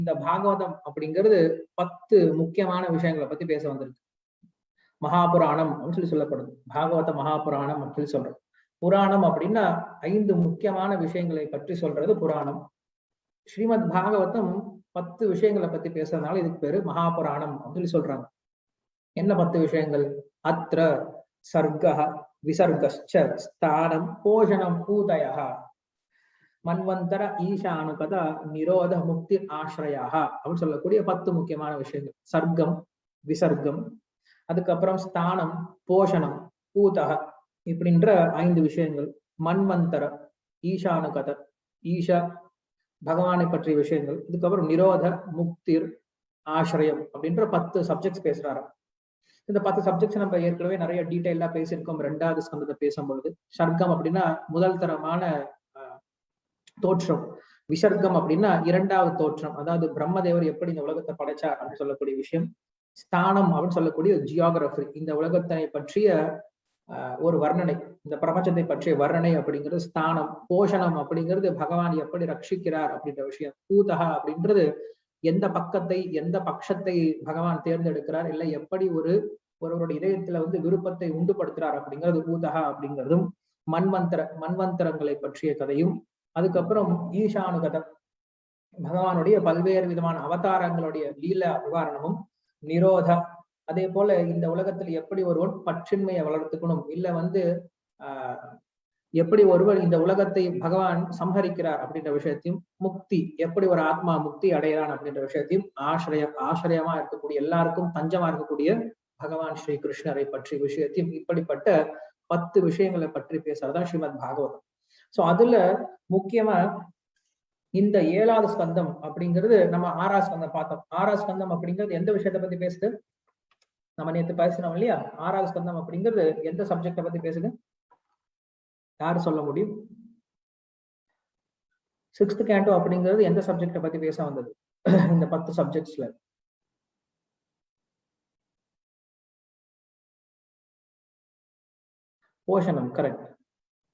இந்த பாகவதம் அப்படிங்கிறது 10 முக்கியமான விஷயங்களை பத்தி பேச வந்திருக்கு. மகாபுராணம் அப்படின்னு சொல்லப்படுது. பாகவத மகாபுராணம் அப்படின்னு சொல்றது. புராணம் அப்படின்னா 5 முக்கியமான விஷயங்களை பற்றி சொல்றது புராணம். ஸ்ரீமத் பாகவதம் 10 விஷயங்களை பத்தி பேசுறதுனால இதுக்கு பேரு மகாபுராணம் அப்படின்னு சொல்றாங்க. என்ன 10 விஷயங்கள்? அத்ர சர்க்கஹ விசர்கஸ்ச ஸ்தானம் போஷணம் பூதயஹ மன்வந்தர ஈசானுகத நிரோத முக்தி ஆசிரயாக அப்படின்னு சொல்லக்கூடிய 10 முக்கியமான விஷயங்கள். சர்க்கம், விசர்க்கம், அதுக்கப்புறம் ஸ்தானம், போஷணம், பூதக இப்படின்ற 5 விஷயங்கள். மன்வந்தர, ஈசானுகத, ஈஷா பகவானை பற்றிய விஷயங்கள். இதுக்கப்புறம் நிரோத, முக்திர், ஆசிரியம் அப்படின்ற 10 சப்ஜெக்ட்ஸ் பேசுறாரு. இந்த 10 சப்ஜெக்ட்ஸ் நம்ம ஏற்கனவே நிறைய டீடைலா பேசியிருக்கோம் 2வது ஸ்கந்தத்தை பேசும்பொழுது. சர்க்கம் அப்படின்னா முதல் தரமான தோற்றம். விசர்க்கம் அப்படின்னா 2வது தோற்றம், அதாவது பிரம்மதேவர் எப்படி இந்த உலகத்தை படைச்சார் அப்படின்னு சொல்லக்கூடிய விஷயம். ஸ்தானம் அப்படின்னு சொல்லக்கூடிய ஜியோகிராபி, இந்த உலகத்தை பற்றிய ஒரு வர்ணனை, இந்த பிரபஞ்சத்தை பற்றிய வர்ணனை அப்படிங்கிறது ஸ்தானம். போஷணம் அப்படிங்கிறது பகவான் எப்படி ரட்சிக்கிறார் அப்படின்ற விஷயம். பூதகா அப்படின்றது எந்த பக்கத்தை எந்த பட்சத்தை பகவான் தேர்ந்தெடுக்கிறார், இல்லை எப்படி ஒருவருடைய இதயத்துல விருப்பத்தை உண்டுபடுத்துறார் அப்படிங்கிறது பூதகா அப்படிங்கிறதும். மன்வந்தரங்களை பற்றிய கதையும். அதுக்கப்புறம் ஈசானுகதம், பகவானுடைய பல்வேறு விதமான அவதாரங்களுடைய லீல விவரணமும். நிரோத, அதே போல இந்த உலகத்துல எப்படி ஒருவன் பற்றின்மையை வளர்த்துக்கணும், இல்ல எப்படி ஒருவர் இந்த உலகத்தை பகவான் சம்ஹரிக்கிறார் அப்படின்ற விஷயத்தையும். முக்தி, எப்படி ஒரு ஆத்மா முக்தி அடைகிறான் அப்படின்ற விஷயத்தையும். ஆசிரியமா இருக்கக்கூடிய எல்லாருக்கும் தஞ்சமா இருக்கக்கூடிய பகவான் ஸ்ரீ கிருஷ்ணரை பற்றிய விஷயத்தையும். இப்படிப்பட்ட 10 விஷயங்களை பற்றி பேசுறதுதான் ஸ்ரீமத் பாகவதம். சோ அதுல முக்கியமா இந்த 7வது ஸ்கந்தம் அப்படிங்கிறது நம்ம 6வது ஸ்கந்தம் பார்த்தோம். 6வது ஸ்கந்தம் அப்படிங்கிறது எந்த விஷயத்தை பத்தி பேசுது? நம்ம நேற்று பேசினோம் இல்லையா? 6வது ஸ்கந்தம் அப்படிங்கிறது எந்த சப்ஜெக்ட பத்தி பேசுது? யாரு சொல்ல முடியும்? 6th கேண்டோ அப்படிங்கிறது எந்த சப்ஜெக்ட பத்தி பேச வந்தது இந்த 10 சப்ஜெக்ட்ஸ்ல? போஷணம், கரெக்ட்.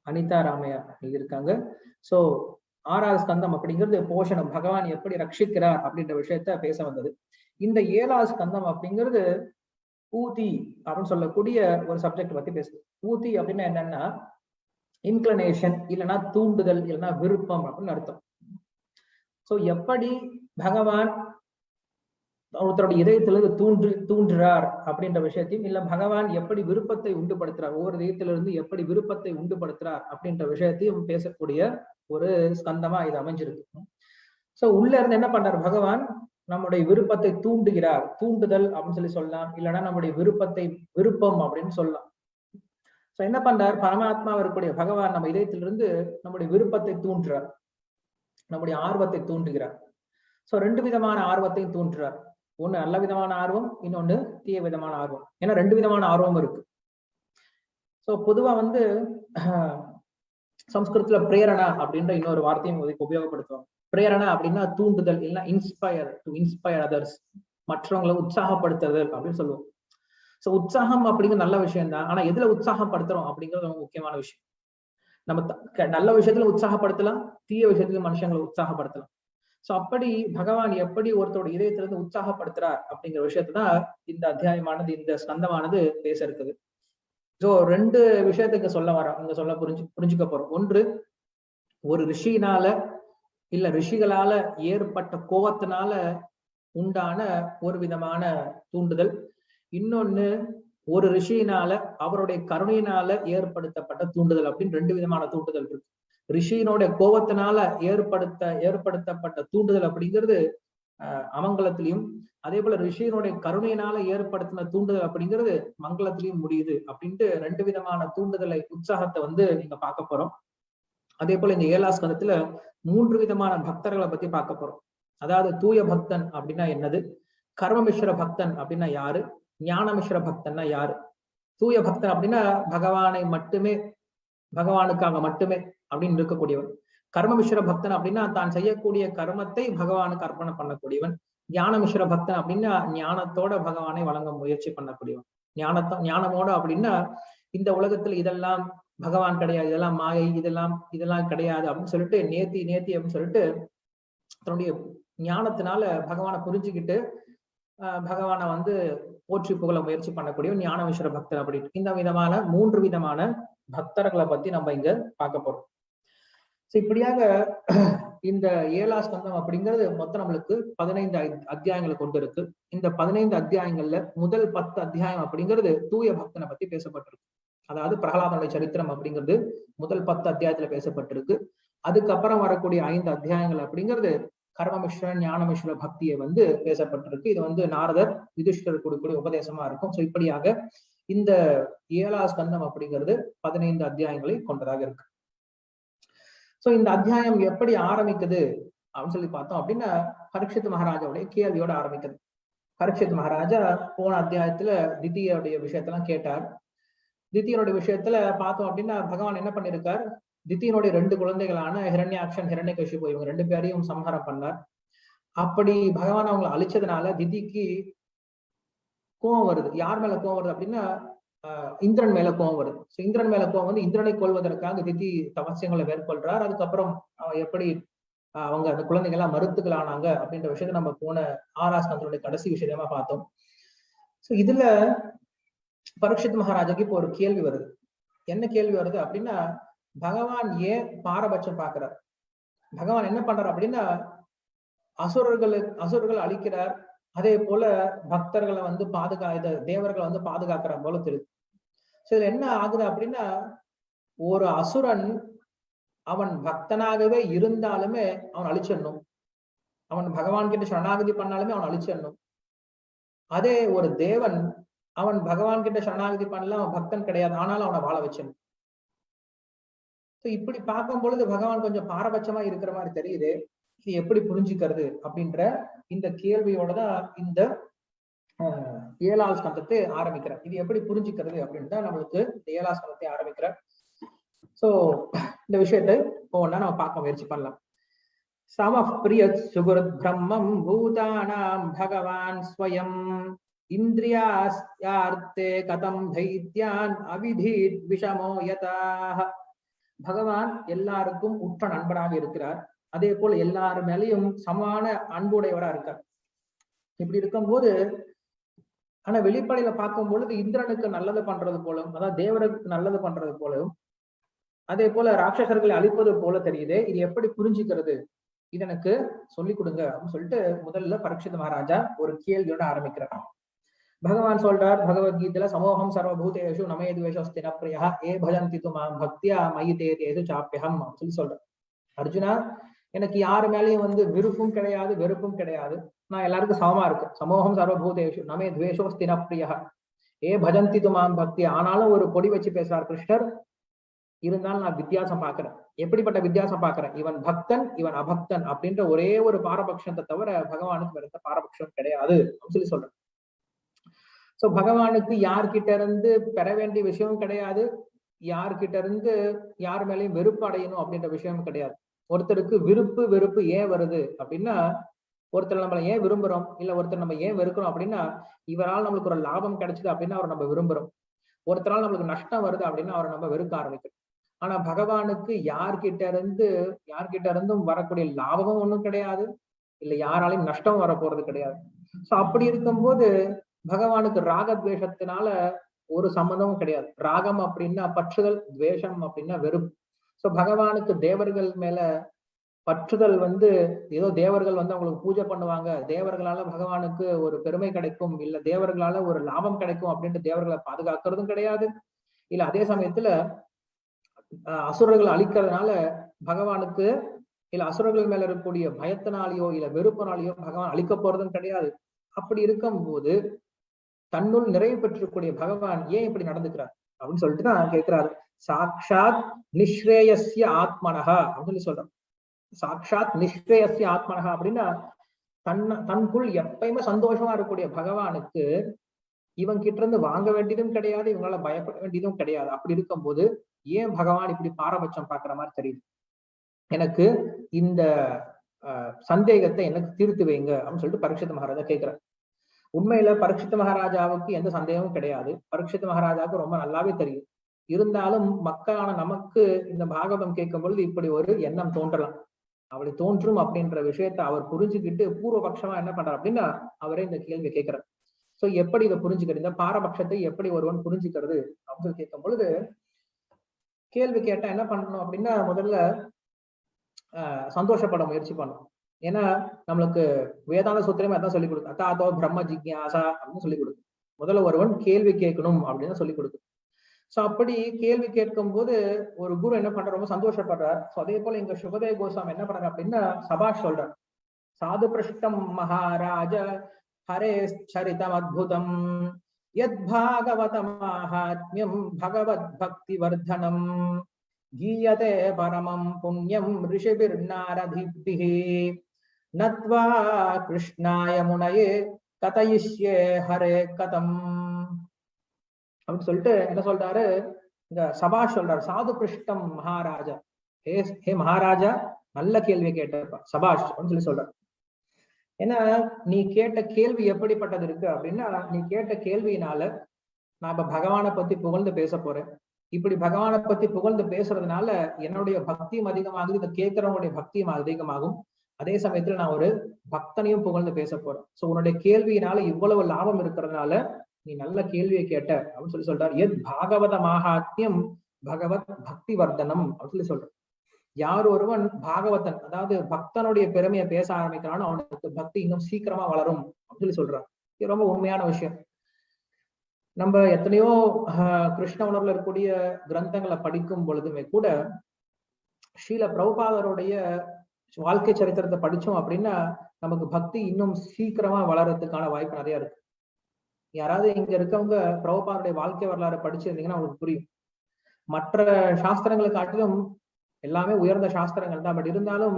அனிதா ராமையா இருக்காங்க. சோ 6வது ஸ்கந்தம் அப்படிங்கிறது போஷணம், பகவான் எப்படி ரட்சிக்கிறார் அப்படின்ற விஷயத்த பேச வந்தது. இந்த 7வது ஸ்கந்தம் அப்படிங்கிறது பூதி அப்படின்னு சொல்லக்கூடிய ஒரு சப்ஜெக்ட் பத்தி பேசுது. பூதி அப்படின்னா என்னன்னா இன்க்ளினேஷன், இல்லைன்னா தூண்டுதல், இல்லைன்னா விருப்பம் அப்படின்னு அர்த்தம். சோ எப்படி பகவான் ஒருத்தருடைய இதயத்திலிருந்து தூண்டுறார் அப்படின்ற விஷயத்தையும், இல்ல பகவான் எப்படி விருப்பத்தை உண்டுபடுத்துறார், ஒவ்வொரு இதயத்திலிருந்து எப்படி விருப்பத்தை உண்டுபடுத்துறார் அப்படின்ற விஷயத்தையும் பேசக்கூடிய ஒரு ஸ்கந்தமா இது அமைஞ்சிருக்கு. சோ உள்ள இருந்து என்ன பண்றார் பகவான்? நம்முடைய விருப்பத்தை தூண்டுகிறார். தூண்டுதல் அப்படின்னு சொல்லலாம், இல்லைன்னா நம்முடைய விருப்பம் அப்படின்னு சொல்லலாம். சோ என்ன பண்றார்? பரமாத்மா இருக்கக்கூடிய பகவான் நம்ம இதயத்திலிருந்து நம்முடைய விருப்பத்தை தூண்டுறார், நம்முடைய ஆர்வத்தை தூண்டுகிறார். சோ 2 விதமான ஆர்வத்தையும் தூண்டுறார். ஒண்ணு நல்ல விதமான ஆர்வம், இன்னொன்னு தீய விதமான ஆர்வம். ஏன்னா 2 விதமான ஆர்வம் இருக்கு. சோ பொதுவா சம்ஸ்கிருதத்துல பிரேரணா அப்படின்ற இன்னொரு வார்த்தையும் உபயோகப்படுத்துவாங்க. பிரேரணா அப்படின்னா தூண்டுதல், இல்லைன்னா இன்ஸ்பயர் அதர்ஸ், மற்றவங்களை உற்சாகப்படுத்துதல் அப்படின்னு சொல்லுவோம். சோ உற்சாகம் அப்படிங்கிற நல்ல விஷயம் தான். ஆனா எதுல உற்சாகப்படுத்துறோம் அப்படிங்கிறது ரொம்ப முக்கியமான விஷயம். நம்ம நல்ல விஷயத்துல உற்சாகப்படுத்தலாம், தீய விஷயத்துல மனுஷங்களை உற்சாகப்படுத்தலாம். சோ அப்படி பகவான் எப்படி ஒருத்தரோட இதயத்திலிருந்து உற்சாகப்படுத்துறார் அப்படிங்கிற விஷயத்தான் இந்த அத்தியாயமானது, இந்த ஸ்கந்தமானது பேச இருக்குது. சோ 2 விஷயத்துக்கு சொல்ல புரிஞ்சுக்க போறோம். ஒன்று, ஒரு ரிஷினால இல்ல ரிஷிகளால ஏற்பட்ட கோபத்தினால உண்டான ஒரு விதமான தூண்டுதல். இன்னொன்னு, ஒரு ரிஷியினால அவருடைய கருணையினால ஏற்படுத்தப்பட்ட தூண்டுதல் அப்படின்னு 2 விதமான தூண்டுதல் இருக்கு. ரிஷியினுடைய கோபத்தினால ஏற்படுத்தப்பட்ட தூண்டுதல் அப்படிங்கிறது அமங்கலத்திலையும், அதே போல ரிஷியினுடைய கருணையினால ஏற்படுத்தின தூண்டுதல் அப்படிங்கிறது மங்களத்திலையும் முடியுது அப்படின்ட்டு 2 விதமான தூண்டுதலை, உற்சாகத்தை நீங்க பார்க்க போறோம். அதே போல இந்த 7வது ஸ்கந்தத்துல 3 விதமான பக்தர்களை பத்தி பார்க்க போறோம். அதாவது தூய பக்தன் அப்படின்னா என்னது, கர்மமிஸ்ர பக்தன் அப்படின்னா யாரு, ஞானமிஸ்ர பக்தன்னா யாரு. தூய பக்தன் அப்படின்னா பகவானை மட்டுமே, பகவானுக்காக மட்டுமே அப்படின்னு இருக்கக்கூடியவன். கர்மமிஸ்ர பக்தன் அப்படின்னா தான் செய்யக்கூடிய கர்மத்தை பகவானுக்கு அர்ப்பணம் பண்ணக்கூடியவன். ஞானமிஸ்ர பக்தன் அப்படின்னா ஞானத்தோட பகவானை வழங்க முயற்சி பண்ணக்கூடியவன். ஞானமோட அப்படின்னா இந்த உலகத்துல இதெல்லாம் பகவான் கிடையாது, இதெல்லாம் மாயை, இதெல்லாம் கிடையாது அப்படின்னு சொல்லிட்டு நேத்தி அப்படின்னு சொல்லிட்டு தன்னுடைய ஞானத்தினால பகவானை புரிஞ்சுக்கிட்டு பகவானை வந்து போற்றி புகழ முயற்சி பண்ணக்கூடிய ஞான மிஸ்ர பக்தர் அப்படின்னு இந்த விதமான 3 விதமான பக்தர்களை பத்தி நம்ம இங்க பார்க்க போறோம். இப்படியாக இந்த 7ஆம் ஸ்கந்தம் அப்படிங்கிறது மொத்தம் நம்மளுக்கு 15 அத்தியாயங்களை கொண்டு இருக்கு. இந்த 15 அத்தியாயங்கள்ல முதல் 10 அத்தியாயம் அப்படிங்கிறது தூய பக்தனை பத்தி பேசப்பட்டிருக்கு. அதாவது பிரகலாதனுடைய சரித்திரம் அப்படிங்கிறது முதல் 10 அத்தியாயத்துல பேசப்பட்டிருக்கு. அதுக்கப்புறம் வரக்கூடிய 5 அத்தியாயங்கள் அப்படிங்கிறது கர்மமிஸ்ர ஞானமிஸ்ர பக்தியை வந்து பேசப்பட்டிருக்கு. இது வந்து நாரதர் யுதிஷ்டர் கொடுக்கக்கூடிய உபதேசமா இருக்கும். சோ இப்படியாக இந்த 7ஆம் ஸ்கந்தம் அப்படிங்கிறது 15 அத்தியாயங்களை கொண்டதாக இருக்கு. சோ இந்த அத்தியாயம் எப்படி ஆரம்பிக்குது அப்படின்னு சொல்லி பார்த்தோம் அப்படின்னா பரீட்சித் மகாராஜாவுடைய கேள்வியோட ஆரம்பிக்குது. பரீட்சித் மகாராஜா போன அத்தியாயத்துல திதியோடைய விஷயத்தெல்லாம் கேட்டார். திதியனுடைய விஷயத்துல பார்த்தோம் அப்படின்னா பகவான் என்ன பண்ணிருக்கார், திதியனுடைய 2 குழந்தைகளான ஹிரண்யாக்ஷன் ஹிரண்யகசிபு இவங்க 2 பேரையும் சம்ஹாரம் பண்ணார். அப்படி பகவான் அவங்களை அழிச்சதுனால திதிக்கு கோபம் வருது. யார் மேல கோபம் வருது அப்படின்னா இந்திரன் மேல கோபம் வருது. இந்திரன் மேல கோபம் வந்து இந்திரனை கொள்வதற்காக திதி தவசியங்களை மேற்கொள்றார். அதுக்கப்புறம் எப்படி அவங்க அந்த குழந்தைகள் எல்லாம் மருத்துக்கள் ஆனாங்க அப்படின்ற விஷயத்த நம்ம போன 6ஆம் ஸ்கந்தத்துடைய கடைசி விஷயமா பார்த்தோம். சோ இதுல பரீட்சித் மகாராஜாக்கு இப்போ ஒரு கேள்வி வருது. என்ன கேள்வி வருது அப்படின்னா பகவான் ஏன் பாரபட்சம் பார்க்கிறார்? பகவான் என்ன பண்றார் அப்படின்னா அசுரர்கள் அழிக்கிறார், அதே போல பக்தர்களை வந்து தேவர்களை வந்து பாதுகாக்கிற போல தெரியுது. இதுல என்ன ஆகுது அப்படின்னா ஒரு அசுரன் அவன் பக்தனாகவே இருந்தாலுமே அவன் அழிச்சிடணும். அவன் பகவான் கிட்ட சரணாகதி பண்ணாலுமே அவன் அழிச்சிடணும். அதே ஒரு தேவன் அவன் பகவான் கிட்ட சரணாகதி பண்ணல, அவன் பக்தன் கிடையாது, ஆனாலும் அவனை வாழ வச்சிடணும். இப்படி பார்க்கும் பொழுது பகவான் கொஞ்சம் பாரபட்சமா இருக்கிற மாதிரி தெரியுது. இது எப்படி புரிஞ்சுக்கிறது அப்படின்ற இந்த கேள்வியோடதான் இந்த 7ஆம் ஸ்கந்தத்தை ஆரம்பிக்கிறார். இது எப்படி புரிஞ்சுக்கிறது அப்படின்னு தான் நம்மளுக்கு இந்த 7ஆம் ஸ்கந்தத்தை ஆரம்பிக்கிறார். சோ இந்த விஷயத்தை போனா நம்ம பார்க்க முயற்சி பண்ணலாம். சமப்பிரியத் சுகுருத் பிரம்மம் பூதானாம் பகவான் ஸ்வயம் இந்திரியாஸ்யார்த்தே கதம் தைத்யான் அவிதீத் விஷமோ யதாஹ. பகவான் எல்லாருக்கும் உற்ற நண்பராக இருக்கிறார். அதே போல எல்லாரு மேலையும் சமான அன்புடையவரா இருக்கார். இப்படி இருக்கும்போது ஆனா வெளிப்படையில பார்க்கும் பொழுது இந்திரனுக்கு நல்லது பண்றது போலும், அதாவது தேவருக்கு நல்லது பண்றது போலும், அதே போல ராட்சசர்களை அழிப்பது போல தெரியுது. இது எப்படி புரிஞ்சுக்கிறது, இது எனக்கு சொல்லிக் கொடுங்க அப்படின்னு சொல்லிட்டு முதல்ல பரீட்சித் மகாராஜா ஒரு கேள்வியோட ஆரம்பிக்கிறார். பகவான் சொல்றார் பகவத்கீதையில சமோகம் சர்வபூதேஷு நமே துவேஷஸ்தி ந ப்ரியா ஏ பஜந்தி து மாம் பக்தியா மயி தேதேஷு சாப்யஹம் சொல்லி சொல்றேன். அர்ஜுனா, எனக்கு யாரு மேலேயும் வந்து விருப்பும் கிடையாது வெறுப்பும் கிடையாது, நான் எல்லாருக்கும் சமமா இருக்கு. சமோகம் சர்வபூதேஷு நமே துவேஷோஸ்தி ந ப்ரியா ஏ பஜந்தி து மாம் பக்தியா. ஆனாலும் ஒரு பொடி வச்சு பேசுறார் கிருஷ்ணர். இருந்தாலும் நான் வித்தியாசம் பாக்குறேன். எப்படிப்பட்ட வித்தியாசம் பாக்குறேன், இவன் பக்தன் இவன் அபக்தன் அப்படின்ற ஒரே ஒரு பாரபட்சத்தை தவிர பகவானுக்கு வேற பாரபட்சம் கிடையாது அப்படின்னு சொல்லி சொல்றேன். சோ பகவானுக்கு யார்கிட்ட இருந்து பெற வேண்டிய விஷயமும் கிடையாது, யார்கிட்ட இருந்து யார் மேலேயும் வெறுப்பு அடையணும் அப்படின்ற விஷயமும் கிடையாது. ஒருத்தருக்கு விருப்பு வெறுப்பு ஏன் வருது அப்படின்னா, ஒருத்தர் நம்மளை ஏன் விரும்புறோம், இல்ல ஒருத்தர் நம்ம ஏன் வெறுக்கிறோம் அப்படின்னா இவரால் நம்மளுக்கு ஒரு லாபம் கிடைச்சது அப்படின்னா அவரை நம்ம விரும்புறோம். ஒருத்தரால் நம்மளுக்கு நஷ்டம் வருது அப்படின்னா அவரை நம்ம வெறுக்க ஆரம்பிக்கிறோம். ஆனா பகவானுக்கு யார்கிட்ட இருந்தும் வரக்கூடிய லாபமும் ஒண்ணும் கிடையாது, இல்ல யாராலையும் நஷ்டம் வர போறது கிடையாது. சோ அப்படி இருக்கும்போது பகவானுக்கு ராகத்வேஷத்தினால ஒரு சம்மந்தமும் கிடையாது. ராகம் அப்படின்னா பற்றுதல், துவேஷம் அப்படின்னா வெறுப்பு. சோ பகவானுக்கு தேவர்கள் மேல பற்றுதல் வந்து ஏதோ தேவர்கள் வந்து அவங்களுக்கு பூஜை பண்ணுவாங்க, தேவர்களால பகவானுக்கு ஒரு பெருமை கிடைக்கும், இல்ல தேவர்களால ஒரு லாபம் கிடைக்கும் அப்படின்ட்டு தேவர்களை பாதுகாக்கிறதும் கிடையாது. இல்ல அதே சமயத்துல அசுரர்கள் அழிக்கிறதுனால பகவானுக்கு இல்ல அசுரர்கள் மேல இருக்கக்கூடிய பயத்தினாலேயோ இல்ல வெறுப்பினாலேயோ பகவான் அழிக்க போறதும் கிடையாது. அப்படி இருக்கும் போது தன்னுள் நிறைவு பெற்றிருக்கக்கூடிய பகவான் ஏன் இப்படி நடந்துக்கிறார் அப்படின்னு சொல்லிட்டு தான் கேட்கிறாரு. சாக்ஷாத் நிஸ்ரேயஸ்ய ஆத்மனஹா அப்படின்னு சொல்லி சொல்றோம். சாக்ஷாத் நிஸ்ரேயஸ்ய ஆத்மனஹா அப்படின்னா தன்னுள் எப்பயுமே சந்தோஷமா இருக்கக்கூடிய பகவானுக்கு இவன் கிட்ட இருந்து வாங்க வேண்டியதும் கிடையாது, இவங்களால பயப்பட வேண்டியதும் கிடையாது. அப்படி இருக்கும்போது ஏன் பகவான் இப்படி பாரபட்சம் பாக்குற மாதிரி தெரியுது, எனக்கு இந்த சந்தேகத்தை எனக்கு தீர்த்து வைங்க அப்படின்னு சொல்லிட்டு பரீட்சித் மகாராஜா கேட்கிறார். உண்மையில பரீட்சித் மகாராஜாவுக்கு எந்த சந்தேகமும் கிடையாது. பரீட்சித் மகாராஜாவுக்கு ரொம்ப நல்லாவே தெரியும். இருந்தாலும் மக்களான நமக்கு இந்த பாகவதம் கேட்கும் பொழுது இப்படி ஒரு எண்ணம் தோன்றலாம். அப்படி தோன்றும் அப்படின்ற விஷயத்த அவர் புரிஞ்சுக்கிட்டு பூர்வபட்சமா என்ன பண்றாரு அப்படின்னா அவரே இந்த கேள்வி கேட்கிறார். சோ எப்படி இதை புரிஞ்சுக்கிறது, இந்த பாரபட்சத்தை எப்படி ஒருவன் புரிஞ்சுக்கிறது அப்படின்னு கேட்கும் பொழுது கேள்வி கேட்டா என்ன பண்ணணும் அப்படின்னா முதல்ல சந்தோஷப்பட முயற்சி பண்ணணும். ஏன்னா நம்மளுக்கு வேதாந்த சூத்திரமே அதான் சொல்லிக் கொடுக்கும், அத்தாதோ பிரம்ம ஜிக்யாசா அப்படின்னு சொல்லிக் கொடுக்கும். முதல்ல ஒருவன் கேள்வி கேட்கணும் அப்படின்னு சொல்லிக் கொடுக்கும். சோ அப்படி கேள்வி கேட்கும் போது ஒரு குரு என்ன பண்ற, ரொம்ப சந்தோஷப்படுறார். சோ அதே போல இங்க சுகதேவ கோஸ்வாமி என்ன பண்றாரு அப்படின்னா சபாஷ் சொல்றார். சாது பிருஷ்டம் மகாராஜ ஹரே சரிதம் அத்புதம் யத் பாகவத மகாத்மியம் பகவத் பக்தி வர்தனம் கீயதே பரமம் புண்ணியம் ரிஷிபிர் நாரதிபிஹி நத்வா கிருஷ்ணாய முனையே கதயிஷ்யே ஹரே கதம் அப்படின்னு சொல்லிட்டு என்ன சொல்றாரு, இந்த சபாஷ் சொல்றாரு. சாது பிருஷ்டம் மகாராஜா, ஹே மகாராஜா நல்ல கேள்வி கேட்டப்பா சபாஷ் அப்படின்னு சொல்லி சொல்றாரு. ஏன்னா நீ கேட்ட கேள்வி எப்படிப்பட்டது இருக்கு அப்படின்னா, நீ கேட்ட கேள்வியினால நான் இப்ப பகவானை பத்தி புகழ்ந்து பேச போறேன். இப்படி பகவானை பத்தி புகழ்ந்து பேசுறதுனால என்னுடைய பக்தியும் அதிகமாகுது, இதை கேட்கிறவங்களுடைய பக்தியும் அதிகமாகும். அதே சமயத்துல நான் ஒரு பக்தனையும் புகழ்ந்து பேச போறேன். சோ உன்னுடைய கேள்வியினால இவ்வளவு லாபம் இருக்கிறதுனால நீ நல்ல கேள்வியை கேட்ட அப்படின்னு சொல்லி சொல்றாரு. எத் பாகவத மகாத்மியம் பகவத் பக்தி வர்தனம் அப்படின்னு சொல்லி சொல்ற. யார் ஒருவன் பாகவதன், அதாவது பக்தனுடைய பெருமையை பேச ஆரம்பிக்கிறானோ அவனுக்கு பக்தி இன்னும் சீக்கிரமா வளரும் அப்படின்னு சொல்லி சொல்றான். இது ரொம்ப உண்மையான விஷயம். நம்ம எத்தனையோ கிருஷ்ண உணர்வுல இருக்கக்கூடிய கிரந்தங்களை படிக்கும் பொழுதுமே கூட ஸ்ரீல பிரபுபாதருடைய வாழ்க்கை சரித்திரத்தை படிச்சோம் அப்படின்னா நமக்கு பக்தி இன்னும் சீக்கிரமா வளர்றதுக்கான வாய்ப்பு நிறைய இருக்கு. யாராவது இங்க இருக்கவங்க பிரபுபாதருடைய வாழ்க்கை வரலாறு படிச்சிருந்தீங்கன்னா உங்களுக்கு புரியும். மற்ற சாஸ்திரங்களை காட்டிலும் எல்லாமே உயர்ந்த சாஸ்திரங்கள் தான். பட் இருந்தாலும்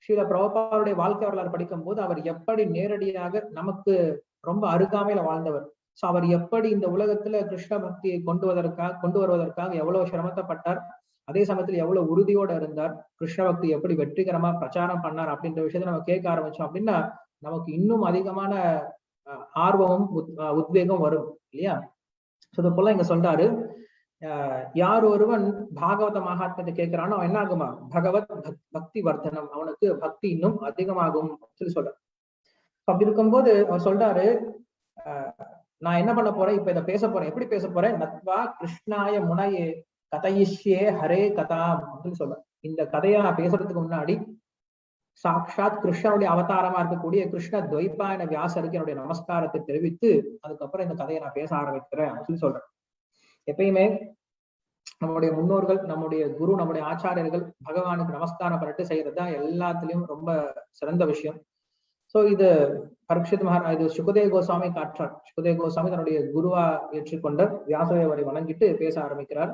ஸ்ரீல பிரபுபாதருடைய வாழ்க்கை வரலாறு படிக்கும் போது அவர் எப்படி நேரடியாக நமக்கு ரொம்ப அருகாமையில வாழ்ந்தவர். சோ அவர் எப்படி இந்த உலகத்துல கிருஷ்ண பக்தியை கொண்டு வருவதற்காக எவ்வளவு சிரமத்தைப்பட்டார், அதே சமயத்துல எவ்வளவு உறுதியோட இருந்தார், கிருஷ்ண பக்தி எப்படி வெற்றிகரமா பிரச்சாரம் பண்ணார் அப்படின்ற விஷயத்த நம்ம கேட்க ஆரம்பிச்சோம் அப்படின்னா நமக்கு இன்னும் அதிகமான ஆர்வமும் உத்வேகம் வரும் இல்லையா. அது போல இங்க சொல்றாரு, யார் ஒருவன் பாகவத மகாத்மியத்தை கேட்கிறானோ அவன் என்ன ஆகுமா, பகவத் பக்தி வர்த்தனம், அவனுக்கு பக்தி இன்னும் அதிகமாகும் சொல்லி சொல்ற. அப்படி இருக்கும்போது அவர் சொல்றாரு, நான் என்ன பண்ண போறேன், இப்ப இதை பேச போறேன். எப்படி பேச போறேன், நத்வா கிருஷ்ணாய முனையே கதையிஷ்யே ஹரே கதாம் அப்படின்னு சொல்ல. இந்த கதையை நான் பேசுறதுக்கு முன்னாடி சாக்ஷாத் கிருஷ்ணனுடைய அவதாரமா இருக்கக்கூடிய கிருஷ்ண துவைபாயன வியாசருக்கு என்னுடைய நமஸ்காரத்தை தெரிவித்து அதுக்கப்புறம் இந்த கதையை நான் பேச ஆரம்பிக்கிறேன் அப்படின்னு சொல்றேன். எப்பயுமே நம்முடைய முன்னோர்கள், நம்முடைய குரு, நம்முடைய ஆச்சாரியர்கள் பகவானுக்கு நமஸ்காரம் பண்ணிட்டு செய்யறதுதான் எல்லாத்துலயும் ரொம்ப சிறந்த விஷயம். சோ இது பரீட்சித் மகாராஜ், இது சுகதேவ கோஸ்வாமி காற்றார். சுகதேவ கோஸ்வாமி தன்னுடைய குருவா ஏற்றுக்கொண்ட வியாசதேவரை வணங்கிட்டு பேச ஆரம்பிக்கிறார்.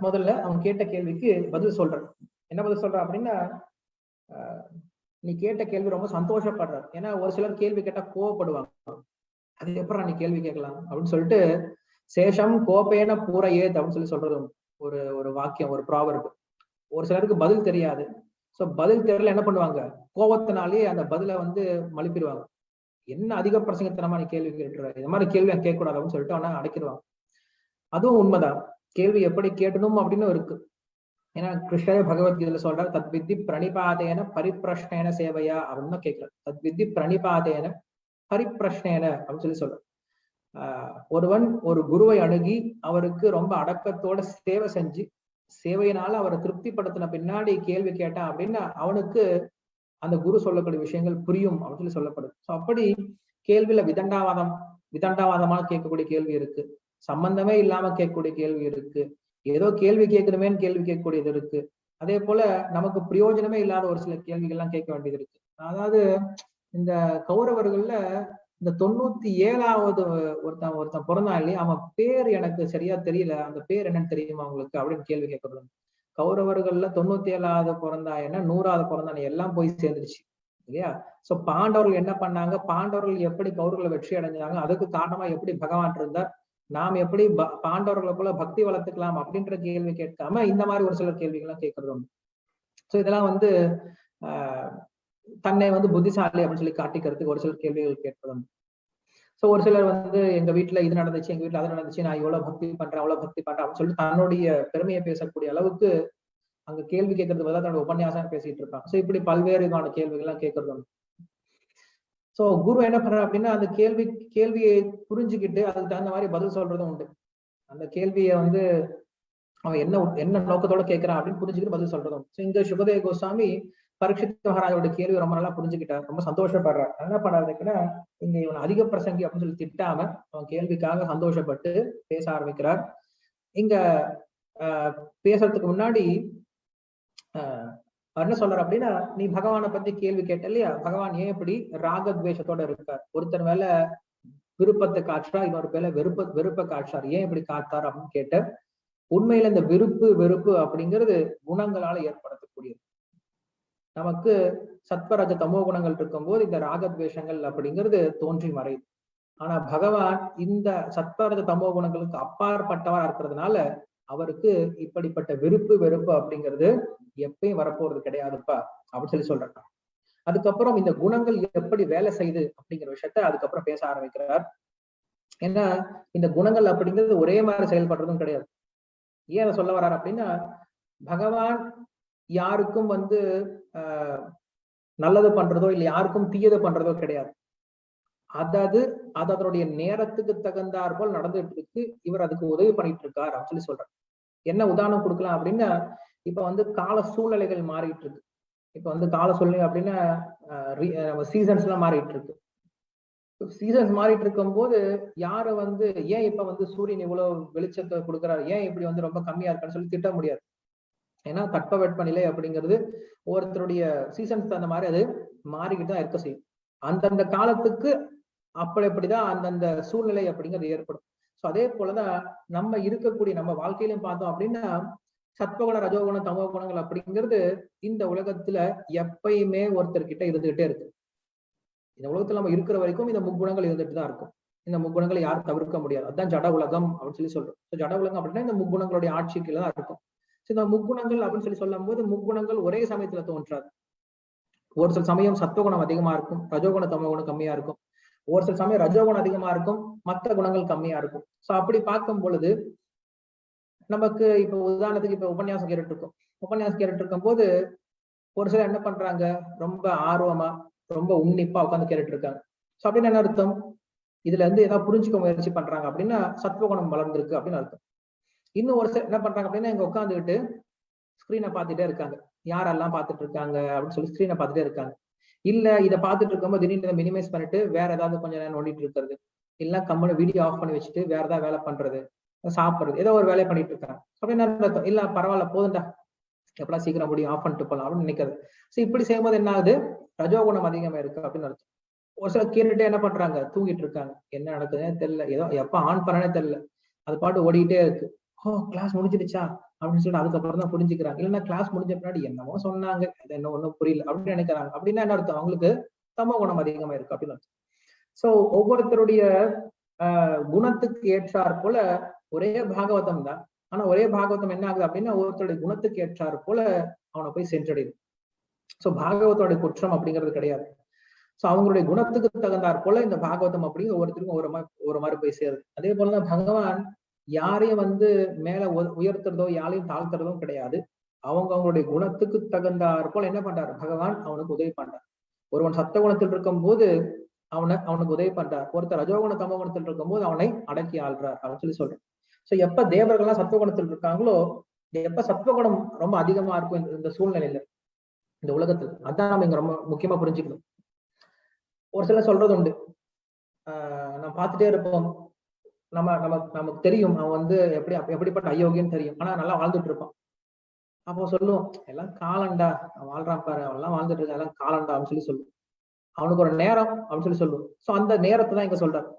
முதல்ல அவன் கேட்ட கேள்விக்கு பதில் சொல்றான். என்ன பதில் சொல்ற அப்படின்னா, நீ கேட்ட கேள்வி ரொம்ப சந்தோஷப்படுற. ஏன்னா ஒரு சிலர் கேள்வி கேட்டா கோவப்படுவாங்க, அது எப்பறம் நீ கேள்வி கேட்கலாம் அப்படின்னு சொல்லிட்டு சேஷம் கோபேன பூரையேத் அப்படின்னு சொல்றது ஒரு வாக்கியம், ஒரு ப்ராவர்ப். ஒரு சிலருக்கு பதில் தெரியாது. சோ பதில் தெரியல என்ன பண்ணுவாங்க, கோபத்தினாலேயே அந்த பதில மழுப்பிடுவாங்க. என்ன அதிக பிரசங்கத்தனமா நீ கேள்வி கேட்டுற, இந்த மாதிரி கேள்வி கேட்கக்கூடாது அப்படின்னு சொல்லிட்டு அவனை அடைக்கிடுவாங்க. அதுவும் உண்மைதான், கேள்வி எப்படி கேட்டணும் அப்படின்னு இருக்கு. ஏன்னா கிருஷ்ணரே பகவத்கீதையில சொல்றாரு, தத் வித்தி பிரணிபாதேன பரிப்பிரஷ்னேன சேவையா அப்படின்னு கேட்கிறார். தத் வித்தி பிரணிபாதேன பரிப்பிரஷ்னேன அப்படின்னு சொல்ற. ஒருவன் ஒரு குருவை அணுகி அவருக்கு ரொம்ப அடக்கத்தோட சேவை செஞ்சு சேவையினால அவரை திருப்திப்படுத்தின பின்னாடி கேள்வி கேட்டான் அப்படின்னா அவனுக்கு அந்த குரு சொல்லக்கூடிய விஷயங்கள் புரியும் அப்படின்னு சொல்லப்படுது. சோ அப்படி கேள்வியில விதண்டாவாதமா கேட்கக்கூடிய கேள்வி இருக்கு, சம்பந்தமே இல்லாம கேட்கக்கூடிய கேள்வி இருக்கு, ஏதோ கேள்வி கேட்கணுமேன்னு கேள்வி கேட்கக்கூடியது இருக்கு. அதே போல நமக்கு பிரயோஜனமே இல்லாத ஒரு சில கேள்விகள்லாம் கேட்க வேண்டியது இருக்கு. அதாவது இந்த கௌரவர்கள்ல இந்த 97வது ஒருத்தன் பிறந்தான் இல்லையா, அவன் பேர் எனக்கு சரியா தெரியல, அந்த பேர் என்னன்னு தெரியுமா அவங்களுக்கு அப்படின்னு கேள்வி கேட்கறது. கௌரவர்கள்ல 97வது பிறந்தா என்ன, 100வது பிறந்தானே எல்லாம் போய் சேர்ந்துருச்சு இல்லையா. சோ பாண்டவர்கள் என்ன பண்ணாங்க, பாண்டவர்கள் எப்படி கௌரவர்களை வெற்றி அடைஞ்சாங்க, அதுக்கு காரணமா எப்படி பகவான் இருந்தார், நாம் எப்படி பாண்டவர்களுக்குள்ள பக்தி வளர்த்துக்கலாம் அப்படின்ற கேள்வி கேட்காம இந்த மாதிரி ஒரு சில கேள்விகள்லாம் கேட்கறது உண்டு. சோ இதெல்லாம் தன்னை புத்திசாலி அப்படின்னு சொல்லி காட்டிக்கிறதுக்கு ஒரு சில கேள்விகள் கேட்பது உண்டு. சோ ஒரு சிலர் எங்க வீட்டுல இது நடந்துச்சு, எங்க வீட்டுல அது நடந்துச்சு, நான் இவ்வளவு பக்தி பண்றேன் அவ்வளவு பக்தி பண்றேன் அப்படின்னு சொல்லிட்டு தன்னுடைய பெருமையை பேசக்கூடிய அளவுக்கு அங்க கேள்வி கேட்கறது பதிலாக தன்னோட உபன்யாசம் பேசிட்டு இருப்பாங்க. சோ இப்படி பல்வேறுமான கேள்விகள்லாம் கேட்கறது உண்டு. சோ குரு என்ன பண்ற அப்படின்னா அந்த கேள்வியை புரிஞ்சுக்கிட்டு அதுக்கு தகுந்த மாதிரி பதில் சொல்றதும் உண்டு. அந்த கேள்வியை வந்து அவன் என்ன நோக்கத்தோட கேட்கிறான் அப்படின்னு புரிஞ்சுக்கிட்டு பதில் சொல்றதும் உண்டு. இங்க சுகதேவ கோஸ்வாமி பரீட்சித் மகாராஜோட கேள்வி ரொம்ப நல்லா புரிஞ்சுக்கிட்டார், ரொம்ப சந்தோஷப்படுறார். என்ன பண்ணாருன்னா இங்க இவன் அதிக பிரசங்கி அப்படின்னு சொல்லி திட்டாம அவன் கேள்விக்காக சந்தோஷப்பட்டு பேச ஆரம்பிக்கிறார். இங்க பேசுறதுக்கு முன்னாடி என்ன சொல்றாரு அப்படின்னா, நீ பகவானை பத்தி கேள்வி கேட்ட இல்லையா, பகவான் ஏன் இப்படி ராகத்வேஷத்தோட இருக்கார், ஒருத்தர் மேல விருப்பத்தை காட்டுறா, இன்னொரு பேர்ல வெறுப்பை காட்டுறார், ஏன் இப்படி காட்டார் அப்படின்னு கேட்ட. உண்மையில இந்த வெறுப்பு அப்படிங்கிறது குணங்களால ஏற்படுத்தக்கூடியது. நமக்கு சத்வரஜ தமோ குணங்கள் இருக்கும்போது இந்த ராகத்வேஷங்கள் அப்படிங்கிறது தோன்றி மறையுது. ஆனா பகவான் இந்த சத்வரஜ தமோ குணங்களுக்கு அப்பாற்பட்டவரா இருக்கிறதுனால அவருக்கு இப்படிப்பட்ட வெறுப்பு அப்படிங்கிறது எப்பயும் வரப்போறது கிடையாதுப்பா அப்படின்னு சொல்லி சொல்றாங்க. அதுக்கப்புறம் இந்த குணங்கள் எப்படி வேலை செய்யுது அப்படிங்கிற விஷயத்த அதுக்கப்புறம் பேச ஆரம்பிக்கிறார். ஏன்னா இந்த குணங்கள் அப்படிங்கிறது ஒரே மாதிரி செயல்படுறதும் கிடையாது. ஏன் அதை சொல்ல வர்றாரு அப்படின்னா, பகவான் யாருக்கும் வந்து நல்லது பண்றதோ இல்லை யாருக்கும் தீயது பண்றதோ கிடையாது. அதனுடைய நேரத்துக்கு தகுந்தாற் போல் நடந்துட்டு இருக்கு, இவர் அதுக்கு உதவி பண்ணிட்டு இருக்காரு அப்படின்னு சொல்லி சொல்றாரு. என்ன உதாரணம் கொடுக்கலாம் அப்படின்னா, இப்ப வந்து கால சூழ்நிலைகள் மாறிட்டு இருக்கு. இப்ப வந்து கால சூழ்நிலை அப்படின்னா சீசன்ஸ் எல்லாம் மாறிட்டு இருக்கு. சீசன்ஸ் மாறிட்டு இருக்கும் போது யார வந்து ஏன் இப்ப வந்து சூரியன் இவ்வளவு வெளிச்சத்தை கொடுக்குறாரு, ஏன் இப்படி வந்து ரொம்ப கம்மியா இருக்கான்னு சொல்லி திட்ட முடியாது. ஏன்னா தட்பவெப்பநிலை அப்படிங்கிறது ஒவ்வொருத்தருடைய சீசன்ஸ் தகுந்த மாதிரி அது மாறிக்கிட்டு தான் இருக்க செய்யும். அந்தந்த காலத்துக்கு அப்படிதான் அந்தந்த சூழ்நிலை அப்படிங்கிறது ஏற்படும். ஸோ அதே போலதான் நம்ம இருக்கக்கூடிய நம்ம வாழ்க்கையிலும் பார்த்தோம் அப்படின்னா, சத்வகுண ரஜோகுண தமோ குணங்கள் அப்படிங்கிறது இந்த உலகத்துல எப்பயுமே ஒருத்தர்கிட்ட இருந்துகிட்டே இருக்கு. இந்த உலகத்துல நம்ம இருக்கிற வரைக்கும் இந்த முக்குணங்கள் இருந்துட்டு தான் இருக்கும். இந்த முக்குணங்களை யாரும் தவிர்க்க முடியாது. அதுதான் ஜட உலகம் அப்படின்னு சொல்லி சொல்றோம். ஜட உலகம் அப்படின்னா இந்த முக்குணங்களுடைய ஆட்சிக்குள்ள தான் இருக்கும். இந்த முக்குணங்கள் அப்படின்னு சொல்லி சொல்லும் போது முக்குணங்கள் ஒரே சமயத்துல தோன்றாது. ஒரு சில சமயம் சத்துவகுணம் அதிகமா இருக்கும், ரஜோகுண தமோ குணம் கம்மியா இருக்கும். ஒரு சில சமயம் ரஜோகுணம் அதிகமா இருக்கும், மற்ற குணங்கள் கம்மியா இருக்கும். சோ அப்படி பார்க்கும் பொழுது நமக்கு இப்ப உதாரணத்துக்கு இப்ப உபன்யாசம் கேட்டுட்டு இருக்கும் போது ஒரு சிலர் என்ன பண்றாங்க, ரொம்ப ஆர்வமா ரொம்ப உன்னிப்பா உட்காந்து கேட்டுட்டு இருக்காங்க. சோ அப்படின்னு என்ன அர்த்தம், இதுல இருந்து ஏதாவது புரிஞ்சுக்க முயற்சி பண்றாங்க அப்படின்னா சத்துவகுணம் வளர்ந்துருக்கு அப்படின்னு அர்த்தம். இன்னும் ஒரு சிலர் என்ன பண்றாங்க அப்படின்னா இங்க உட்காந்துக்கிட்டு ஸ்கிரீனை பார்த்துட்டே இருக்காங்க, யாரெல்லாம் பார்த்துட்டு இருக்காங்க அப்படின்னு சொல்லி ஸ்கிரீனை பார்த்துட்டே இருக்காங்க. இல்ல இதை பார்த்துட்டு இருக்கும்போது திடீர்னு மினிமைஸ் பண்ணிட்டு வேற ஏதாவது கொஞ்சம் நேரம் நோண்டிட்டு இருக்கிறது, இல்ல கம்முனு வீடியோ ஆஃப் பண்ணி வச்சுட்டு வேற ஏதாவது வேலை பண்றது, சாப்பிடுறது, ஏதோ ஒரு வேலையை பண்ணிட்டு இருக்காங்க. அப்படின்னு இல்ல பரவாயில்ல போதுண்டா, எப்படா சீக்கிரம் முடியும் ஆஃப் பண்ணிட்டு போகலாம் அப்படின்னு நினைக்கிறது. சோ இப்படி செய்யும்போது என்ன ஆகுது, ரஜோகுணம் அதிகமா இருக்கு அப்படின்னு அர்த்தம். ஒரு சில கேட்டுட்டே என்ன பண்றாங்க, தூங்கிட்டு இருக்காங்க, என்ன நடக்குதுன்னு தெரியல, ஏதோ எப்ப ஆன் பண்ணனே தெரியல, அது பாட்டு ஓடிக்கிட்டே இருக்கு. ஓ கிளாஸ் முடிஞ்சிருச்சா அப்படின்னு சொல்லிட்டு அதுக்கப்புறம் தான் புரிஞ்சுக்கிறாங்க. இல்லைன்னா கிளாஸ் முடிஞ்ச பின்னாடி என்னமோ சொன்னாங்க, அது என்ன ஒண்ணும் புரியல அப்படின்னு நினைக்கிறாங்க. அப்படின்னா என்ன அர்த்தம், அவங்களுக்கு தமோ குணம் அதிகமா இருக்கு அப்படின்னு அர்த்தம். சோ ஒவ்வொருத்தருடைய குணத்துக்கு ஏற்றாற் போல ஒரே பாகவதம் தான். ஆனா ஒரே பாகவதம் என்ன ஆகுது அப்படின்னா ஒவ்வொருத்தருடைய குணத்துக்கு ஏற்றாற் போல அவனை போய் சென்றடையுது. சோ பாகவதோட குற்றம் அப்படிங்கிறது கிடையாது. சோ அவங்களுடைய குணத்துக்கு தகுந்தாற் போல இந்த பாகவதம் அப்படிங்கிற ஒவ்வொருத்தருக்கும் ஒரு மாதிரி போய் சேருது. அதே போலதான் பகவான் யாரையும் வந்து மேல உயர்த்துறதோ யாரையும் தாழ்த்துறதும் கிடையாது. அவங்களுடைய குணத்துக்கு தகுந்தாற் போல என்ன பண்றாரு பகவான், அவனுக்கு உதவி பண்றார். ஒருவன் சத்த குணத்தில் இருக்கும் போது அவனுக்கு உதவி பண்றார், ஒருத்தர் ரஜோகுண தமோ குணத்தில் இருக்கும் போது அவனை அடக்கி ஆள்றார் அப்படின்னு சொல்றேன். சோ எப்ப தேவர்கள்லாம் சத்துவகுணத்தில் இருக்காங்களோ, எப்ப சத்துவகுணம் ரொம்ப அதிகமா இருக்கும் இந்த சூழ்நிலையில இந்த உலகத்துல, அதான் நம்ம இங்க ரொம்ப முக்கியமா புரிஞ்சுக்கணும். ஒரு சிலர் சொல்றது உண்டு, நம்ம பார்த்துட்டே இருப்போம், நமக்கு தெரியும் அவன் வந்து எப்படிப்பட்ட அயோக்கியன்னு தெரியும், ஆனா நல்லா வாழ்ந்துட்டு இருப்பான். அப்போ சொல்லுவோம், எல்லாம் காலண்டா, அவன் வாழ்றான் பாரு, அவன் எல்லாம் வாழ்ந்துட்டு இருக்கான், எல்லாம் காலண்டா அப்படின்னு சொல்லி சொல்லுவோம். அவனுக்கு ஒரு நேரம் அப்படின்னு சொல்லி சொல்லுவோம். சோ அந்த நேரத்தை தான் இங்க சொல்றாரு.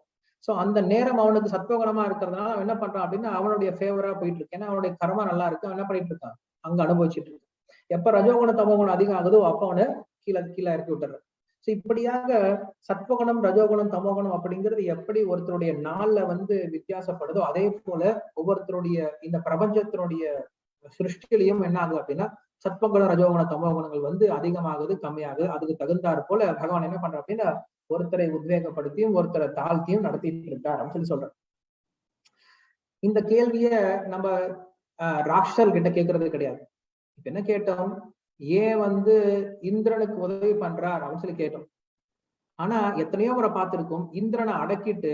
சோ அந்த நேரம் அவனுக்கு சத்துவகுணமா இருக்கிறதுனால அவன் என்ன பண்றான் அப்படின்னா அவனுடைய ஃபேவரா போயிட்டு இருக்கு. ஏன்னா அவனுடைய கர்மா நல்லா இருக்கு, அவன் என்ன பண்ணிட்டு இருக்கான், அங்க அனுபவிச்சுட்டு இருக்கு. எப்ப ரஜோகுண தமோகுணம் அதிகம் ஆகுதோ அப்ப அவனை கீழே இறக்கி விட்டுறான். சோ இப்படியாக சத்வகுணம் ரஜோகுணம் தமோகுணம் அப்படிங்கிறது எப்படி ஒருத்தருடைய நாள்ல வந்து வித்தியாசப்படுதோ அதே போல ஒவ்வொருத்தருடைய இந்த பிரபஞ்சத்தினுடைய சிருஷ்டிலையும் என்ன ஆகுது அப்படின்னா சத்வகுண ரஜோகுண தமோகுணங்கள் வந்து அதிகமாகுது கம்மியாகுது. அதுக்கு தகுந்தாற் போல பகவான் என்ன பண்ற அப்படின்னா ஒருத்தரை உத்வேகப்படுத்தியும் ஒருத்தரை தாழ்த்தியும் நடத்திட்டு இருக்கார் அப்படின்னு சொல்றேன். இந்த கேள்விய நம்ம ராட்சசர் கிட்ட கேட்கறது கிடையாது. இப்ப என்ன கேட்டோம், ஏன் இந்திரனுக்கு உதவி பண்றார் அப்படின்னு சொல்லி கேட்டோம். ஆனா எத்தனையோ முறை பார்த்திருக்கோம், இந்திரனை அடக்கிட்டு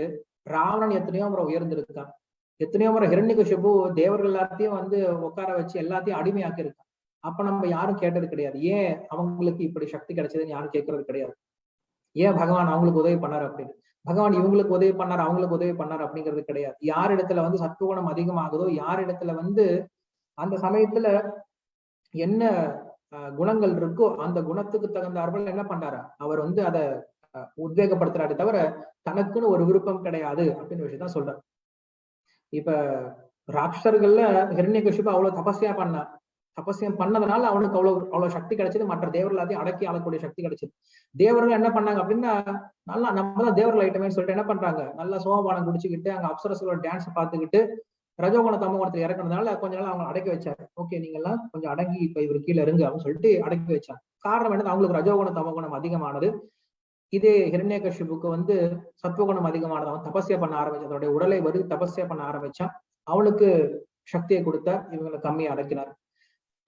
ராவணன் எத்தனையோ முறை உயர்ந்திருக்கான். எத்தனையோ முறை ஹிரண்யகசிபு தேவர்கள் எல்லாத்தையும் உட்கார வச்சு எல்லாத்தையும் அடிமையாக்கி இருக்கான். அப்ப நம்ம யாரும் கேட்டது கிடையாது, ஏன் அவங்களுக்கு இப்படி சக்தி கிடைச்சதுன்னு யாரும் கேட்கறது கிடையாது. ஏன் பகவான் அவங்களுக்கு உதவி பண்ணாரு அப்படின்னு, பகவான் இவங்களுக்கு உதவி பண்ணார் அவங்களுக்கு உதவி பண்ணார் அப்படிங்கிறது கிடையாது. யார் இடத்துல சத்துவகுணம் அதிகமாகுதோ, யார் இடத்துல அந்த சமயத்துல என்ன குணங்கள் இருக்கோ அந்த குணத்துக்கு தகுந்தார்கள் என்ன பண்றாரு, அவர் அதை உத்வேகப்படுத்துறாரு தவிர தனக்குன்னு ஒரு விருப்பம் கிடையாது அப்படின்னு விஷயத்தான் சொல்றார். இப்ப ராட்சர்கள்ல ஹிரண்யகசிபு அவ்வளவு தபஸ்யம் பண்ணதுனால அவனுக்கு அவ்வளவு சக்தி கிடைச்சது. மற்ற தேவர்கள் எல்லாத்தையும் அடக்கி ஆளக்கூடிய சக்தி கிடைச்சது. தேவர்கள் என்ன பண்ணாங்க அப்படின்னா, நல்லா நம்ம தான் தேவர்கள் ஐட்டமே சொல்லிட்டு என்ன பண்றாங்க, நல்லா சோமபானம் குடிச்சுக்கிட்டு அங்க அப்சரஸோட டான்ஸ் பார்த்துக்கிட்டு ரஜோகுண தமோகுணத்துல இறக்குறதுனால கொஞ்ச நாள் அவங்க அடக்கி வச்சாரு. ஓகே, நீங்க எல்லாம் கொஞ்சம் அடங்கி இப்ப இவர் கீழே இருங்க அப்படின்னு சொல்லிட்டு அடக்கி வச்சாங்க. காரணம் என்னது, அவங்களுக்கு ரஜோகுண தமோகுணம் அதிகமானது. இதே ஹிரண்யகசிபுக்கு சத்துவகுணம் அதிகமானது. அவன் தபஸ்யா பண்ண ஆரம்பிச்சான், அதனுடைய உடலை தபஸ்யா பண்ண ஆரம்பிச்சான். அவனுக்கு சக்தியை கொடுத்தா இவங்களை கம்மியா அடக்கினார்.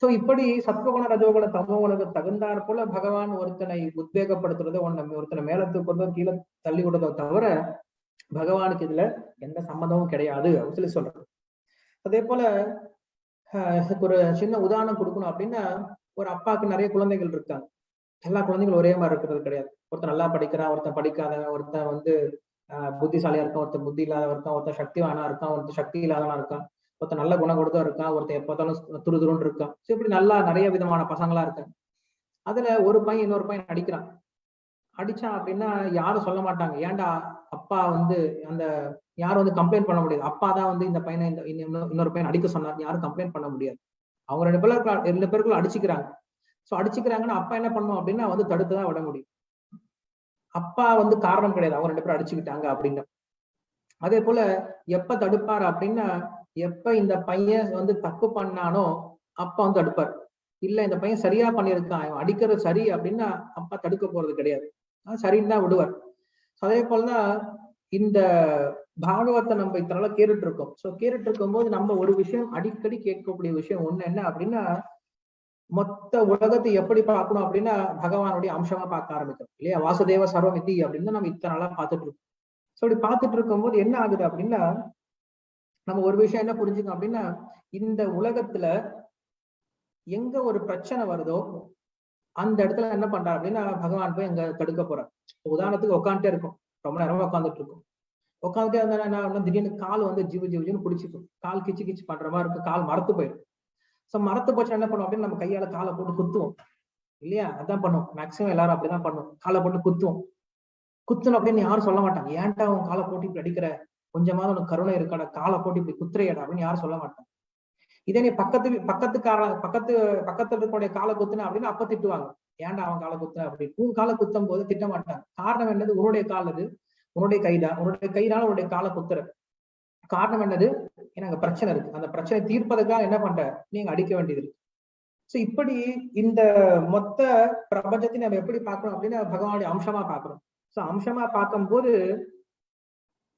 சோ இப்படி சத்வகுண ரஜோகுண தமோகுணத்துக்கு தகுந்தாற் போல பகவான் ஒருத்தனை உத்வேகப்படுத்துறதோ ஒருத்தனை மேல தூக்குறதோ கீழே தள்ளி விடுறதோ தவிர பகவானுக்கு இதுல எந்த சம்மந்தமும் கிடையாது அப்படின்னு சொல்லி சொல்றது. அதே போல ஒரு சின்ன உதாரணம் கொடுக்கணும் அப்படின்னா, ஒரு அப்பாவுக்கு நிறைய குழந்தைகள் இருக்காங்க. எல்லா குழந்தைகளும் ஒரே மாதிரி இருக்கிறது கிடையாது. ஒருத்தன் நல்லா படிக்கிறான், ஒருத்தன் படிக்காதவன், ஒருத்தன் புத்திசாலியா இருக்கான், ஒருத்தன் புத்தி இல்லாத இருக்கான், ஒருத்தன் சக்திவானா இருக்கான், ஒருத்தன் சக்தி இல்லாதவனா இருக்கான், ஒருத்தன் நல்ல குணம் கொடுத்தா இருக்கான், ஒருத்தன் எப்போதாலும் துருதுருன்னு இருக்கான். ஸோ இப்படி நல்லா நிறைய விதமான பசங்களா இருக்காங்க. அதுல ஒரு பையன் இன்னொரு பையன் அடிக்கிறான். அடிச்சான் அப்படின்னா யாரும் சொல்ல மாட்டாங்க, ஏன்டா அப்பா அந்த யாரும் கம்ப்ளைண்ட் பண்ண முடியாது. அப்பா தான் இந்த பையனை இன்னொரு பையன் அடிக்க சொன்னார், யாரும் கம்ப்ளைண்ட் பண்ண முடியாது. அவங்க ரெண்டு பேருக்குள்ள அடிச்சுக்கிறாங்க. சோ அடிச்சுக்கிறாங்கன்னா அப்பா என்ன பண்ணும் அப்படின்னா தடுத்துதான் விட முடியும். அப்பா காரணம் கிடையாது, அவங்க ரெண்டு பேரும் அடிச்சுக்கிட்டாங்க அப்படின்னு. அதே போல எப்ப தடுப்பார் அப்படின்னா, எப்ப இந்த பையன் தப்பு பண்ணானோ அப்பா தடுப்பார். இல்ல இந்த பையன் சரியா பண்ணியிருக்கான், அடிக்கிறது சரி அப்படின்னா அப்பா தடுக்க போறது கிடையாது, சரின்னு தான் விடுவார். அதே போலதான் இந்த பாகவத்தை நம்ம இத்தனால கேட்டுட்டு இருக்கோம். சோ கேட்டுட்டு இருக்கும் போது நம்ம ஒரு விஷயம் அடிக்கடி கேட்கக்கூடிய விஷயம் ஒண்ணு என்ன அப்படின்னா, மொத்த உலகத்தை எப்படி பார்க்கணும் அப்படின்னா பகவானுடைய அம்சமா பார்க்க ஆரம்பிக்கும் இல்லையா. வாசுதேவ சர்வமிதி அப்படின்னு நம்ம இத்தனை நாளா பார்த்துட்டு இருக்கோம். சோ இப்படி பார்த்துட்டு இருக்கும் போது என்ன ஆகுது அப்படின்னா, நம்ம ஒரு விஷயம் என்ன புரிஞ்சுக்கணும் அப்படின்னா, இந்த உலகத்துல எங்க ஒரு பிரச்சனை வருதோ அந்த இடத்துல என்ன பண்றாரு அப்படின்னா பகவான் போய் அங்க தடுக்க போறார். உதாரணத்துக்கு உட்காந்துட்டே இருக்கும், ரொம்ப நேரமா உட்காந்துட்டு இருக்கும். உட்காந்துட்டே இருந்தா என்ன, திடீர்னு கால் ஜிவு ஜிவுன்னு பிடிச்சிக்கும், கால் கிச்சு கிச்சு பண்ற மாதிரி இருக்கும், கால் மரத்து போயிடும். சோ மரத்து போச்சு என்ன பண்ணுவோம் அப்படின்னு நம்ம கையால காலை போட்டு குத்துவோம் இல்லையா. அதான் பண்ணுவோம், மேக்சிமம் எல்லாரும் அப்படிதான் பண்ணுவோம், காலை போட்டு குத்துவோம். குத்தணும் அப்படின்னு யாரும் சொல்ல மாட்டாங்க, ஏன்டா உன் காலை போட்டு இப்படி அடிக்கிற, கொஞ்சமாவது உனக்கு கருணை இருக்காடா, காலை போட்டு இப்படி குத்துறையடா அப்படின்னு யாரும் சொல்ல மாட்டாங்க. இதே நீ பக்கத்துல இருக்கக்கூடிய காலை குத்துன அப்படின்னு அப்ப திட்டுவாங்க, ஏன்டா அவன் காலை குத்துன அப்படின்னு. உன் காலை குத்தும் போது திட்ட மாட்டாங்க. காரணம் என்னது, உன்னுடைய கால் அது, உன்னுடைய கைதான், உன்னுடைய கையினால உன்னுடைய காலை குத்துற. காரணம் என்னது, எனக்கு பிரச்சனை இருக்கு, அந்த பிரச்சனை தீர்ப்பதற்காக என்ன பண்ற, நீங்க அடிக்க வேண்டியது இருக்கு. சோ இப்படி இந்த மொத்த பிரபஞ்சத்தை நம்ம எப்படி பார்க்கணும் அப்படின்னா பகவானுடைய அம்சமா பார்க்கணும். சோ அம்சமா பார்க்கும் போது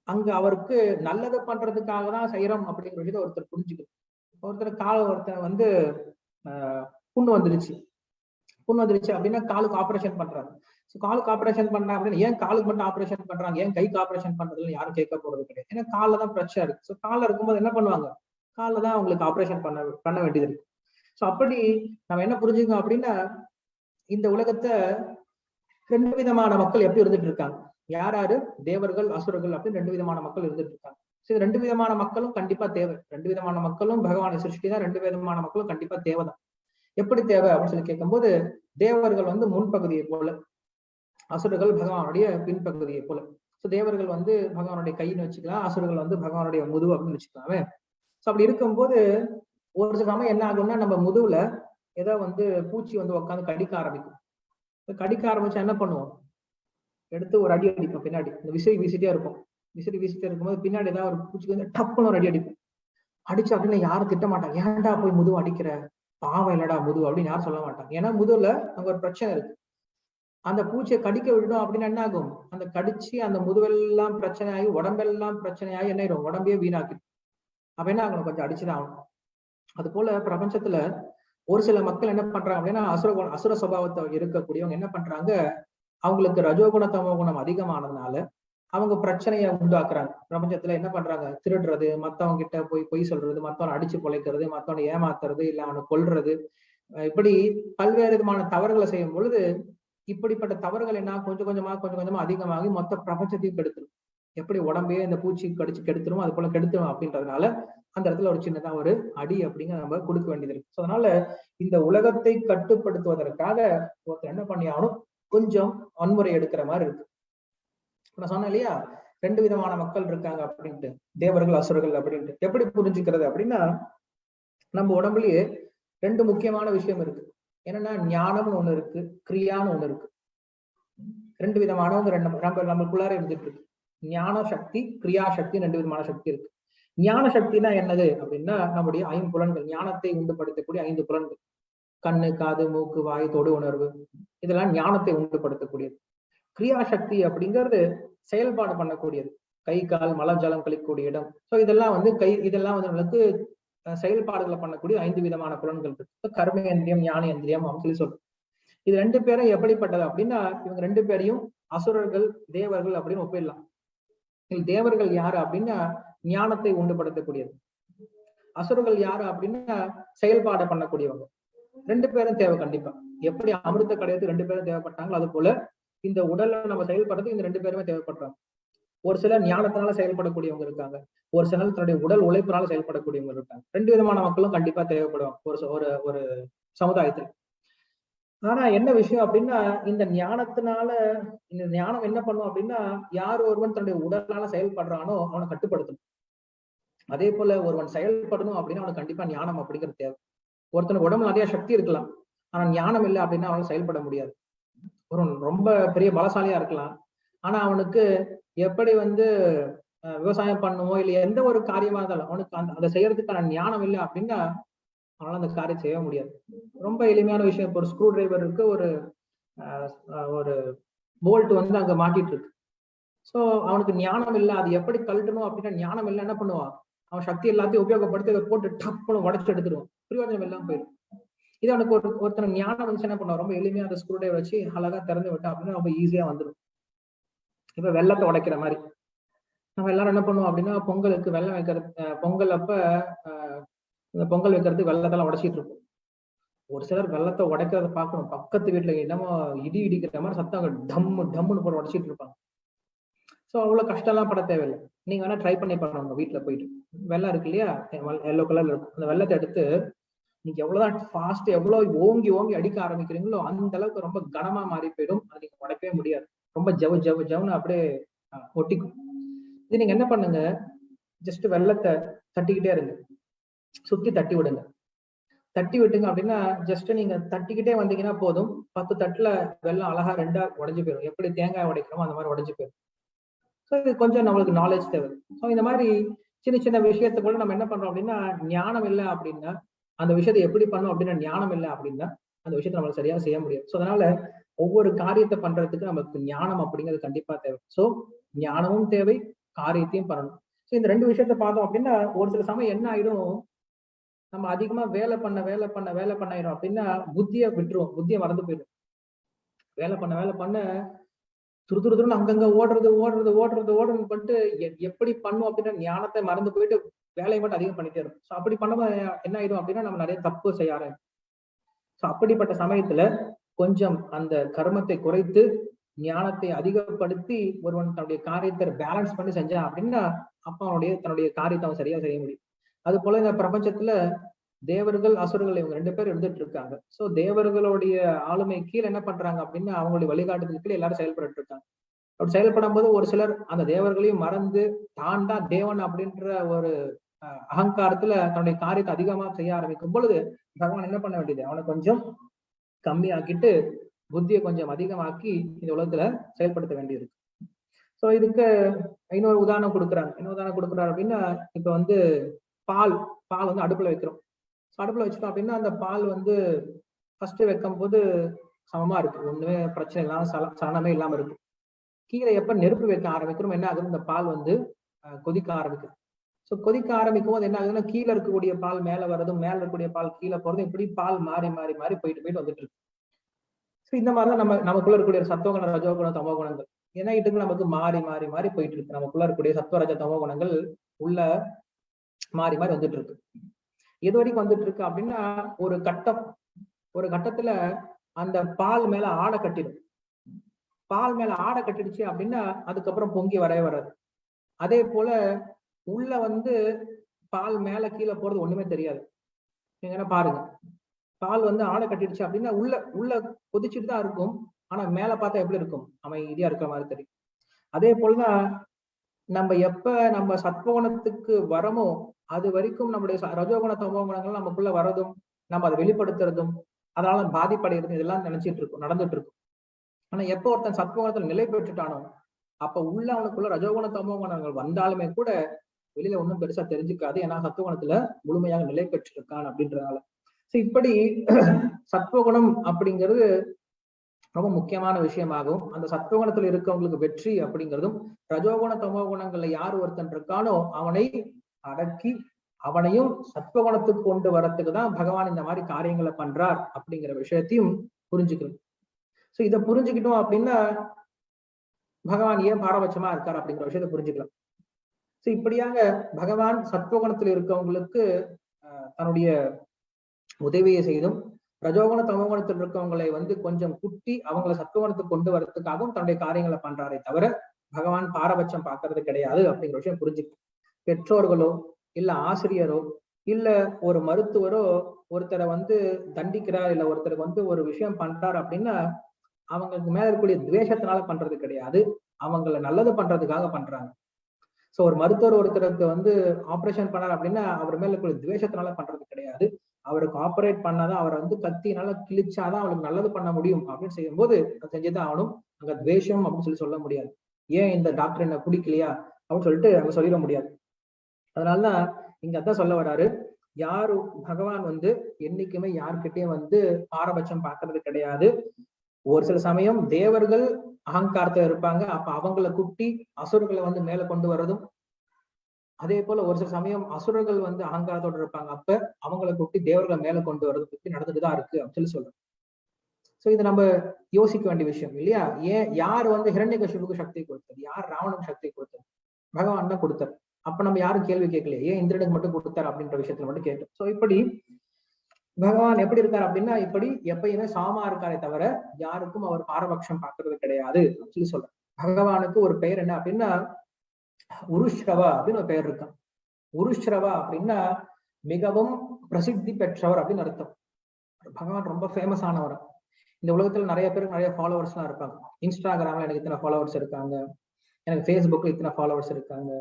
அங்க அவருக்கு நல்லது பண்றதுக்காக தான் செய்யறோம் அப்படிங்கிற விஷயத்தை ஒருத்தர் புரிஞ்சுக்கணும். ஒருத்தர் புண்ணு வந்துருச்சு அப்படின்னா காலுக்கு ஆபரேஷன் பண்றாங்க. காலுக்கு ஆபரேஷன் பண்றாங்க அப்படின்னா ஏன் காலுக்கு மட்டும் ஆபரேஷன் பண்றாங்க, ஏன் கைக்கு ஆபரேஷன் பண்றதுன்னு யாரும் கேட்க போறது கிடையாது. ஏன்னா காலில் தான் பிரச்சனை இருக்கு. ஸோ காலில் இருக்கும்போது என்ன பண்ணுவாங்க, காலில் தான் அவங்களுக்கு ஆபரேஷன் பண்ண வேண்டியது இருக்கு. ஸோ அப்படி நம்ம என்ன புரிஞ்சுக்கணும் அப்படின்னா, இந்த உலகத்தை ரெண்டு விதமான மக்கள் எப்படி இருந்துட்டு இருக்காங்க, யாரு தேவர்கள் அசுரர்கள் அப்படின்னு ரெண்டு விதமான மக்கள் இருந்துட்டு இருக்காங்க. சரி, ரெண்டு விதமான மக்களும் கண்டிப்பா தேவை. ரெண்டு விதமான மக்களும் பகவானை சிருஷ்டி தான், ரெண்டு விதமான மக்களும் கண்டிப்பா தேவைதான். எப்படி தேவை அப்படின்னு சொல்லி கேட்கும்போது, தேவர்கள் முன்பகுதியை போல, அசுரர்கள் பகவானுடைய பின்பகுதியை போல. சோ தேவர்கள் பகவானுடைய கைன்னு வச்சுக்கலாம், அசுரர்கள் பகவானுடைய முதுகு அப்படின்னு வச்சுக்கலாமே. சோ அப்படி இருக்கும்போது ஒரு சில சமயம் என்ன ஆகும்னா, நம்ம முதுகுல ஏதோ பூச்சி உட்காந்து கடிக்க ஆரம்பிக்கும். கடிக்க ஆரம்பிச்சா என்ன பண்ணுவோம், எடுத்து ஒரு அடி அடிப்போம் பின்னாடி. இந்த விசிறி வீசிட்டே இருக்கும்போது பின்னாடி ஏதாவது ஒரு பூச்சிக்கு டப்புன்னு ஒரு அடி அடிப்போம். அடிச்சு அப்படின்னு யாரும் திட்ட மாட்டாங்க, ஏன்டா போய் முதுகு அடிக்கிற, பாவம் இல்லடா முதுகு அப்படின்னு யாரும் சொல்ல மாட்டாங்க. ஏன்னா முதுகுல அங்க ஒரு பிரச்சனை இருக்கு. அந்த பூச்சியை கடிக்க விடணும் அப்படின்னு என்ன ஆகும், அந்த கடிச்சு அந்த முதுவெல்லாம் பிரச்சனையாகி உடம்பெல்லாம் பிரச்சனையாகி என்ன ஆயிடும், உடம்பையே வீணாக்கிடும். அப்ப என்ன ஆகணும், கொஞ்சம் அடிச்சுதான் ஆகணும். அது போல பிரபஞ்சத்துல ஒரு சில மக்கள் என்ன பண்றாங்க அப்படின்னா அசுர சுபாவத்தை இருக்கக்கூடியவங்க என்ன பண்றாங்க, அவங்களுக்கு ரஜோகுண தமோ குணம் அதிகமானதுனால அவங்க பிரச்சனையை உண்டாக்குறாங்க. பிரபஞ்சத்துல என்ன பண்றாங்க, திருடுறது, மத்தவங்க கிட்ட போய் பொய் சொல்றது, மத்தவனை அடிச்சு பொழைக்கிறது, மத்தவனை ஏமாத்துறது, இல்ல அவனை கொல்றது, இப்படி பல்வேறு விதமான தவறுகளை செய்யும் பொழுது இப்படிப்பட்ட தவறுகள் என்ன கொஞ்சம் கொஞ்சமா அதிகமாகி மொத்த பிரபஞ்சத்தையும் கெடுத்துரும். எப்படி உடம்பையே இந்த பூச்சி கடிச்சு கெடுத்துரும், அது போல கெடுத்துரும் அப்படின்றதுனால அந்த இடத்துல ஒரு சின்னதா ஒரு அடி அப்படிங்கிற நம்ம கொடுக்க வேண்டியது இருக்கு. ஸோ அதனால இந்த உலகத்தை கட்டுப்படுத்துவதற்காக ஒருத்தர் என்ன பண்ணியாலும் கொஞ்சம் வன்முறை எடுக்கிற மாதிரி இருக்கு. நான் சொன்னேன் இல்லையா, 2 விதமான மக்கள் இருக்காங்க அப்படின்ட்டு, தேவர்கள் அசுரர்கள் அப்படின்ட்டு. எப்படி புரிஞ்சுக்கிறது அப்படின்னா, நம்ம உடம்புலயே 2 முக்கியமான விஷயம் இருக்கு. என்னன்னா ஞானம்னு ஒண்ணு இருக்கு, கிரியான்னு ஒண்ணு இருக்கு. 2 விதமான நம்மளுக்குள்ளார இருந்துட்டு இருக்கு. ஞான சக்தி, கிரியா சக்தி, 2 விதமான சக்தி இருக்கு. ஞான சக்தினா என்னது அப்படின்னா, நம்முடைய 5 புலன்கள், ஞானத்தை உண்டுபடுத்தக்கூடிய 5 புலன்கள், கண்ணு, காது, மூக்கு, வாய், தொடு உணர்வு, இதெல்லாம் ஞானத்தை உண்டுபடுத்தக்கூடியது. கிரியா சக்தி அப்படிங்கிறது செயல்பாடு பண்ணக்கூடியது, கை, கால், மலம், ஜலம் கழிக்கக்கூடிய இடம். ஸோ இதெல்லாம் நம்மளுக்கு செயல்பாடுகளை பண்ணக்கூடிய 5 விதமான புலன்கள் இருக்கு. கர்மேந்திரியம், ஞானேந்திரியம் அப்படின்னு சொல்றோம். இது 2 பேரும் எப்படிப்பட்டது அப்படின்னா, இவங்க 2 பேரையும் அசுரர்கள், தேவர்கள் அப்படின்னு ஒப்பிடலாம். தேவர்கள் யாரு அப்படின்னா ஞானத்தை உண்டுபடுத்தக்கூடியது, அசுரர்கள் யாரு அப்படின்னா செயல்பாடு பண்ணக்கூடியவங்க. 2 பேரும் தேவை கண்டிப்பா. எப்படி அமிர்த கடையத்துக்கு 2 பேரும் தேவைப்பட்டாங்களோ அது போல இந்த உடல்ல நம்ம செயல்படுறது இந்த 2 பேருமே தேவைப்படுறாங்க. ஒரு சிலர் ஞானத்தினால செயல்படக்கூடியவங்க இருக்காங்க, ஒரு சிலர் தன்னுடைய உடல் உழைப்பினால செயல்படக்கூடியவங்க இருக்காங்க. 2 விதமான மக்களும் கண்டிப்பா தேவைப்படுவாங்க ஒரு சமுதாயத்துல. ஆனா என்ன விஷயம் அப்படின்னா, இந்த ஞானம் என்ன பண்ணும் அப்படின்னா, யார் ஒருவன் தன்னுடைய உடலால செயல்படுறானோ அவனை கட்டுப்படுத்தணும். அதே போல ஒருவன் செயல்படணும் அப்படின்னா அவனுக்கு கண்டிப்பா ஞானம் அப்படிங்கிறது தேவை. ஒருத்தனுக்கு உடம்புல நிறைய சக்தி இருக்கலாம், ஆனா ஞானம் இல்லை அப்படின்னா அவனால செயல்பட முடியாது. ஒரு ரொம்ப பெரிய பலசாலியா இருக்கலாம், ஆனா அவனுக்கு எப்படி விவசாயம் பண்ணுவோம் இல்ல எந்த ஒரு காரியமா இருந்தாலும் அவனுக்கு அதை செய்யறதுக்கான ஞானம் இல்லை அப்படின்னா அவனால அந்த காரியம் செய்ய முடியாது. ரொம்ப எளிமையான விஷயம், இப்போ ஒரு ஸ்க்ரூ டிரைவர் இருக்கு, ஒரு போல்ட் அங்க மாட்டிட்டு இருக்கு. ஸோ அவனுக்கு ஞானம் இல்லை, அது எப்படி கழட்டணும் அப்படின்னா ஞானம் இல்லை, என்ன பண்ணுவான், அவன் சக்தி எல்லாத்தையும் உபயோகப்படுத்தி அதை போட்டு டப்புன்னு உடச்சு எடுத்துருவான், பிரயோஜனம் எல்லாம் போயிடும். இது அவனுக்கு ஒருத்தர் ஞானம் என்ன பண்ணுவான், ரொம்ப எளிமையா அந்த ஸ்க்ரூ டிரைவர் வச்சு அழகா திறந்து விட்டா அப்படின்னா ரொம்ப ஈஸியா வந்துடும். இப்ப வெள்ளத்தை உடைக்கிற மாதிரி நம்ம எல்லாரும் என்ன பண்ணுவோம் அப்படின்னா, பொங்கலுக்கு வெள்ளம் வைக்கிறது, பொங்கல் அப்ப பொங்கல் வைக்கிறதுக்கு வெள்ளத்தெல்லாம் உடைச்சிட்டு இருக்கும். ஒரு சிலர் வெள்ளத்தை உடைக்கிறத பார்க்கணும், பக்கத்து வீட்டுல என்னமோ இடி இடிக்கிற மாதிரி சத்தம் டம்முன்னு போட்டு உடைச்சிட்டு இருப்பாங்க. ஸோ அவ்வளவு கஷ்டம் எல்லாம் பட தேவையில்லை. நீங்க வேணா ட்ரை பண்ணி பாருங்க, உங்க வீட்டுல போயிட்டு வெள்ளம் இருக்கு இல்லையா, எல்லோ கலர்ல இருக்கும், அந்த வெள்ளத்தை எடுத்து நீங்க எவ்வளவுதான் ஃபாஸ்ட் எவ்வளவு ஓங்கி அடிக்க ஆரம்பிக்கிறீங்களோ அந்த அளவுக்கு ரொம்ப கனமா மாறி போயிடும், அது நீங்க உடைக்கவே முடியாது. ரொம்ப ஜவுன்னு அப்படியே ஒட்டிக்கும். இது நீங்க என்ன பண்ணுங்க, ஜஸ்ட் வெள்ளத்தை தட்டிக்கிட்டே இருங்க, சுத்தி தட்டி விடுங்க. தட்டி விட்டுங்க அப்படின்னா ஜஸ்ட் நீங்க தட்டிக்கிட்டே வந்தீங்கன்னா போதும், 10 தட்டுல வெள்ளம் அழகா 2ஆ உடைஞ்சு போயிடும். எப்படி தேங்காய் உடைக்கிறோமோ அந்த மாதிரி உடைஞ்சு போயிடும். ஸோ இது கொஞ்சம் நம்மளுக்கு நாலேஜ் தேவை. ஸோ இந்த மாதிரி சின்ன விஷயத்தை கூட நம்ம என்ன பண்றோம் அப்படின்னா, ஞானம் இல்லை அப்படின்னா அந்த விஷயத்தை எப்படி பண்ணும் அப்படின்னா, ஞானம் இல்லை அப்படின்னா அந்த விஷயத்தை நம்மளால சரியா செய்ய முடியாது. ஸோ அதனால ஒவ்வொரு காரியத்தை பண்றதுக்கு நமக்கு ஞானம் அப்படிங்கிறது கண்டிப்பா தேவை. ஸோ ஞானமும் தேவை, காரியத்தையும் பண்ணணும். ஸோ இந்த 2 விஷயத்த பார்த்தோம் அப்படின்னா ஒரு சில சமயம் என்ன ஆயிடும், நம்ம அதிகமா வேலை பண்ண அப்படின்னா புத்தியை விட்டுருவோம், புத்தியை மறந்து போயிடும். வேலை பண்ண துருதுருன்னு அங்கங்க ஓடுறதுன்னு பண்ணிட்டு எப்படி பண்ணும் அப்படின்னா ஞானத்தை மறந்து போயிட்டு வேலையை மட்டும் அதிகம் பண்ணிட்டே இருக்கும். ஸோ அப்படி பண்ண என்ன ஆயிடும் அப்படின்னா நம்ம நிறைய தப்பு செய்ய ஆரம்பிக்கும். ஸோ அப்படிப்பட்ட சமயத்துல கொஞ்சம் அந்த கர்மத்தை குறைத்து ஞானத்தை அதிகப்படுத்தி ஒருவன் தன்னுடைய காரியத்தை பேலன்ஸ் பண்ணி செஞ்சான் அப்படின்னா அப்ப தன்னுடைய காரியத்தை அவன் சரியா செய்ய முடியும். அது போல இந்த பிரபஞ்சத்துல தேவர்கள் அசுரர்கள் இவங்க 2 பேர் இருந்துட்டு இருக்காங்க. சோ தேவர்களுடைய ஆளுமை கீழே என்ன பண்றாங்க அப்படின்னா அவங்களுடைய வழிகாட்டுதல் கீழே எல்லாரும் செயல்பட்டு இருக்காங்க. அப்படி செயல்படும் போது ஒரு சிலர் அந்த தேவர்களையும் மறந்து தான் தான் தேவன் அப்படின்ற ஒரு அகங்காரத்துல தன்னுடைய காரியத்தை அதிகமா செய்ய ஆரம்பிக்கும் பொழுது பகவான் என்ன பண்ண வேண்டியது, அவனை கொஞ்சம் கம்மியாக்கிட்டு புத்தியை கொஞ்சம் அதிகமாக்கி இந்த உலகத்துல செயல்படுத்த வேண்டியது. சோ இதுக்கு இன்னொரு உதாரணம் கொடுக்குறாரு அப்படின்னா, இப்ப பால் அடுப்புல வைக்கிறோம். அடுப்புல வச்சுட்டோம் அப்படின்னா அந்த பால் ஃபர்ஸ்ட் வைக்கும் போது சமமா இருக்கு, ஒண்ணுமே பிரச்சனை இல்லாம சலனமே இல்லாம இருக்கு. கீழே எப்ப நெருப்பு வைக்க ஆரம்பிக்கிறோம் என்ன ஆகுது, இந்த பால் கொதிக்க ஆரம்பிக்கும். சோ கொதிக்க ஆரம்பிக்கும் போது என்ன ஆகுதுன்னா கீழே இருக்கக்கூடிய பால் மேல வர்றதும், மேல இருக்கக்கூடிய பால் கீழே போறதும், இப்படி பால் மாறி மாறி மாறி போயிட்டு வந்துட்டு இருக்கு. சோ இந்த மாதிரிதான் நமக்குள்ள இருக்கக்கூடிய சத்துவகுண, ரஜோகுண, தமோ குணங்கள் ஏன்னா இதுக்கு நமக்கு மாறி மாறி மாறி போயிட்டு இருக்கு. நமக்குள்ள இருக்கக்கூடிய சத்துவ, ரஜ, தமோ குணங்கள் உள்ள மாறி மாறி வந்துட்டு இருக்கு. எது வரைக்கும் வந்துட்டு இருக்கு அப்படின்னா ஒரு கட்டத்துல அந்த பால் மேல ஆடை கட்டிடும். பால் மேல ஆடை கட்டிடுச்சு அப்படின்னா அதுக்கப்புறம் பொங்கி வரவே வராது. அதே போல உள்ள பால் மேல கீழே போறது ஒண்ணுமே தெரியாது. நீங்க பாருங்க, பால் ஆடை கட்டிடுச்சு அப்படின்னா உள்ள கொதிச்சுட்டு தான் இருக்கும். ஆனா மேல பார்த்தா எப்படி இருக்கும்? அமைதியா இருக்கிற மாதிரி தெரியும். அதே போலதான் நம்ம சத்வகுணத்துக்கு வரமோ அது வரைக்கும் நம்முடைய ரஜோகுண, தமோ குணங்கள் நமக்குள்ள வரதும், நம்ம அதை வெளிப்படுத்துறதும், அதனால பாதிப்படைகிறது இதெல்லாம் நடந்துட்டு இருக்கும். ஆனா எப்போ ஒருத்தன் சத்வகுணத்துல நிலை பெற்றுட்டானோ அப்ப உள்ள அவனுக்குள்ள ரஜோகுண, தமோ குணங்கள் வந்தாலுமே கூட வெளியில ஒன்றும் பெருசா தெரிஞ்சுக்காது. ஏன்னா சத்துவகுணத்துல முழுமையாக நிலை பெற்றிருக்கான் அப்படின்றதுனால. இப்படி சத்துவகுணம் அப்படிங்கிறது ரொம்ப முக்கியமான விஷயமாகும். அந்த சத்துவகுணத்துல இருக்கவங்களுக்கு வெற்றி அப்படிங்கிறதும், ரஜோகுண, தமோ குணங்கள்ல யார் ஒருத்தன் இருக்கானோ அவனை அடக்கி அவனையும் சத்துவகுணத்துக்கு கொண்டு வரத்துக்கு தான் பகவான் இந்த மாதிரி காரியங்களை பண்றார் அப்படிங்கிற விஷயத்தையும் புரிஞ்சுக்கணும். சோ இதை புரிஞ்சுக்கிட்டோம் அப்படின்னா பகவான் ஏன் பாரபட்சமா இருக்கார் அப்படிங்கிற விஷயத்தை புரிஞ்சுக்கலாம். சோ இப்படியாக பகவான் சத்துவகுணத்தில் இருக்கவங்களுக்கு தன்னுடைய உதவியை செய்தும், ரஜோகுண, தமோகுணத்தில் இருக்கவங்களை கொஞ்சம் குட்டி அவங்களை சத்துவகுணத்துக்கு கொண்டு வரதுக்காகவும் தன்னுடைய காரியங்களை பண்றாரே தவிர பகவான் பாரபட்சம் பார்க்கறது கிடையாது அப்படிங்கிற விஷயம் புரிஞ்சுக்கணும். பெற்றோர்களோ இல்ல ஆசிரியரோ இல்ல ஒரு மருத்துவரோ ஒருத்தரை தண்டிக்கிறார், இல்ல ஒருத்தருக்கு ஒரு விஷயம் பண்றார் அப்படின்னா அவங்களுக்கு மேல இருக்கக்கூடிய துவேஷத்தினால பண்றது கிடையாது, அவங்களை நல்லது பண்றதுக்காக பண்றாங்க. சோ ஒரு மருத்துவர் ஒருத்தருக்கு ஆபரேஷன் பண்ணார் அப்படின்னா அவர் மேல இருக்கக்கூடிய துவேஷத்தினால பண்றது கிடையாது. அவருக்கு ஆபரேட் பண்ணாதான் அவரை கத்தினால கிழிச்சாதான் அவருக்கு நல்லது பண்ண முடியும் அப்படின்னு செய்யும் போது செஞ்சுதான் ஆகணும். அங்க துவேஷம் அப்படின்னு சொல்ல முடியாது. ஏன் இந்த டாக்டர் என்ன பிடிக்கலையா அப்படின்னு சொல்லிட்டு அங்க சொல்லிட முடியாது. அதனாலதான் இங்க அதான் சொல்ல வராரு, யாரு பகவான் என்னைக்குமே யார்கிட்டயும் பாரபட்சம் பார்க்கறது கிடையாது. ஒரு சில சமயம் தேவர்கள் அகங்காரத்துல இருப்பாங்க, அப்ப அவங்களை குட்டி அசுரர்களை மேல கொண்டு வர்றதும், அதே போல ஒரு சில சமயம் அசுரர்கள் அகங்காரத்தோடு இருப்பாங்க, அப்ப அவங்களை குட்டி தேவர்களை மேல கொண்டு வர்றது பத்தி நடந்துட்டுதான் இருக்கு அப்படின்னு சொல்றோம். சோ இது நம்ம யோசிக்க வேண்டிய விஷயம் இல்லையா? ஏன் யார் ஹிரண்யகசிபுக்கு சக்தி கொடுத்தது? யார் ராவணுக்கு சக்தி கொடுத்தது? பகவான் தான் கொடுத்தார். அப்ப நம்ம யாரும் கேள்வி கேட்கலையே, ஏன் இந்திரனுக்கு மட்டும் கொடுத்தார் அப்படின்ற விஷயத்துல மட்டும் கேட்டோம். சோ இப்படி பகவான் எப்படி இருக்காரு அப்படின்னா இப்படி எப்பயுமே சாமா இருக்காரே தவிர யாருக்கும் அவர் பாரபட்சம் பார்க்கறது கிடையாது அப்படின்னு சொல்றேன். பகவானுக்கு ஒரு பெயர் என்ன அப்படின்னா உருஷ்ரவா அப்படின்னு ஒரு பெயர் இருக்கான். உருஷ்ரவா அப்படின்னா மிகவும் பிரசித்தி பெற்றவர் அப்படின்னு அர்த்தம். பகவான் ரொம்ப ஃபேமஸ் ஆனவர். இந்த உலகத்துல நிறைய பேருக்கு நிறைய ஃபாலோவர்ஸ் எல்லாம் இருப்பாங்க. இன்ஸ்டாகிராம்ல எனக்கு இத்தனை ஃபாலோவர்ஸ் இருக்காங்க, எனக்கு ஃபேஸ்புக்ல இத்தனை ஃபாலோவர்ஸ் இருக்காங்க,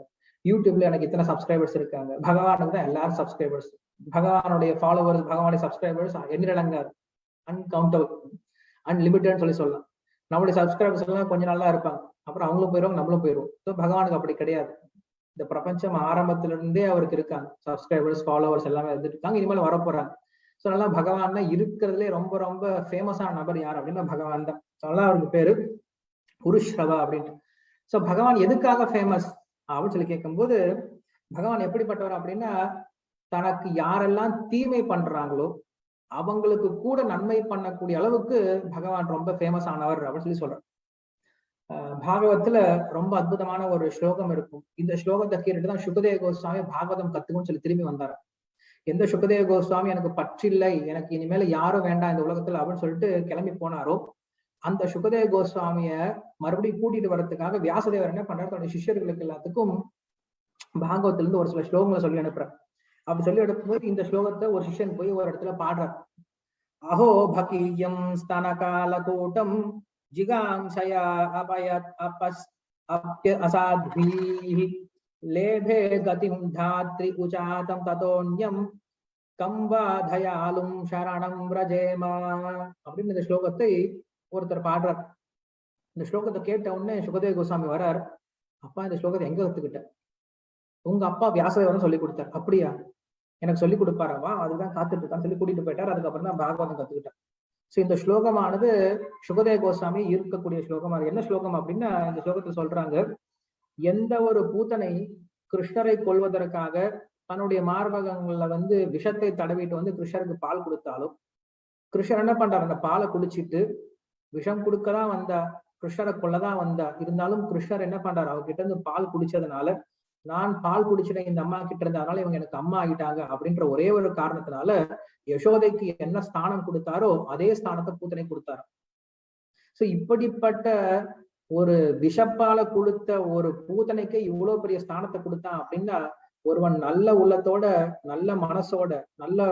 யூடியூப்ல எனக்கு இத்தனை சப்ஸ்கிரைபர்ஸ் இருக்காங்க. பகவானுக்கு தான் எல்லாரும் சப்ஸ்கிரைபர்ஸ். பகவானுடைய ஃபாலோவர்ஸ், பகவானுடைய சப்ஸ்கிரைபர்ஸ் எண்ணிலடங்காது, அன்கவுண்டபிள், அன்லிமிட்டட்னு சொல்லலாம். நம்மளுடைய சப்ஸ்கிரைபர்ஸ் எல்லாம் கொஞ்ச நாளா இருப்பாங்க, அப்புறம் அவங்களும் போயிடுவாங்க, நம்மளும் போயிடுவோம். ஸோ பகவானுக்கு அப்படி கிடையாது. இந்த பிரபஞ்சம் ஆரம்பத்துல இருந்தே அவருக்கு இருக்காங்க சப்ஸ்கிரைபர்ஸ், ஃபாலோவர்ஸ் எல்லாமே இருக்காங்க, இனிமேல் வரப்போறாங்க. ஸோ நல்லா பகவான் தான் இருக்கிறதுலே ரொம்ப ரொம்ப ஃபேமஸான நபர் யார் அப்படின்னா பகவான் தான். அதெல்லாம் அவருக்கு பேரு புருஷ்ரவா அப்படின்ட்டு. ஸோ பகவான் எதுக்காக ஃபேமஸ் அப்படின்னு சொல்லி கேட்கும்போது பகவான் எப்படிப்பட்டவர் அப்படின்னா தனக்கு யாரெல்லாம் தீமை பண்றாங்களோ அவங்களுக்கு கூட நன்மை பண்ணக்கூடிய அளவுக்கு பகவான் ரொம்ப ஃபேமஸ் ஆனவர் அப்படின்னு சொல்லி சொல்றார். பாகவத்துல ரொம்ப அற்புதமான ஒரு ஸ்லோகம் இருக்கும். இந்த ஸ்லோகத்தை கேட்டுட்டுதான் சுகதேவ கோஸ்வாமி பாகவதம் கத்துக்கும்னு சொல்லி திரும்பி வந்தார். எந்த சுகதேவ கோஸ்வாமி எனக்கு பற்றில்லை, எனக்கு இனிமேல யாரும் வேண்டாம் இந்த உலகத்துல அப்படின்னு சொல்லிட்டு கிளம்பி போனாரோ அந்த சுகதேவ கோஸ்வாமிய மறுபடியும் கூட்டிட்டு வர்றதுக்காக வியாசதேவர் என்ன பண்றாரு, தன்னுடைய சிஷ்யர்களுக்கு எல்லாத்துக்கும் பாகவத்துல இருந்து ஒரு சில ஸ்லோகங்களை சொல்லி அனுப்புறார். அப்படி சொல்லி எடுக்கும்போது இந்த ஸ்லோகத்தை ஒரு சிஷ்யன் போய் ஒரு இடத்துல பாடுறார். அஹோ பகீயம் ஸ்தனகால கூட்டம் ஜிகாம்சயா அபயத் அபஸ் அப்ய அசாத்வீஹி லேபே கதிம் தாத்ரி உச்சாதம் ததோன்யம் கம்பாதயாலும் சரணம் ரஜேமா அப்படின்னு இந்த ஸ்லோகத்தை ஒருத்தர் பாடுறார். இந்த ஸ்லோகத்தை கேட்ட உடனே சுகதேவ கோஸ்வாமி வர்றார். அப்பா இந்த ஸ்லோகத்தை எங்க கத்துக்கிட்ட? உங்க அப்பா வியாசதேவன் சொல்லி கொடுத்தார். அப்படியா, எனக்கு சொல்லி கொடுப்பாராவா, அதுதான் காத்துட்டு இருக்கான்னு சொல்லி கூட்டிட்டு போயிட்டார். அதுக்கப்புறம் தான் பாகவதம் கத்துக்கிட்டார். சோ இந்த ஸ்லோகமானது சுகதேவ கோஸ்வாமி இருக்கக்கூடிய ஸ்லோகம். அது என்ன ஸ்லோகம் அப்படின்னா இந்த ஸ்லோகத்துல சொல்றாங்க, எந்த ஒரு பூத்தனைக்கு கிருஷ்ணரை கொல்வதற்காக தன்னுடைய மார்பகங்கள்ல விஷத்தை தடவிட்டு கிருஷ்ணருக்கு பால் கொடுத்தாலும் கிருஷ்ணர் என்ன பண்றாரு, அந்த பாலை குடிச்சிட்டு விஷம் கொடுக்கதான் வந்தா, கிருஷ்ணரை கொல்லதான் வந்தா, இருந்தாலும் கிருஷ்ணர் என்ன பண்றாரு, அவர்கிட்ட இருந்து பால் குடிச்சதுனால நான் பால் குடிச்சிட்டேன் இந்த அம்மா கிட்ட இருந்து, அதனால இவங்க எனக்கு அம்மா ஆகிட்டாங்க அப்படின்ற ஒரே ஒரு காரணத்தினால யசோதைக்கு என்ன ஸ்தானம் கொடுத்தாரோ அதே ஸ்தானத்தை பூத்தனை கொடுத்தாரு. சோ இப்படிப்பட்ட ஒரு விஷப்பால கொடுத்த ஒரு பூதனைக்கு இவ்வளவு பெரிய ஸ்தானத்தை கொடுத்தான் அப்படின்னா, ஒருவன் நல்ல உள்ளத்தோட, நல்ல மனசோட, நல்ல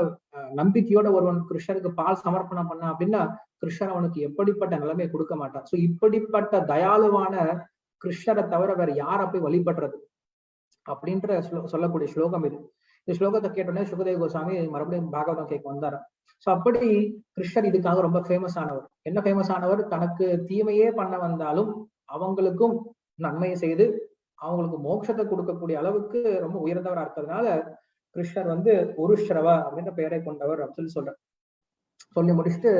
நம்பிக்கையோட ஒருவன் கிருஷ்ணருக்கு பால் சமர்ப்பணம் பண்ணான் அப்படின்னா கிருஷ்ணர் அவனுக்கு எப்படிப்பட்ட நிலைமை கொடுக்க மாட்டான். சோ இப்படிப்பட்ட தயாளுவான கிருஷ்ணரை தவிர வேற யார போய் வழிபடுறது அப்படின்ற சொல்லக்கூடிய ஸ்லோகம் இது. இந்த ஸ்லோகத்தை கேட்டோடனே சுகதேவ கோசாமி மறுபடியும் பாகவதம் கேட்க வந்தாரு. சோ அப்படி கிருஷ்ணர் இதுக்காக ரொம்ப ஃபேமஸ் ஆனவர். என்ன ஃபேமஸ் ஆனவர், தனக்கு தீமையே பண்ண வந்தாலும் அவங்களுக்கும் நன்மையை செய்து அவங்களுக்கு மோட்சத்தை கொடுக்கக்கூடிய அளவுக்கு ரொம்ப உயர்ந்தவரா இருக்கிறதுனால கிருஷ்ணர் உருஷ்ரவா அப்படின்ற பெயரை கொண்டவர் அப்படின்னு சொல்றார். சொல்லி முடிச்சுட்டு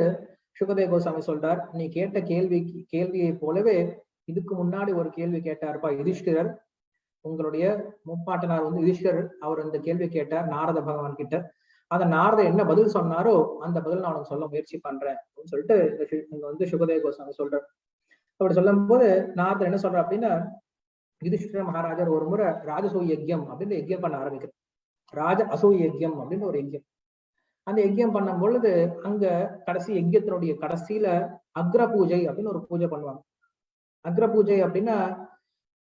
சுகதேவ கோசாமி சொல்றார், நீ கேட்ட கேள்வியை போலவே இதுக்கு முன்னாடி ஒரு கேள்வி கேட்டார்ப்பா யுதிஷ்டிரர். உங்களுடைய முப்பாட்டனார் யுதிஷ்டிரர் அவர் இந்த கேள்வி கேட்டார் நாரத பகவான் கிட்ட. அந்த நாரத என்ன பதில் சொன்னாரோ அந்த பதில் நான் உனக்கு சொல்ல முயற்சி பண்றேன் அப்படின்னு சொல்லிட்டு இங்க சுகதேவ கோசாமி சொல்றார். அப்படி சொல்லும் போது நாரதர் என்ன சொல்ற அப்படின்னா, யுதிஷ்டிர மகாராஜர் ஒரு முறை ராஜசூய யஜ்யம் அப்படின்னு யஜ்யம் பண்ண ஆரம்பிக்கிறார். ராஜ அசூய யஜ்யம் அப்படின்னு ஒரு யஜ்யம். அந்த யஜ்யம் பண்ணும் பொழுது அங்க கடைசி யஜ்யத்தினுடைய கடைசியில அக்ர பூஜை அப்படின்னு ஒரு பூஜை பண்ணுவாங்க. அக்ர பூஜை அப்படின்னா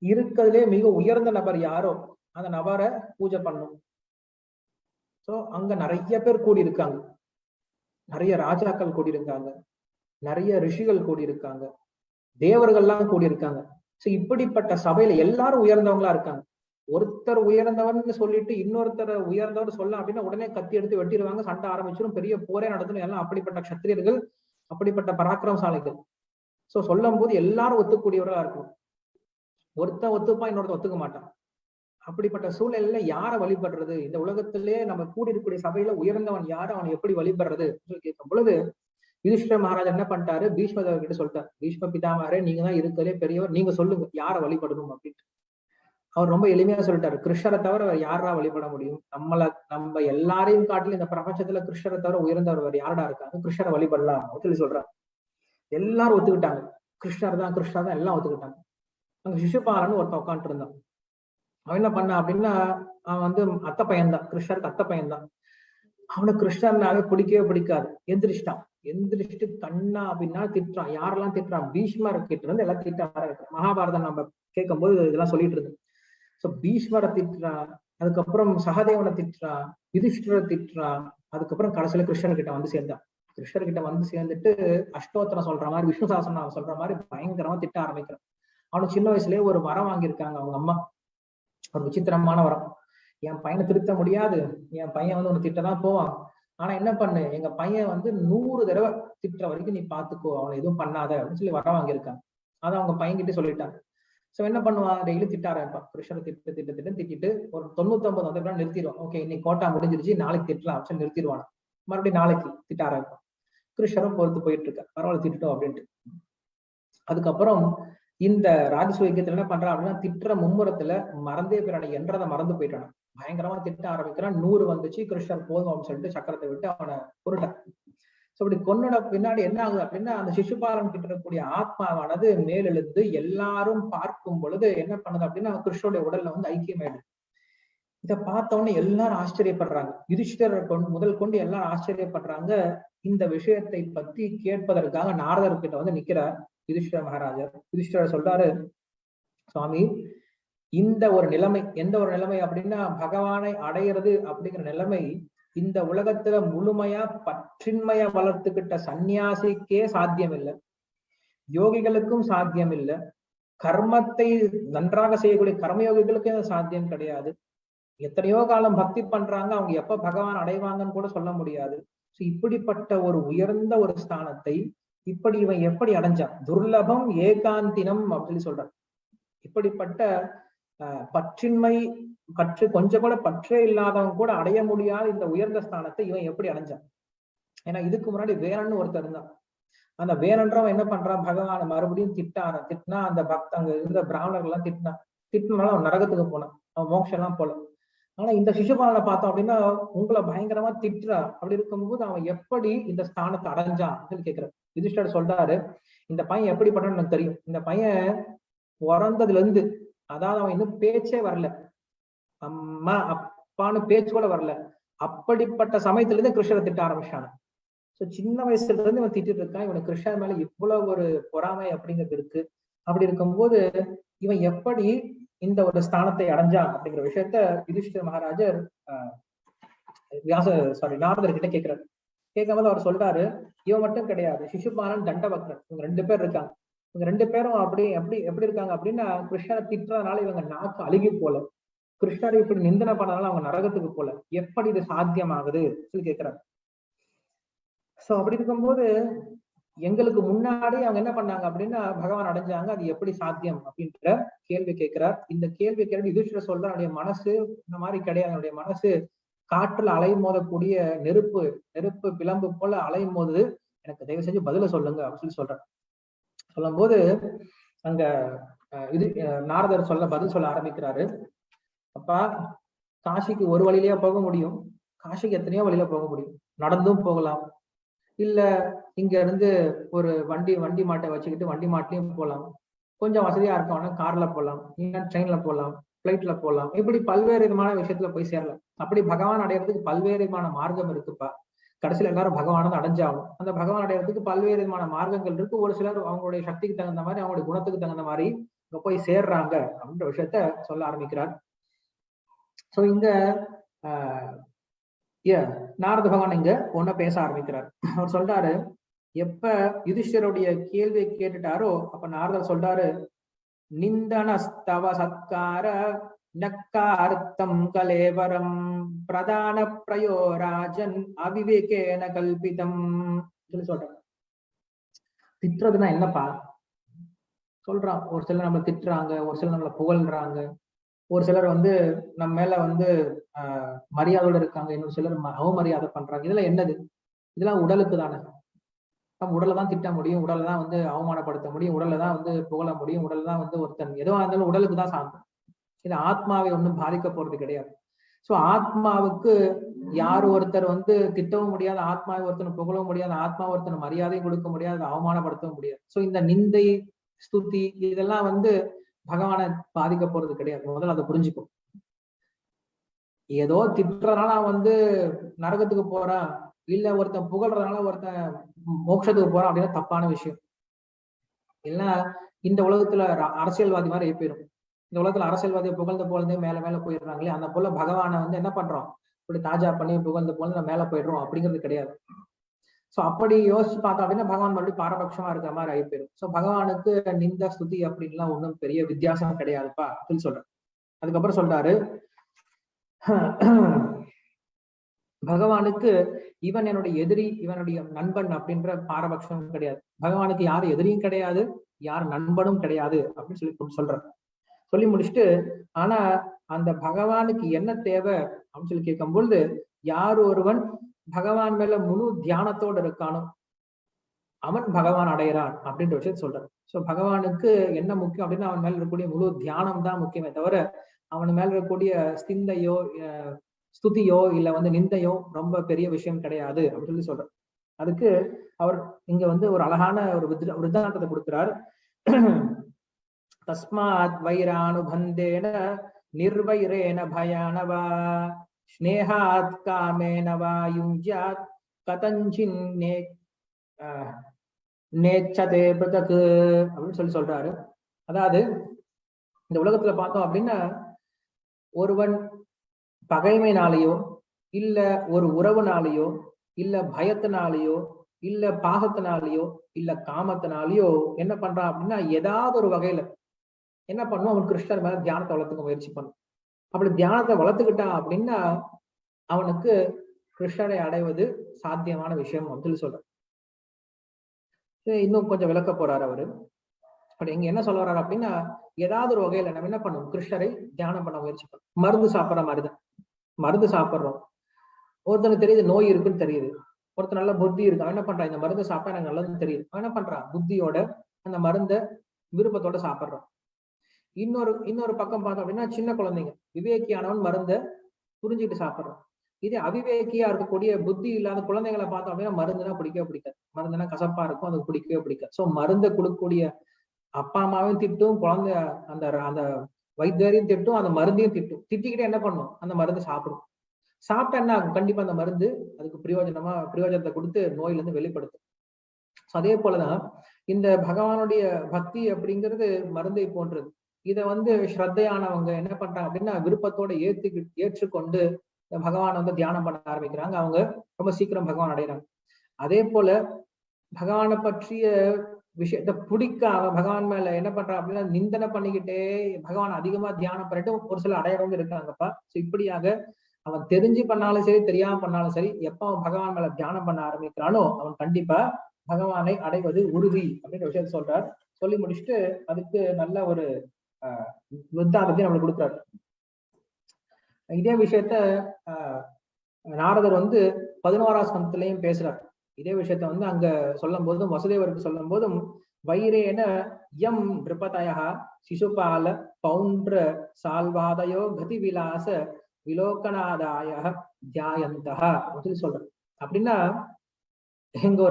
இருக்கிறதுலே மிக உயர்ந்த நபர் யாரோ அந்த நபரை பூஜை பண்ணும். சோ அங்க நிறைய பேர் கூடி இருக்காங்க, நிறைய ராஜாக்கள் கூடி இருக்காங்க, நிறைய ரிஷிகள் கூடி இருக்காங்க, தேவர்கள்லாம் கூடி இருக்காங்க. சோ இப்படிப்பட்ட சபையில எல்லாரும் உயர்ந்தவங்களா இருக்காங்க. ஒருத்தர் உயர்ந்தவர்னு சொல்லிட்டு இன்னொருத்தர் உயர்ந்தவர் சொல்ல அப்படின்னா உடனே கத்தி எடுத்து வெட்டிடுவாங்க, சண்டை ஆரம்பிச்சிடும், பெரிய போரே நடத்தணும். எல்லாம் அப்படிப்பட்ட கத்திரியர்கள், அப்படிப்பட்ட பராக்கிரமசாலிகள். சோ சொல்லும் போது எல்லாரும் ஒத்துக்கூடியவர்களா இருக்கணும். ஒருத்தன் ஒத்துப்பா, இன்னொருத்த ஒத்துக்க மாட்டான். அப்படிப்பட்ட சூழ்நிலையில யாரை வழிபடுறது, இந்த உலகத்திலேயே நம்ம கூடி இருக்கக்கூடிய சபையில உயர்ந்தவன் யாரு, அவன் எப்படி வழிபடுறது கேட்கும் பொழுது யுதிஷ்டிர மகாராஜா என்ன பண்ணிட்டாரு, பீஷ்மதேவர் கிட்ட சொல்லிட்டார், பீஷ்ம பிதாமகரே நீங்க தான் இருக்கிறதே பெரியவர், நீங்க சொல்லுங்க யாரை வழிபடணும் அப்படின்ட்டு. அவர் ரொம்ப எளிமையா சொல்லிட்டாரு, கிருஷ்ணரை தவிர வேற யாரா வழிபட முடியும், நம்ம எல்லாரையும் காட்டிலும் இந்த பிரபஞ்சத்துல கிருஷ்ணரை தவிர உயர்ந்தவர் வேற யாரடா இருக்காங்க, கிருஷ்ணரை வழிபடலாம் அப்படின்னு சொல்றாங்க. எல்லாரும் ஒத்துக்கிட்டாங்க, கிருஷ்ணர் தான் எல்லாம் ஒத்துக்கிட்டாங்க. அங்க சிசுபாலன் ஒருத்தன் உட்காந்துட்டு இருந்தான். அவன் என்ன பண்ண அப்படின்னா, அவன் அத்தை பையன்தான், கிருஷ்ணருக்கு அத்தை பையன்தான். அவனுக்கு கிருஷ்ணர்னாவே பிடிக்கவே பிடிக்காது. எந்திரிச்சிட்டு கண்ணா அப்படின்னா திட்டுறான். யாரெல்லாம் திட்டுறான், பீஷ்மர் கிட்ட இருந்து எல்லாம் திட்ட ஆரம்பிக்கிறான். மகாபாரதம் நம்ம கேட்கும் போது இதெல்லாம் சொல்லிட்டு இருந்தோம். சோ பீஷ்மரை திட்டுறான், அதுக்கப்புறம் சகதேவனை திட்டுறான், யுதிஷ்டிரரை திட்டுறான், அதுக்கப்புறம் கடைசியில கிருஷ்ணர்கிட்ட சேர்ந்தான். கிருஷ்ணர்கிட்ட சேர்ந்துட்டு அஷ்டோத்திரம் சொல்ற மாதிரி, விஷ்ணு சாசனம் சொல்ற மாதிரி பயங்கரமா திட்ட ஆரம்பிக்கிறான். அவனுக்கு சின்ன வயசுலயே ஒரு வரம் வாங்கியிருக்காங்க அவங்க அம்மா, ஒரு விசித்திரமான வரம். என் பையனை திருத்த முடியாது, என் பையன் உன்னை திட்டதான் போவான், ஆனா என்ன பண்ணு, எங்க பையன் 100 தடவை திட்டுற வரைக்கும் நீ பாத்துக்கோ, அவனை எதுவும் பண்ணாத அப்படின்னு சொல்லி வரம் வாங்கியிருக்காங்க. அதை அவங்க பையன்கிட்ட சொல்லிட்டாங்க. சோ என்ன பண்ணுவான், டெய்லி திட்ட ஆரம்பிப்பான். கிருஷ்ணரை திட்டிட்டு ஒரு 99 வந்து நிறுத்திடுவான். ஓகே இன்னைக்கு கோட்டா முடிஞ்சிருச்சு, நாளைக்கு திட்டலாம் அப்படின்னு நிறுத்திடுவான். மறுபடியும் நாளைக்கு திட்ட ஆரம்பிப்பான். கிருஷ்ணரும் பொறுத்து போயிட்டு இருக்க, பரவாயில்ல திட்டோம் அப்படின்ட்டு. அதுக்கப்புறம் இந்த ராஜசூயத்துல என்ன பண்றான் அப்படின்னா, திட்டுற மும்முரத்துல மறந்தே போயிடான, என்றதை மறந்து போயிட்டான, பயங்கரமா திட்ட ஆரம்பிக்கிறான். 100 வந்துச்சு, கிருஷ்ணர் போதும் அப்படின்னு சொல்லிட்டு சக்கரத்தை விட்டு அவனை கொன்னுட்டான். சோ இப்படி கொன்னோட பின்னாடி என்ன ஆகுது அப்படின்னா, அந்த சிசுபாலன் கிட்ட இருக்கக்கூடிய ஆத்மாவானது மேலெழுந்து எல்லாரும் பார்க்கும் பொழுது என்ன பண்ணுது அப்படின்னா, கிருஷ்ணனுடைய உடல்ல ஐக்கியமாயிடுது. இதை பார்த்தவொடனே எல்லாரும் ஆச்சரியப்படுறாங்க. யுதிஷ்டிரர் முதல் கொண்டு எல்லாரும் ஆச்சரியப்படுறாங்க. இந்த விஷயத்தை பத்தி கேட்பதற்காக நாரதர் கிட்ட நிக்கிறார் யுதிஷ்டிர மகாராஜர். யுதிஷ்டிரர் சொல்றாரு, சுவாமி இந்த ஒரு நிலைமை, எந்த ஒரு நிலைமை அப்படின்னா பகவானை அடையிறது அப்படிங்கிற நிலைமை இந்த உலகத்துல முழுமையா பற்றின்மையா வளர்த்துக்கிட்ட சன்னியாசிக்கே சாத்தியம் இல்லை, யோகிகளுக்கும் சாத்தியம் இல்லை, கர்மத்தை நன்றாக செய்யக்கூடிய கர்மயோகிகளுக்கும் சாத்தியம் கிடையாது. எத்தனையோ காலம் பக்தி பண்றாங்க, அவங்க எப்ப பகவான் அடைவாங்கன்னு கூட சொல்ல முடியாது. இப்படிப்பட்ட ஒரு உயர்ந்த ஒரு ஸ்தானத்தை இப்படி இவன் எப்படி அடைஞ்சான், துர்லபம் ஏகாந்தினம் அப்படின்னு சொல்றான். இப்படிப்பட்ட பற்றின்மை, கொஞ்சம் கூட பற்றே இல்லாதவன் கூட அடைய முடியாத இந்த உயர்ந்த ஸ்தானத்தை இவன் எப்படி அடைஞ்சான். ஏன்னா இதுக்கு முன்னாடி வேணன்னு ஒருத்தர் இருந்தான். அந்த வேணன்றவன் என்ன பண்றான், பகவான மறுபடியும் திட்டினா அந்த அங்க இருந்த பிராமணர்கள் எல்லாம் திட்டினான். திட்டினாலும் அவன் நரகத்துக்கு போனான், அவன் மோட்சம் எல்லாம் போல. ஆனா இந்த சிசுபாலனை பார்த்தோம் அப்படின்னா உங்களை பயங்கரமா திட்டுறா. அப்படி இருக்கும்போது அவன் எப்படி இந்த ஸ்தானத்தை அடைஞ்சான் அப்படின்னு கேட்கிறார். யுதிஷ்டர் சொல்றாரு, இந்த பையன் எப்படி பண்ணணும்னு எனக்கு தெரியும். இந்த பையன் பிறந்ததுல இருந்து, அதாவது அவன் இன்னும் பேச்சே வரல, அம்மா அப்பான்னு பேச்சு கூட வரல, அப்படிப்பட்ட சமயத்துல இருந்து கிருஷ்ணரை திட்ட ஆரம்பிச்சான். சோ சின்ன வயசுல இருந்து இவன் திட்டிட்டு இருக்கான். இவனுக்கு கிருஷ்ணர் மேல இவ்வளவு ஒரு பொறாமை அப்படிங்கிறது இருக்கு. அப்படி இருக்கும்போது இவன் எப்படி இந்த ஒரு ஸ்தானத்தை அடைஞ்சான் அப்படிங்கிற விஷயத்த யுதிஷ்டிர மகாராஜர் நாரதர் கிட்ட கேட்கிறாரு. கேட்கும்போது அவர் சொல்றாரு, இவன் மட்டும் கிடையாது, சிசுபாலன், தண்டபக்தன், இவங்க 2 பேர் இருக்காங்க. இவங்க 2 பேரும் அப்படி எப்படி இருக்காங்க அப்படின்னா, கிருஷ்ணரை திட்டுறதுனால இவங்க நாக்கு அழுகி போல, கிருஷ்ணரை இப்படி நிந்தனை பண்ணனால அவங்க நரகத்துக்கு போல, எப்படி இது சாத்தியமாகுது சொல்லி கேட்கிறாரு. சோ அப்படி இருக்கும்போது எங்களுக்கு முன்னாடி அவங்க என்ன பண்ணாங்க அப்படின்னா பகவான் அடைஞ்சாங்க, அது எப்படி சாத்தியம் அப்படின்ற கேள்வி கேட்கிறார். இந்த கேள்வி கேள்வி யுதிஷ்டர் சொல்ற, என்னுடைய மனசு இந்த மாதிரி கிடையாது, என்னுடைய மனசு காற்றுல அலை மோதக்கூடிய நெருப்பு பிளம்பு போல அலை மோதுது, எனக்கு தயவு செஞ்சு பதில சொல்லுங்க அப்படின்னு சொல்றேன். சொல்லும் போது அங்க இது நாரதர் பதில் சொல்ல ஆரம்பிக்கிறாரு. அப்பா, காசிக்கு ஒரு வழியிலேயே போக முடியும், காசிக்கு எத்தனையோ வழியில போக முடியும், நடந்தும் போகலாம், இல்ல இங்க இருந்து ஒரு வண்டி மாட்டை வச்சுக்கிட்டு வண்டி மாட்டிலையும் போகலாம், கொஞ்சம் வசதியா இருக்கவனா கார்ல போகலாம், இல்ல ட்ரெயின்ல போகலாம், பிளைட்ல போகலாம், இப்படி பல்வேறு விதமான விஷயத்துல போய் சேரலாம். அப்படி பகவான் அடையறதுக்கு பல்வேறு விதமான மார்க்கம் இருக்குப்பா. கடைசியில எல்லாரும் பகவானதை அடைஞ்சாகும். அந்த பகவான் அடையறதுக்கு பல்வேறு விதமான மார்க்கங்கள் இருக்கு. ஒரு சிலர் அவங்களுடைய சக்திக்கு தகுந்த மாதிரி, அவங்களுடைய குணத்துக்கு தகுந்த மாதிரி இங்க போய் சேர்றாங்க அப்படின்ற விஷயத்த சொல்ல ஆரம்பிக்கிறார். சோ இங்க நாரத பகவான் இங்க ஒன்ன பேச ஆரம்பிக்கிறார். அவர் சொல்றாரு, எப்ப யுதிஷ்டருடைய கேள்வியை கேட்டுட்டாரோ அப்ப நாரதர் சொல்றாரு, நிந்தனஸ்தவ சத்கார நக்கார்த்தம் கலேவரம் பிரதான பிரயோராஜன் அவிவேகேன கல்பிதம் சொல்றாங்க. திட்டுறதுன்னா என்னப்பா சொல்றான். ஒரு சிலர் நம்மளை திட்டுறாங்க, ஒரு சிலர் நம்மளை புகழ்றாங்க, ஒரு சிலர் நம்ம மேல மரியாதையோட இருக்காங்க, இன்னொரு சிலர் அவமரியாதை பண்றாங்க. இதெல்லாம் என்னது? இதெல்லாம் உடலுக்கு தானே. நம்ம உடலை தான் திட்ட முடியும், உடலை தான் அவமானப்படுத்த முடியும், உடலை தான் புகழ முடியும், உடலை தான் ஒருத்தன் எதுவா இருந்தாலும் உடலுக்கு தான் சார்ந்தோம். இது ஆத்மாவை ஒன்றும் பாதிக்க போறது கிடையாது. சோ ஆத்மாவுக்கு யார் ஒருத்தர் திட்டவும் முடியாது, ஆத்மாவை ஒருத்தனை புகழவும் முடியாது, ஆத்மா ஒருத்தனை மரியாதையும் கொடுக்க முடியாது, அவமானப்படுத்தவும் முடியாது. சோ இந்த நிந்தை, ஸ்துதி இதெல்லாம் பகவானை பாதிக்க போறது கிடையாது. முதல்ல அதை புரிஞ்சுக்கும். ஏதோ திட்டுறதுனால நரகத்துக்கு போறான், இல்ல ஒருத்தன் புகழ்றதுனால ஒருத்தன் மோட்சத்துக்கு போறான் அப்படின்னா தப்பான விஷயம். இல்லைன்னா இந்த உலகத்துல அரசியல்வாதி மாதிரி போயிடும். இந்த உலகத்துல அரசியல்வாதியை புகழ்ந்து போலந்தே மேல மேல போயிடுறாங்களே, அந்த போல பகவானை என்ன பண்றோம், இப்படி தாஜா பண்ணி புகழ்ந்து போல மேல போயிடுறோம் அப்படிங்கிறது கிடையாது. சோ அப்படி யோசிச்சு பார்த்தோம் அப்படின்னா பகவான் மறுபடியும் பாரபட்சமா இருக்கிற மாதிரி ஆகி போயிடும். சோ பகவானுக்கு நிந்த ஸ்துதி அப்படின்லாம் ஒன்றும் பெரிய வித்தியாசம் கிடையாதுப்பா அப்படின்னு சொல்றேன். அதுக்கப்புறம் சொல்றாரு, பகவானுக்கு இவன் என்னுடைய எதிரி, இவனுடைய நண்பன் அப்படின்ற பாரபட்சம் கிடையாது. பகவானுக்கு யாரு எதிரியும் கிடையாது, யார் நண்பனும் கிடையாது அப்படின்னு சொல்லி முடிச்சுட்டு, ஆனா அந்த பகவானுக்கு என்ன தேவை அப்படின்னு சொல்லி கேட்கும் பொழுது, யார் ஒருவன் பகவான் மேல முழு தியானத்தோடு இருக்கானோ அவன் பகவான் அடைகிறான் அப்படின்ற விஷயத்த சொல்றான். சோ பகவானுக்கு என்ன முக்கியம் அப்படின்னா அவன் மேல இருக்கக்கூடிய முழு தியானம் தான் முக்கியமே தவிர அவன் மேல இருக்கக்கூடிய சிந்தையோ ஸ்துதியோ இல்ல நிந்தையோ ரொம்ப பெரிய விஷயம் கிடையாது அப்படின்னு சொல்றார். அதுக்கு அவர் இங்க ஒரு அழகான ஒரு விருத்தாந்தத்தை கொடுக்கிறார். தஸ்மாத் வைரானுபந்தேன நிர்வைரேன பயானவா ஸ்நேகாத் காமேனவா யுஞ்சாத் கதஞ்சின் நேச்சதே பிரதகு அப்படின்னு சொல்றாரு. அதாவது இந்த உலகத்துல பார்த்தோம் அப்படின்னா ஒருவன் பகைமைனாலேயோ இல்ல ஒரு உறவுனாலேயோ இல்ல பயத்தினாலேயோ இல்ல பாகத்தினாலேயோ இல்ல காமத்தினாலேயோ என்ன பண்றான் அப்படின்னா ஏதாவது ஒரு வகையில என்ன பண்ணும், அவன் கிருஷ்ணர் மேல தியானத்தை வளர்த்துக்க முயற்சி பண்ணும். அப்படி தியானத்தை வளர்த்துக்கிட்டான் அப்படின்னா அவனுக்கு கிருஷ்ணரை அடைவது சாத்தியமான விஷயம் அப்படின்னு சொல்ற. இன்னும் கொஞ்சம் விளக்க போறாரு அவரு. அப்படி இங்க என்ன சொல்ல வர்றாரு அப்படின்னா ஏதாவது ஒரு வகையில நம்ம என்ன பண்ணுவோம், கிருஷ்ணரை தியானம் பண்ண முயற்சி பண்ணும். மருந்து சாப்பிட்ற மாதிரிதான். மருந்து சாப்பிட்றோம், ஒருத்தனுக்கு தெரியுது நோய் இருக்குன்னு தெரியுது, ஒருத்தர் நல்ல புத்தி இருக்கு, அவன் என்ன பண்றான், இந்த மருந்து சாப்பிட்டா எனக்கு நல்லதுன்னு தெரியுது, அவன் என்ன பண்றான், புத்தியோட அந்த மருந்தை விருப்பத்தோட சாப்பிட்றான். இன்னொரு பக்கம் பார்த்தோம் அப்படின்னா சின்ன குழந்தைங்க, விவேக்கியானவன் மருந்தை புரிஞ்சுட்டு சாப்பிடுறான். இதே அவிவேக்கியா இருக்கக்கூடிய புத்தி இல்லாத குழந்தைங்களை பார்த்தோம் அப்படின்னா மருந்துனா பிடிக்கவே பிடிக்காது. மருந்துனா கசப்பா இருக்கும், அதுக்கு பிடிக்கவே பிடிக்காது. சோ மருந்தை கொடுக்கக்கூடிய அப்பா அம்மாவையும் திட்டும், குழந்தை அந்த அந்த வைத்தியரையும் திட்டும், அந்த மருந்தையும் திட்டும். திட்டிக்கிட்டே என்ன பண்ணும், அந்த மருந்து சாப்பிடும். சாப்பிட்டா என்ன ஆகும், கண்டிப்பா அந்த மருந்து அதுக்கு பிரயோஜனத்தை கொடுத்து நோயில இருந்து வெளிப்படுத்தும். அதே போலதான் இந்த பகவானுடைய பக்தி அப்படிங்கிறது மருந்தை போன்றது. இதை ஸ்ரத்தையானவங்க என்ன பண்றாங்க அப்படின்னா விருப்பத்தோட ஏற்றுக்கொண்டு பகவான் தியானம் பண்ண ஆரம்பிக்கிறாங்க. அவங்க ரொம்ப சீக்கிரம் பகவான் அடைகிறாங்க. அதே போல பகவானை பற்றிய விஷயத்த பிடிக்காம பகவான் மேல என்ன பண்றான் அப்படின்னா நிந்தனை பண்ணிக்கிட்டே பகவான் அதிகமா தியானம் பண்ணிட்டு ஒரு சில அடையறவங்க இருக்காங்கப்பா. சோ இப்படியாக அவன் தெரிஞ்சு பண்ணாலும் சரி, தெரியாம பண்ணாலும் சரி, எப்ப அவன் பகவான் மேல தியானம் பண்ண ஆரம்பிக்கிறானோ அவன் கண்டிப்பா பகவானை அடைவது உறுதி அப்படின்ற விஷயத்த சொல்றார். சொல்லி முடிச்சுட்டு அதுக்கு நல்ல ஒரு வித்தாந்தத்தை நம்மளுக்கு கொடுக்குறாரு. இதே விஷயத்த நாரதர் 11ஆம் ஸ்கந்தத்திலையும் பேசுறார். இதே விஷயத்த அங்க சொல்லும் போதும் வசுதேவருக்கு சொல்லும் போதும் வைரேன யம் நிருபதய சிசுபால பௌண்ட்ர சால்வாதயோ கதி விலாச விலோகனாதாய தியாயந்தஹ அப்படின்னு சொல்ற. அப்படின்னா இங்க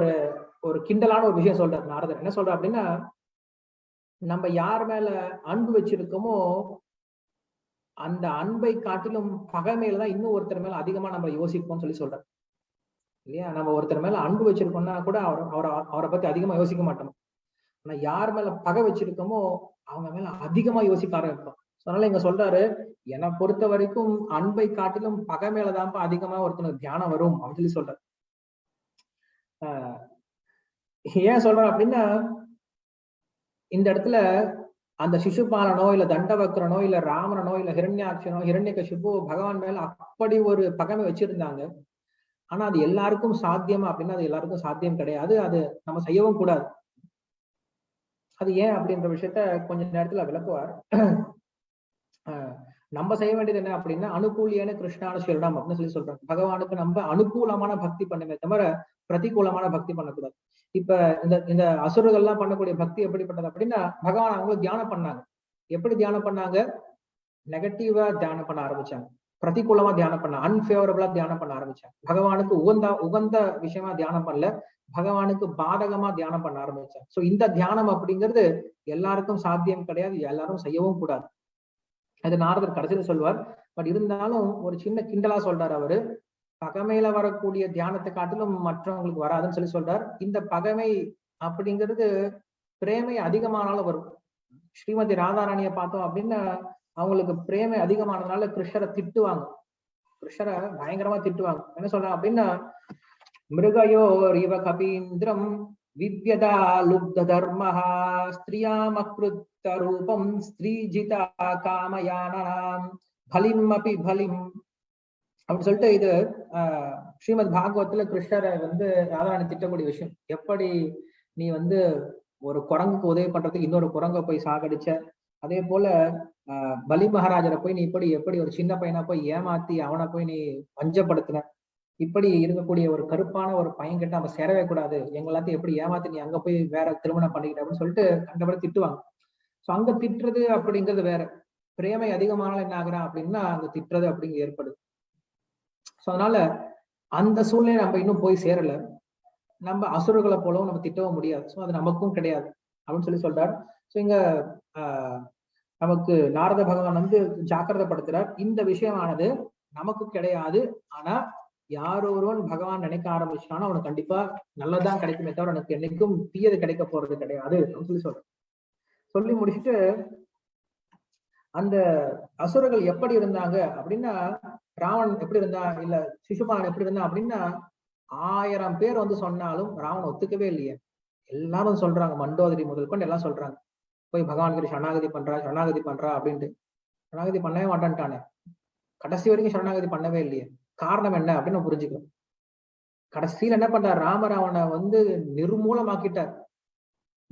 ஒரு கிண்டலான ஒரு விஷயம் சொல்றார் நாரதர். என்ன சொல்ற அப்படின்னா, நம்ம யார் மேல அன்பு வச்சிருக்கோமோ அந்த அன்பை காட்டிலும் பகைமையிலதான் இன்னும் ஒருத்தர் மேல அதிகமா நம்ம யோசிப்போம்னு சொல்லி சொல்றோம் இல்லையா. நம்ம ஒருத்தர் மேல அன்பு வச்சிருக்கோம்னா கூட அவரை பத்தி அதிகமா யோசிக்க மாட்டோம். ஆனா யார் மேல பகை வச்சிருக்கோமோ அவங்க மேல அதிகமா யோசிக்க ஆரம்பிப்போம். அதனால இங்க சொல்றாரு, என்னை பொறுத்த வரைக்கும் அன்பை காட்டிலும் பகை மேலதான்ப்பா அதிகமா ஒருத்தனுக்கு தியானம் வரும் அப்படின்னு சொல்லி சொல்றாரு. ஏன் சொல்றேன் அப்படின்னா, இந்த இடத்துல அந்த சிசுபாலனோ இல்ல தண்டவக்ரனோ இல்ல ராமனோ இல்ல ஹிரண்யாட்சனோ ஹிரண்யகசிபோ பகவான் மேல அப்படி ஒரு பகைமை வச்சிருந்தாங்க. ஆனா அது எல்லாருக்கும் சாத்தியமா அப்படின்னா அது எல்லாருக்கும் சாத்தியம் கிடையாது. அது நம்ம செய்யவும் கூடாது. அது ஏன் அப்படின்ற விஷயத்த கொஞ்ச நேரத்துல விளக்குவார். நம்ம செய்ய வேண்டியது என்ன அப்படின்னா அனுகூலியான கிருஷ்ணான ஸ்வீரணம் அப்படின்னு சொல்லி சொல்றாங்க. பகவானுக்கு நம்ம அனுகூலமான பக்தி பண்ணுமே தவிர பிரதிகூலமான பக்தி பண்ணக்கூடாது. இப்ப இந்த அசுரர்கள்லாம் பண்ணக்கூடிய பக்தி எப்படிப்பட்டது அப்படின்னா, பகவான் அவங்களும் தியானம் பண்ணாங்க. எப்படி தியானம் பண்ணாங்க, நெகட்டிவா தியானம் பண்ண ஆரம்பிச்சாங்க, பிரதிகூலமா தியானம் பண்ண, அன்பேவரபிளா தியானம் பண்ண ஆரம்பிச்சாங்க. பகவானுக்கு உகந்த விஷயமா தியானம் பண்ணல, பகவானுக்கு பாதகமா தியானம் பண்ண ஆரம்பிச்சாங்க. சோ இந்த தியானம் அப்படிங்கிறது எல்லாருக்கும் சாத்தியம் கிடையாது, எல்லாரும் செய்யவும் கூடாது. அது நாரதர் கடைசியில சொல்வார். பட் இருந்தாலும் ஒரு சின்ன கிண்டலா சொல்றாரு அவரு. பகைமையில வரக்கூடிய தியானத்தை காட்டிலும் மற்றவங்களுக்கு வராதுன்னு சொல்லி சொல்றார். இந்த பகைமை அப்படிங்கிறது பிரேமை அதிகமானாலும் வரும். ஸ்ரீமதி ராதாராணியை பார்த்தோம் அப்படின்னா அவங்களுக்கு பிரேமை அதிகமானதுனால கிருஷ்ணரை திட்டுவாங்க. கிருஷ்ணரை பயங்கரமா திட்டுவாங்க. என்ன சொல்றாங்க அப்படின்னா, மிருகயோ ரிவ கபீந்திரம் வித்யதா லுப்த தர்மஹா ஸ்திரியாமக்ருத்த ரூபம் ஸ்ரீஜிதா காமயானாம் பலிம் அபி பலிம் அப்படின்னு சொல்லிட்டு இது ஸ்ரீமத் பாகவத்துல கிருஷ்ணரை ராதாராணி திட்டக்கூடிய விஷயம். எப்படி நீ ஒரு குரங்குக்கு உதவி பண்றதுக்கு இன்னொரு குரங்கை போய் சாகடிச்ச, அதே போல பலி மகாராஜரை போய் நீ எப்படி ஒரு சின்ன பையனை போய் ஏமாத்தி அவனை போய் நீ வஞ்சப்படுத்தின, இப்படி இருக்கக்கூடிய ஒரு கருப்பான ஒரு பையன் கிட்ட நம்ம சேரவே கூடாது, எங்களாத்தையும் எப்படி ஏமாத்தி நீ அங்க போய் வேற திருமணம் பண்ணிக்கிட்ட அப்படின்னு சொல்லிட்டு கண்டபடி திட்டுவாங்க. சோ அங்க திட்டுறது அப்படிங்கிறது வேற. பிரேமை அதிகமானாலும் என்ன ஆகுறான் அப்படின்னா அங்க திட்டுறது அப்படிங்க ஏற்படுது. சோ அதனால அந்த சூழ்நிலை நம்ம இன்னும் போய் சேரல. நம்ம அசுரர்களை போலவும் நம்ம திட்டவும் முடியாது. சோ அது நமக்கும் கிடையாது அப்படின்னு சொல்லி சொல்றார். சோ இங்க நமக்கு நாரத பகவான் ஜாக்கிரதைப்படுத்துறார். இந்த விஷயமானது நமக்கு கிடையாது. ஆனா யாரொருவன் பகவான் நினைக்க ஆரம்பிச்சானோ அவனுக்கு கண்டிப்பா நல்லதான் கிடைக்குமே தவிர எனக்கு என்னைக்கும் தீயது கிடைக்க போறது கிடையாது அப்படின்னு சொல்லி சொல்றேன். சொல்லி முடிச்சுட்டு அந்த அசுரர்கள் எப்படி இருந்தாங்க அப்படின்னா, ராவணன் எப்படி இருந்தா இல்ல சிசுபாலன் எப்படி இருந்தா அப்படின்னா 1000 பேர் சொன்னாலும் ராவணன் ஒத்துக்கவே இல்லையே. எல்லாரும் சொல்றாங்க, மண்டோதரி முதல் கொண்டு எல்லாம் சொல்றாங்க, போய் பகவான் கிட்ட சரணாகதி பண்றா அப்படின்ட்டு. சரணாகதி பண்ணவே மாட்டான்ட்டானே, கடைசி வரைக்கும் சரணாகதி பண்ணவே இல்லையே. காரணம் என்ன அப்படின்னு புரிஞ்சுக்கணும். கடைசியில் என்ன பண்றார், ராமராவனை நிர்மூலமாக்கிட்டார்,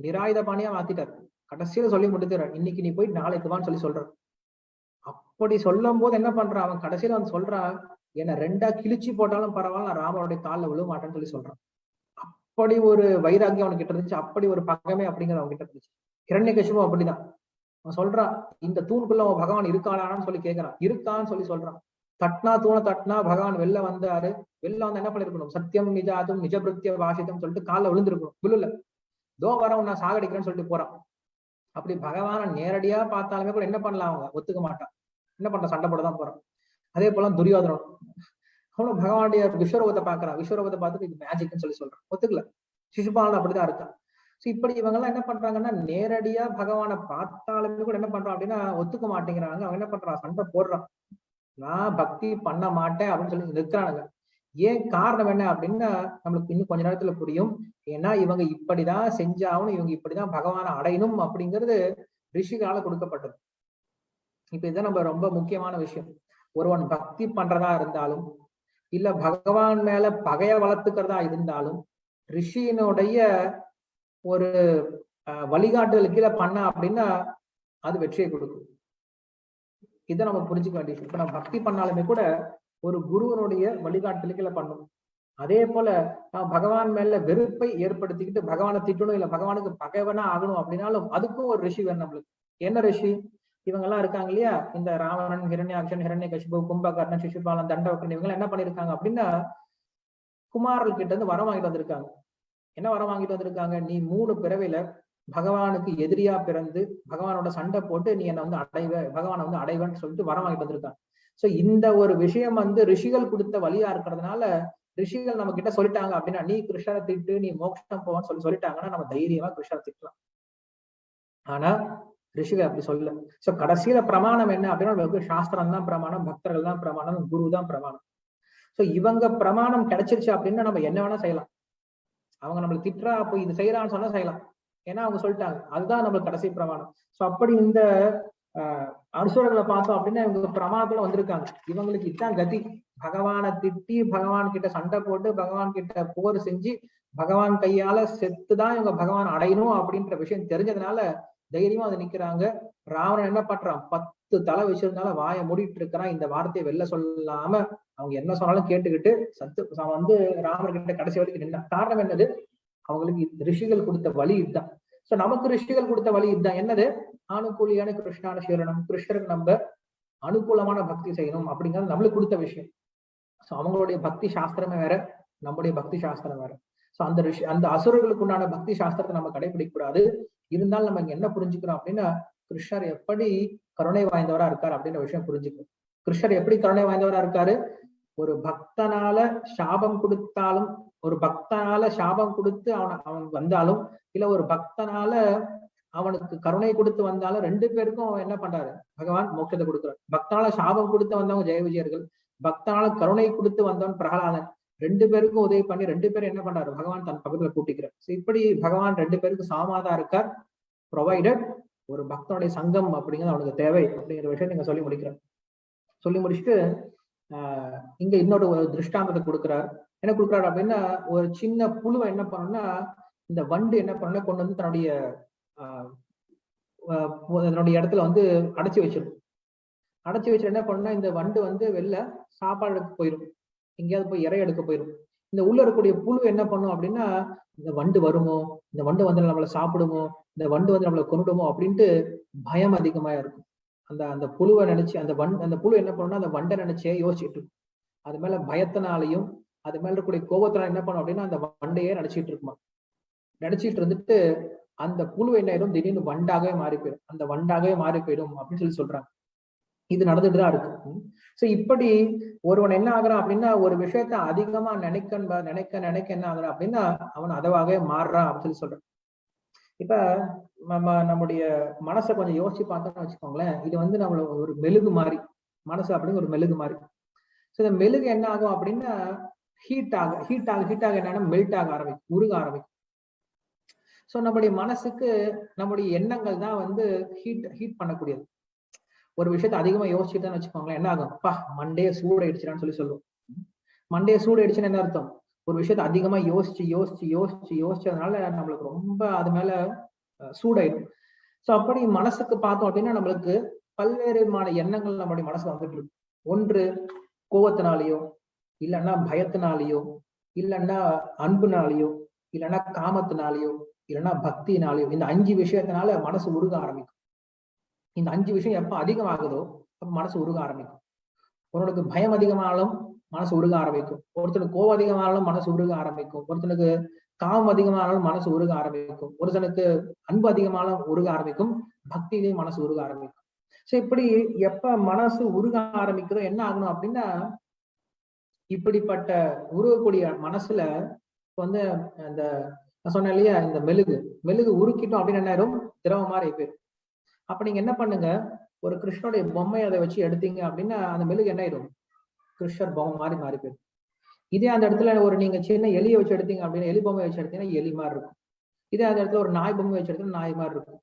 நிராயுத பாணியா மாத்திட்டார். கடைசியில சொல்லி முடிக்கிறார், இன்னைக்கு நீ போய் நாளைக்கு வான்னு சொல்லி சொல்றான். அப்படி சொல்லும் போது என்ன பண்றான், அவன் கடைசியில சொல்றான், என்ன 2ஆ கிழிச்சு போட்டாலும் பரவாயில்ல, நான் ராமனுடைய காலில் விழுவ மாட்டேன்னு சொல்லி சொல்றான். அப்படி ஒரு வைராக்கியம் அவனுக்கு கிட்ட இருந்துச்சு, அப்படி ஒரு பகமே அப்படிங்கிற அவங்க கிட்ட இருந்துச்சு. ஹிரண்யகசிபும் அப்படிதான். அவன் சொல்றான், இந்த தூணுக்குள்ள அவன் பகவான் இருக்கானான்னு சொல்லி கேட்கிறான். இருக்கான்னு சொல்லி சொல்றான். தட்னா தூணை தட்னா பகவான் வெளில வந்தாரு. வெளில வந்து என்ன பண்ணிருக்கணும், சத்தியம் நிஜாதும் நிஜபிருத்திய வாசிதம் சொல்லிட்டு காலில் விழுந்திருக்கணும். விழுல, தோ வரவன் நான் சாகடிக்கிறேன்னு சொல்லிட்டு போறான். அப்படி பகவான நேரடியா பார்த்தாலுமே கூட என்ன பண்ணலாம், அவங்க ஒத்துக்க மாட்டான். என்ன பண்ற, சண்டை போடதான் போறான். அதே போல துரியோதனன் அவனும் பகவானுடைய விஸ்வரூபத்தை பாக்குறான். விஸ்வரூபத்தை பார்த்துட்டு இது மேஜிக்னு சொல்லி சொல்றான், ஒத்துக்கல. சிசுபாலன் அப்படிதான் இருக்கான். இப்படி இவங்க எல்லாம் என்ன பண்றாங்கன்னா, நேரடியா பகவானை பார்த்தாலுமே கூட என்ன பண்றான் அப்படின்னா ஒத்துக்க மாட்டேங்கிறாங்க. அவன் என்ன பண்றான், சண்டை போடுறான். நான் பக்தி பண்ண மாட்டேன் அப்படின்னு சொல்லி நிற்கிறானுங்க. ஏன் காரணம் என்ன அப்படின்னா நம்மளுக்கு இன்னும் கொஞ்ச நேரத்துல புரியும். ஏன்னா இவங்க இப்படிதான் செஞ்சாகணும், இவங்க இப்படிதான் பகவானை அடையணும் அப்படிங்கிறது ரிஷிகளால கொடுக்கப்பட்டது. இப்ப இதுதான் நம்ம ரொம்ப முக்கியமான விஷயம். ஒருவன் பக்தி பண்றதா இருந்தாலும் இல்ல பகவான் மேல பகைய வளர்த்துக்கிறதா இருந்தாலும் ரிஷியினுடைய ஒரு வழிகாட்டுதல் கீழே பண்ண அப்படின்னா அது வெற்றியை கொடுக்கும். இதை நம்ம புரிஞ்சுக்க வேண்டிய விஷயம். இப்ப நம்ம பக்தி பண்ணாலுமே கூட ஒரு குருவனுடைய வழிகாட்டுதல் கீழே பண்ணும். அதே போல நான் பகவான் மேல வெறுப்பை ஏற்படுத்திக்கிட்டு பகவானை திட்டணும் இல்ல பகவானுக்கு பகைவனா ஆகணும் அப்படின்னாலும் அதுக்கும் ஒரு ரிஷி வேணும் நம்மளுக்கு. என்ன ரிஷி? இவங்க எல்லாம் இருக்காங்க இல்லையா, இந்த ராவணன், ஹிரண்யாக்ஷன், ஹிரண்யகசிபு, கும்பகர்ணன், சிசுபாலன், தண்டவக்கரன், இவங்க என்ன பண்ணிருக்காங்க அப்படின்னா குமாரல் கிட்ட இருந்து வரம் வாங்கிட்டு வந்திருக்காங்க. என்ன வரம் வாங்கிட்டு வந்திருக்காங்க, நீ 3 பிறவில பகவானுக்கு எதிரியா பிறந்து பகவானோட சண்டை போட்டு நீ என்ன வந்து பகவானை வந்து அடைவேன்னு சொல்லிட்டு வரம் வாங்கிட்டு வந்திருக்காங்க. சோ இந்த ஒரு விஷயம் வந்து ரிஷிகள் கொடுத்த வழியா இருக்கிறதுனால ரிஷிகள் நம்ம கிட்ட சொல்லிட்டாங்க அப்படின்னா நீ கிருஷ்ணரை திட்டு, நீ மோட்சம் போவான்னு சொல்லிட்டாங்கன்னா நம்ம தைரியமா கிருஷ்ணரை திட்டலாம். ஆனா ரிஷிகள் அப்படி சொல்லல. சோ கடைசியில பிரமாணம் என்ன அப்படின்னா சாஸ்திரம் தான் பிரமாணம், பக்தர்கள் தான் பிரமாணம், குரு தான் பிரமாணம். சோ இவங்க பிரமாணம் கிடைச்சிருச்சு அப்படின்னா நம்ம என்ன வேணா செய்யலாம். அவங்க நம்மளை திட்டுறா அப்போ இது செய்யறான்னு சொன்னா செய்யலாம், ஏன்னா அவங்க சொல்லிட்டாங்க. அதுதான் நம்மளுக்கு கடைசி பிரமாணம். சோ அப்படி இந்த அனுசூரர்களை பார்த்தோம் அப்படின்னா இவங்க பிரமாணத்துல வந்திருக்காங்க. இவங்களுக்கு இதுதான் கதி. பகவானை திட்டி பகவான் கிட்ட சண்டை போட்டு பகவான் கிட்ட போர் செஞ்சு பகவான் கையால செத்துதான் இவங்க பகவான் அடையணும் அப்படின்ற விஷயம் தெரிஞ்சதுனால தைரியமா அதை நிக்கிறாங்க. ராவணன் என்ன பண்றான், 10 தலை வச்சிருந்தாலும் வாயை மூடிட்டு இருக்கிறான். இந்த வார்த்தையை வெளில சொல்லாம அவங்க என்ன சொன்னாலும் கேட்டுக்கிட்டு வந்து ராமர் கிட்ட கடைசி வரைக்கும் நின்ன காரணம் என்னது, அவங்களுக்கு ரிஷிகள் கொடுத்த வழி இதுதான். சோ நமக்கு ரிஷிகள் கொடுத்த வழி இதுதான். என்னது, அனுகூலியான கிருஷ்ணான சீரணம், கிருஷ்ணருக்கு நம்ம அனுகூலமான பக்தி செய்யணும் அப்படிங்கிறது நம்மளுக்கு கொடுத்த விஷயம். சோ அவங்களுடைய பக்தி சாஸ்திரமே வேற, நம்முடைய பக்தி சாஸ்திரம் வேற. சோ அந்த அசுரர்களுக்கு உண்டான பக்தி சாஸ்திரத்தை நம்ம கடைபிடிக்க கூடாது. இருந்தாலும் நம்ம இங்க என்ன புரிஞ்சுக்கிறோம் அப்படின்னா கிருஷ்ணர் எப்படி கருணை வாய்ந்தவரா இருக்காரு அப்படின்ற விஷயம் புரிஞ்சுக்கணும். கிருஷ்ணர் எப்படி கருணை வாய்ந்தவரா இருக்காரு, ஒரு பக்தனால சாபம் கொடுத்தாலும், ஒரு பக்தனால சாபம் கொடுத்து அவன் வந்தாலும், இல்ல ஒரு பக்தனால அவனுக்கு கருணை கொடுத்து வந்தாலும் 2 பேருக்கும் அவன் என்ன பண்றாரு, பகவான் மோட்சத்தை கொடுக்குறாரு. பக்தனால சாபம் கொடுத்து வந்தவங்க ஜெய விஜயர்கள், பக்தனால கருணை கொடுத்து வந்தவன் பிரகலாதன். 2 பேருக்கும் உதவி பண்ணி 2 பேரும் என்ன பண்றாரு, பகவான் தன் பக்கத்துல கூட்டிக்கிறார். இப்படி பகவான் 2 பேருக்கு சாமாதா இருக்கார். ப்ரொவைடட் ஒரு பக்தனுடைய சங்கம் அப்படிங்கிறது அவனுக்கு தேவை அப்படிங்கிற விஷயம் நீங்க சொல்லி முடிக்கிறார். சொல்லி முடிச்சுட்டு இங்க இன்னொரு ஒரு திருஷ்டாந்தத்தை கொடுக்குறாரு. என்ன கொடுக்குறாரு அப்படின்னா ஒரு சின்ன புழுவை என்ன பண்ணணும்னா இந்த வண்டு என்ன பண்ண கொண்டு வந்து தன்னுடைய இடத்துல வந்து அடைச்சி வச்சிடும். அடைச்சி வச்சுட்டு என்ன பண்ணா இந்த வண்டு வந்து வெளில சாப்பாடு எடுக்க போயிடும், எங்கேயாவது போய் இறை எடுக்க போயிடும். இந்த உள்ள இருக்கக்கூடிய புழு என்ன பண்ணும் அப்படின்னா இந்த வண்டு வருமோ, இந்த வண்டு வந்து நம்மளை சாப்பிடுமோ, இந்த வண்டு வந்து நம்மளை கொண்டுடுமோ அப்படின்ட்டு பயம் அதிகமா இருக்கும். அந்த புழுவை நினைச்சு அந்த புழு என்ன பண்ணும்னா அந்த வண்டை நினைச்சே யோசிச்சுட்டு இருக்கும். அது மேல பயத்தினாலையும் அது மேல இருக்கக்கூடிய கோபத்தினால என்ன பண்ணும் அப்படின்னா அந்த வண்டையே நினைச்சிட்டு இருக்குமா. நினைச்சிட்டு இருந்துட்டு அந்த புழு என்ன ஆயிடும், திடீர்னு வண்டாகவே மாறி போயிடும். அந்த வண்டாகவே மாறி போயிடும் அப்படின்னு சொல்றாங்க. இது நடந்துட்டுதான் இருக்கு. சோ இப்படி ஒருவன் என்ன ஆகுறான் அப்படின்னா ஒரு விஷயத்த அதிகமா நினைக்க என்ன ஆகுறான் அப்படின்னா அவன் அதவாகவே மாறுறான் அப்படின்னு சொல்றான். இப்ப நம்முடைய மனசை கொஞ்சம் யோசிச்சு பார்த்தோம்னு வச்சுக்கோங்களேன், இது வந்து நம்மள ஒரு மெழுகு மாதிரி, மனசு அப்படிங்கிற ஒரு மெழுகு மாதிரி. சோ இந்த மெழுகு என்ன ஆகும் அப்படின்னா ஹீட் ஆக என்னன்னா மெல்ட் ஆக ஆரம்பிக்கும், உருக ஆரம்பிக்கும். சோ நம்முடைய மனசுக்கு நம்முடைய எண்ணங்கள் தான் வந்து ஹீட் பண்ணக்கூடியது. ஒரு விஷயத்த அதிகமா யோசிச்சுதான் வச்சுக்கோங்களேன், என்ன ஆகும், அப்பா மண்டையை சூடாயிடுச்சுன்னு சொல்லி சொல்லுவோம். மண்டையை சூடாயிடுச்சுன்னு என்ன அர்த்தம், ஒரு விஷயத்த அதிகமா யோசிச்சதுனால நம்மளுக்கு ரொம்ப அது மேல சூடாயிடும். சோ அப்படி மனசுக்கு பார்த்தோம் அப்படின்னா நம்மளுக்கு பல்வேறு விதமான எண்ணங்கள் நம்மளுடைய மனசுல வந்துட்டு இருக்கு. ஒன்று கோபத்தினாலேயோ, இல்லைன்னா பயத்தினாலேயோ, இல்லைன்னா அன்புனாலேயோ, இல்லைன்னா காமத்தினாலேயோ, இல்லைன்னா பக்தினாலேயோ, இந்த 5 விஷயத்தினால மனசு உருக ஆரம்பிக்கும். இந்த 5 விஷயம் எப்ப அதிகமாகுதோ அப்ப மனசு உருக ஆரம்பிக்கும். ஒருவனுக்கு பயம் அதிகமானாலும் மனசு உருக ஆரம்பிக்கும். ஒருத்தனுக்கு கோவம் அதிகமானாலும் மனசு உருக ஆரம்பிக்கும். ஒருத்தனுக்கு காமம் அதிகமானாலும் மனசு உருக ஆரம்பிக்கும். ஒருத்தனுக்கு அன்பு அதிகமானாலும் உருக ஆரம்பிக்கும். பக்தியிலையும் மனசு உருக ஆரம்பிக்கும். சோ இப்படி எப்ப மனசு உருக ஆரம்பிக்கிறதோ என்ன ஆகணும் அப்படின்னா, இப்படிப்பட்ட உருகக்கூடிய மனசுல வந்து அந்த நான் சொன்னேன் இல்லையா, இந்த மெழுகு உருக்கிட்டோம் அப்படின்னு என்ன ஆயிரும், திரவம் மாதிரி போயிடும். அப்ப நீங்க என்ன பண்ணுங்க, ஒரு கிருஷ்ணனுடைய பொம்மை அதை வச்சு எடுத்தீங்க அப்படின்னா அந்த மெழுகு என்ன ஆயிடும், கிருஷ்ணர் பொம்மை மாதிரி மாறி போயிடும். இதே அந்த இடத்துல ஒரு நீங்க சின்ன எலியை வச்சு எடுத்தீங்க அப்படின்னா, எலி பொம்மை வச்சு எடுத்தீங்கன்னா எலி மாதிரி இருக்கும். இதே அந்த இடத்துல ஒரு நாய் பொம்மை வச்சு எடுத்தீங்கன்னா நாய் மாதிரி இருக்கும்.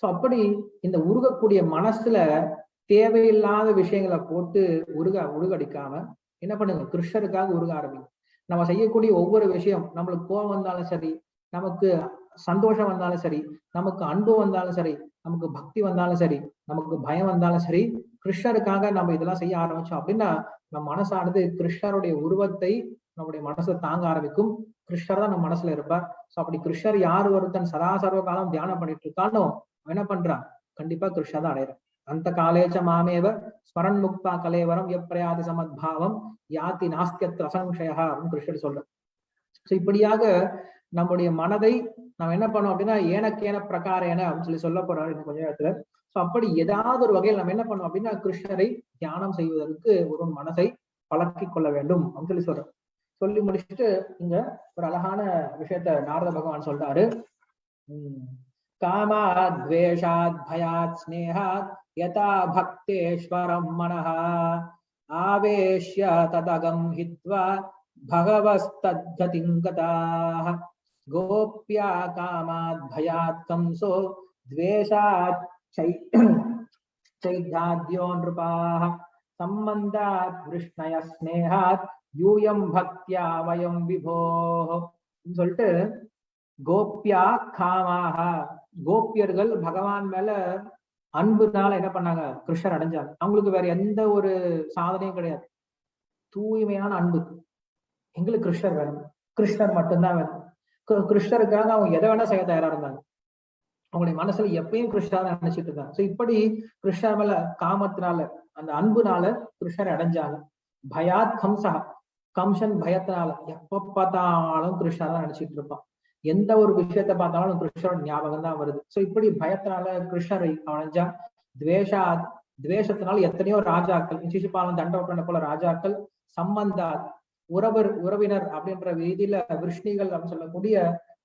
சோ அப்படி இந்த உருகக்கூடிய மனசுல தேவையில்லாத விஷயங்களை போட்டு உருகடிக்காம என்ன பண்ணுங்க, கிருஷ்ணருக்காக உருக ஆரம்பிங்க. நம்ம செய்யக்கூடிய ஒவ்வொரு விஷயம், நம்மளுக்கு கோபம் வந்தாலும் சரி, நமக்கு சந்தோஷம் வந்தாலும் சரி, நமக்கு அன்பு வந்தாலும் சரி, நமக்கு பக்தி வந்தாலும் சரி, நமக்கு பயம் வந்தாலும் சரி, கிருஷ்ணருக்காக நம்ம இதெல்லாம் செய்ய ஆரம்பிச்சோம் அப்படின்னா நம்ம மனசானது கிருஷ்ணருடைய உருவத்தை நம்முடைய மனசை தாங்க ஆரம்பிக்கும். கிருஷ்ணர் தான் நம்ம மனசுல இருப்பார். சோ அப்படி கிருஷ்ணர் யார் ஒருத்தன் சதா சர்வ காலம் தியானம் பண்ணிட்டு இருக்கானோ என்ன பண்றான், கண்டிப்பா கிருஷ்ணர் தான் அடையிறான். அந்த காலேச்ச மாமேவ ஸ்மரன் முக்தா கலேவரம் எப்பிரயாதி சமத்பாவம் யாத்தி நாஸ்தியத் அசம்சயா அப்படின்னு கிருஷ்ணர் சொல்ற. சோ இப்படியாக நம்முடைய மனதை நம்ம என்ன பண்ணோம் அப்படின்னா ஏனக்கேன பிரகாரேன அப்படின்னு சொல்ல போறாரு இன்னும் கொஞ்ச நேரத்துல. சோ அப்படி ஏதாவது ஒரு வகையில் நம்ம என்ன பண்ணோம் அப்படின்னா கிருஷ்ணரை தியானம் செய்வதற்கு ஒரு மனதை பழக்கி கொள்ள வேண்டும் அப்படின்னு சொல்றோம். சொல்லி முடிச்சுட்டு இங்க ஒரு அழகான விஷயத்த நாரத பகவான் சொல்றாரு. காமாத் துவேஷாத் பயாத் ஸ்நேஹாத் யதா பக்தேஸ்வரம் மனஹ ஆவேஷ்ய ததகம் ஹித்வா பகவஸ்தத்கதிம் கதாஹ கோப்யா காமாத் பயாத் கம்சோ துவேஷாத் சைத்யாத்யோ நிருபாஹ சம்பந்தாத் விஷ்ணய ஸ்நேஹாத் யூயம் பக்தியா வயம் விபோஹ சொல்லிட்டு, கோப்யா காமாக, கோபியர்கள் பகவான் மேல அன்புனால என்ன பண்ணாங்க, கிருஷ்ணர் அடைஞ்சாங்க. அவங்களுக்கு வேற எந்த ஒரு சாதனையும் கிடையாது, தூய்மையான அன்பு. எங்களுக்கு கிருஷ்ணர் வேணும், கிருஷ்ணர் மட்டும்தான் வேணும். கிருஷ்ணருக்காக அவங்க எதை வேணா செய்ய தயாரா இருந்தாங்க. அவங்களுடைய மனசுல எப்பயும் கிருஷ்ணர் நினைச்சிட்டு இருந்தாங்க. சோ இப்படி கிருஷ்ணர் மேல காமத்தினால அந்த அன்புனால கிருஷ்ணர் அடைஞ்சாங்க. பயாத் கம்சா, கம்சன் பயத்தினால எப்ப பார்த்தாலும் கிருஷ்ணர் தான் நினைச்சிட்டு இருப்பான். எந்த ஒரு விஷயத்த பார்த்தாலும் கிருஷ்ணரோட ஞாபகம் தான் வருது. சோ இப்படி பயத்தினால கிருஷ்ணரை அடைஞ்சா. துவேஷத்தினால எத்தனையோ ராஜாக்கள், சிசுபாலன், தண்டவட்டனை போல ராஜாக்கள், சம்பந்தா உறவினர் அப்படின்ற ரீதியில விஷ்ணிகள் அப்படின்னு சொல்லக்கூடிய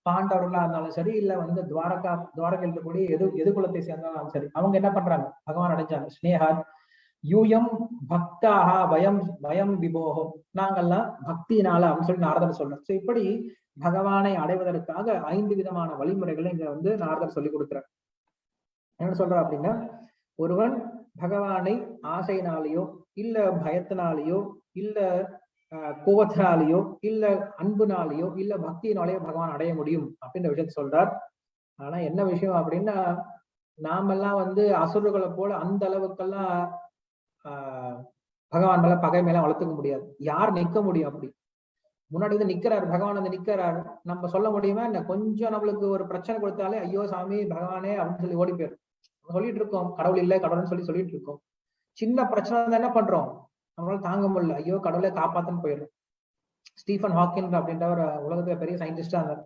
பாண்டவர்களா இருந்தாலும் சரி, இல்ல வந்து துவாரகையில் இருக்கக்கூடிய எது குலத்தை சேர்ந்தாலும் சரி, அவங்க என்ன பண்றாங்க, பகவான் அடைஞ்சாங்க. ஸ்னேகா யூயம் பக்தாக வயம் விபோகோ, நாங்கள்லாம் பக்தியினால அப்படின்னு சொல்லி நாரதர் சொல்றோம். சோ இப்படி பகவானை அடைவதற்காக 5 விதமான வழிமுறைகளை இங்க வந்து நாரதர் சொல்லி கொடுக்கிறார். என்ன சொல்ற அப்படின்னா, ஒருவன் பகவானை ஆசையினாலேயோ இல்ல பயத்தினாலேயோ இல்ல கோபத்தினாலேயோ இல்ல அன்புனாலேயோ இல்ல பக்தியினாலேயோ பகவான் அடைய முடியும் அப்படின்ற விஷயத்த சொல்றார். ஆனா என்ன விஷயம் அப்படின்னா, நாமெல்லாம் வந்து அசுரர்களை போல அந்த அளவுக்கெல்லாம் பகவான் மேல பகை மேல வளர்த்துக்க முடியாது. யார் நிக்க முடியும்? அப்படி முன்னாடி வந்து நிக்கிறாரு பகவான், வந்து நிக்கிறாரு, நம்ம சொல்ல முடியுமா என்ன? கொஞ்சம் நம்மளுக்கு ஒரு பிரச்சனை கொடுத்தாலே ஐயோ சாமி பகவானே அப்படின்னு சொல்லி ஓடி போயிடும். சொல்லிட்டு இருக்கோம் கடவுள் இல்லை கடவுள்னு சொல்லிட்டு இருக்கோம். சின்ன பிரச்சனை தான் என்ன பண்றோம், நம்மளால தாங்க முடியல, ஐயோ கடவுளை காப்பாத்துன்னு போயிடும். ஸ்டீஃபன் ஹாக்கின் அப்படின்ற ஒரு உலகத்துல பெரிய சயின்டிஸ்டா இருந்தார்.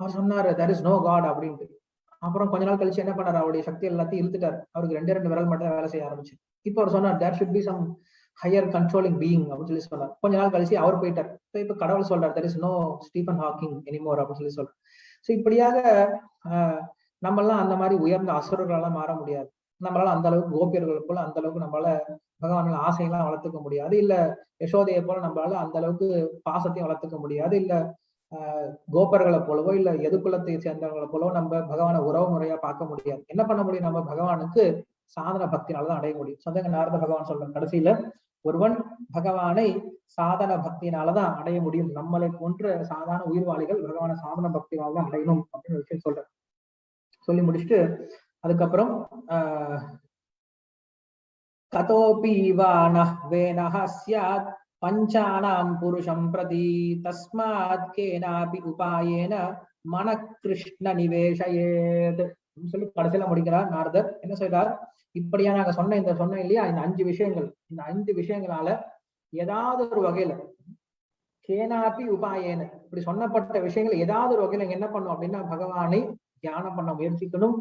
அவர் சொன்னாரு there is no God அப்படின்ட்டு. அப்புறம் கொஞ்ச நாள் கழிச்சு என்ன பண்ணாரு, அவருடைய சக்தி எல்லாத்தையும் இழுத்துட்டாரு. அவருக்கு 2 விரல் மட்டும் தான் வேலை செய்ய ஆரம்பிச்சு. இப்ப அவர் சொன்னார் there should be some higher controlling being அப்படின்னு சொல்லி சொன்னார். கொஞ்ச நாள் கழிச்சு அவர் போயிட்டார். இப்ப கடவுள் சொல்றாரு there is no Stephen Hawking anymore அப்படின்னு சொல்லி சொல்றாரு. சோ இப்படியாக நம்ம எல்லாம் அந்த மாதிரி உயர்ந்த அசுரர்களெல்லாம் மாற முடியாது. நம்மளால அந்த அளவுக்கு கோபியர்கள் போல அந்த அளவுக்கு நம்மளால பகவான் ஆசையெல்லாம் வளர்த்துக்க முடியாது. இல்ல யசோதையை போல நம்மளால அந்த அளவுக்கு பாசத்தையும் வளர்த்துக்க முடியாது. இல்ல கோபர்களை போலவோ இல்ல எதுக்குலத்தை சேர்ந்தவர்களை போலவோ நம்ம பகவானை உறவு முறையா பார்க்க முடியாது. என்ன பண்ண முடியும், நம்ம பகவானுக்கு சாதன பக்தினாலதான் அடைய முடியும். சொந்தங்க நாரத பகவான் சொல்ற கடைசியில, ஒருவன் பகவானை சாதன பக்தினாலதான் அடைய முடியும். நம்மளை போன்ற சாதாரண உயிர்வாளிகள் பகவான சாதன பக்தினால்தான் அடையணும் அப்படின்னு ஒரு விஷயம் சொல்றேன். சொல்லி முடிச்சுட்டு அதுக்கப்புறம் கதோபி வேனஹ ஸ்யாத் பஞ்சானாம் புருஷம் பிரதி தஸ்மாத் கேனாபி உபாயேன மன கிருஷ்ண நிவேஷயேத். சொல்லி கடைசியில முடிக்கிறார் நாரதர். என்ன சொல்றார், இப்படியா நாங்க சொன்ன இல்லையா இந்த 5 விஷயங்கள், இந்த 5 விஷயங்களால ஏதாவது ஒரு வகையில கேனாப்பி உபாயேன இப்படி சொன்னப்பட்ட விஷயங்கள் ஏதாவது ஒரு வகையில என்ன பண்ணும் அப்படின்னா பகவானை தியானம் பண்ண முயற்சிக்கணும்.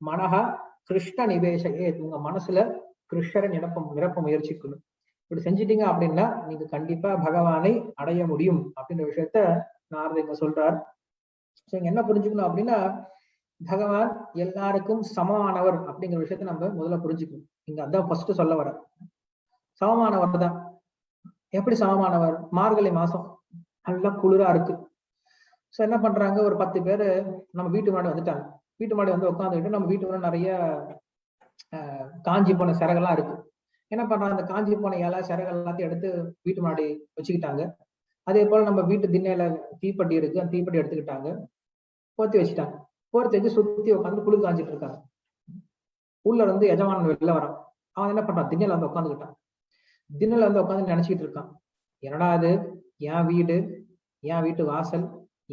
மனஹா கிருஷ்ண நிவேசையே, உங்க மனசுல கிருஷ்ணரை நிரப்ப முயற்சிக்கணும். இப்படி செஞ்சிட்டீங்க அப்படின்னா நீங்க கண்டிப்பா பகவானை அடைய முடியும் அப்படின்ற விஷயத்த நாரதர் இங்க சொல்றார். இங்க என்ன புரிஞ்சுக்கணும் அப்படின்னா பகவான் எல்லாருக்கும் சமமானவர் அப்படிங்கிற விஷயத்த நம்ம முதல்ல புரிஞ்சுக்கணும். இங்க அதான் ஃபர்ஸ்ட் சொல்ல வர, சமமானவர் தான். எப்படி சமமானவர்? மார்கழி மாசம் நல்லா குளிரா இருக்கு. சோ என்ன பண்றாங்க, ஒரு 10 பேரு நம்ம வீட்டு முன்னாடி வந்துட்டாங்க. வீட்டு முன்னாடி வந்து உட்காந்துக்கிட்டு நம்ம வீட்டு முன்னாடி நிறைய காஞ்சி போன சிறகெல்லாம் இருக்கு. என்ன பண்றாங்க, அந்த காஞ்சி போன இலை சிறகு எல்லாத்தையும் எடுத்து வீட்டு முன்னாடி வச்சுக்கிட்டாங்க. அதே போல நம்ம வீட்டு திண்ணையில தீப்பெட்டி இருக்கு, அந்த தீப்பெட்டி எடுத்துக்கிட்டாங்க, போர்த்தி வச்சுட்டாங்க. போர்த்தி வச்சு சுத்தி உட்காந்து குளிர் காஞ்சிட்டு இருக்காங்க. உள்ள இருந்து எஜமானன் வெளில வரான். அவன் என்ன பண்றான், திண்ணையில வந்து உட்காந்துக்கிட்டான். திண்ணையில வந்து உட்காந்து நினைச்சிட்டு இருக்கான், என்னடா அது என் வீடு, என் வீட்டு வாசல்,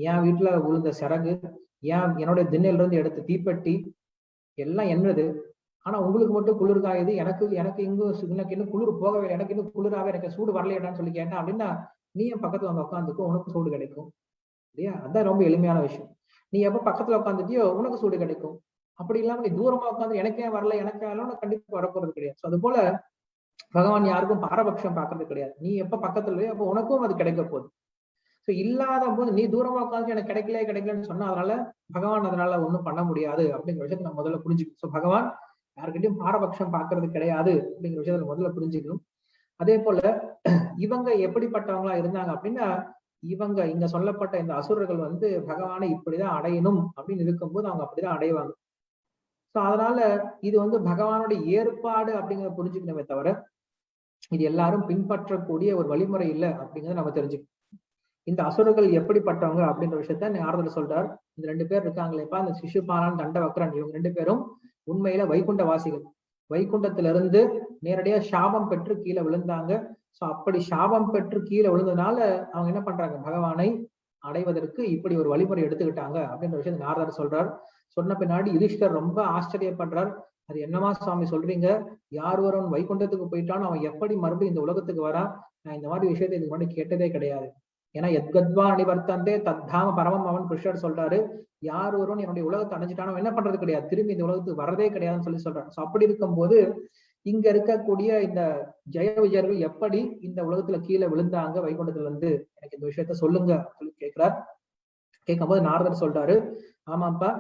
என் வீட்டுல விழுந்த சிறகு, என்னுடைய திண்ணையில இருந்து எடுத்த தீப்பெட்டி எல்லாம் என்னது, ஆனா உங்களுக்கு மட்டும் குளிர் காயுது, எனக்கு இன்னும் குளிர் போகவே, எனக்கு இன்னும் குளிராவே, எனக்கு சூடு வரலையாடான்னு சொல்லி கேட்டேன் அப்படின்னா நீ என் பக்கத்துல வந்து உட்காந்துக்கும், உனக்கு சூடு கிடைக்கும் இல்லையா? அதான் ரொம்ப எளிமையான விஷயம். நீ எப்ப பக்கத்துல உட்காந்துட்டியோ உனக்கு சூடு கிடைக்கும். அப்படி இல்லாம நீ தூரமா உட்காந்து எனக்கே வரல எனக்கே வரலன்னு கண்டிப்பா வரப்போறது கிடையாது. அது போல பகவான் யாருக்கும் பாரபட்சம் பார்க்கறது கிடையாது. நீ எப்ப பக்கத்துல அப்ப உனக்கும் அது கிடைக்க போகுது. சோ இல்லாத போது நீ தூரமா உட்காந்து எனக்கு கிடைக்கலன்னு சொன்னா அதனால பகவான் அதனால ஒண்ணும் பண்ண முடியாது அப்படிங்கிற விஷயத்த நம்ம முதல்ல புரிஞ்சுக்கணும். சோ பகவான் யாருக்கிட்டையும் பாரபட்சம் பார்க்கறது கிடையாது அப்படிங்கிற விஷயத்த முதல்ல புரிஞ்சுக்கணும். அதே போல இவங்க எப்படிப்பட்டவங்களா இருந்தாங்க அப்படின்னா, இவங்க இங்க சொல்லப்பட்ட இந்த அசுரர்கள் வந்து பகவானை இப்படிதான் அடையணும் அப்படின்னு இருக்கும்போது அவங்க அப்படிதான் அடைவாங்க. சோ அதனால இது வந்து பகவானுடைய ஏற்பாடு அப்படிங்கிறத புரிஞ்சுக்கணுமே தவிர இது எல்லாரும் பின்பற்றக்கூடிய ஒரு வழிமுறை இல்லை அப்படிங்கிறத நம்ம தெரிஞ்சுக்கணும். இந்த அசுரர்கள் எப்படிப்பட்டவங்க அப்படின்ற விஷயத்த நாரதர் சொல்றார். இந்த 2 பேர் இருக்காங்களேப்பா, இந்த சிசுபாலன் தண்டவக்ரன், இவங்க 2 பேரும் உண்மையில வைகுண்ட வாசிகள். வைகுண்டத்திலிருந்து நேரடியா சாபம் பெற்று கீழே விழுந்தாங்க. சோ அப்படி சாபம் பெற்று கீழே விழுந்ததுனால அவங்க என்ன பண்றாங்க, பகவானை அடைவதற்கு இப்படி ஒரு வழிமுறை எடுத்துக்கிட்டாங்க அப்படின்ற விஷயத்த நாரதர் சொல்றார். சொன்ன பின்னாடி யுதிஷ்டர் ரொம்ப ஆச்சரியப்படுறார். அது என்னமா சுவாமி சொல்றீங்க, யார் ஒருவன் வைகுண்டத்துக்கு போயிட்டாலும் அவன் எப்படி மறுபடியும் இந்த உலகத்துக்கு வரான்? நான் இந்த மாதிரி விஷயத்தை இதுக்கு முன்னாடி கேட்டதே கிடையாது. ஏன்னா எத்கத்வா அணிவர்த்தந்தே தத்தாம பரமம் அவன் கிருஷ்ணர் சொல்றாரு, யார் ஒருவன் என்னுடைய உலகத்தை அடைஞ்சிட்டானோ என்ன பண்றது கிடையாது, திரும்பி இந்த உலகத்துக்கு வரதே கிடையாதுன்னு சொல்லி சொல்றாரு. சோ அப்படி இருக்கும்போது இங்க இருக்கக்கூடிய இந்த ஜெய விஜயர்கள் எப்படி இந்த உலகத்துல கீழே விழுந்தாங்க வைகுண்டத்துல இருந்து, எனக்கு இந்த விஷயத்த சொல்லுங்க சொல்லி கேட்கிறார். கேட்கும்போது நாரதர் சொல்றாரு, ஆமாப்பா,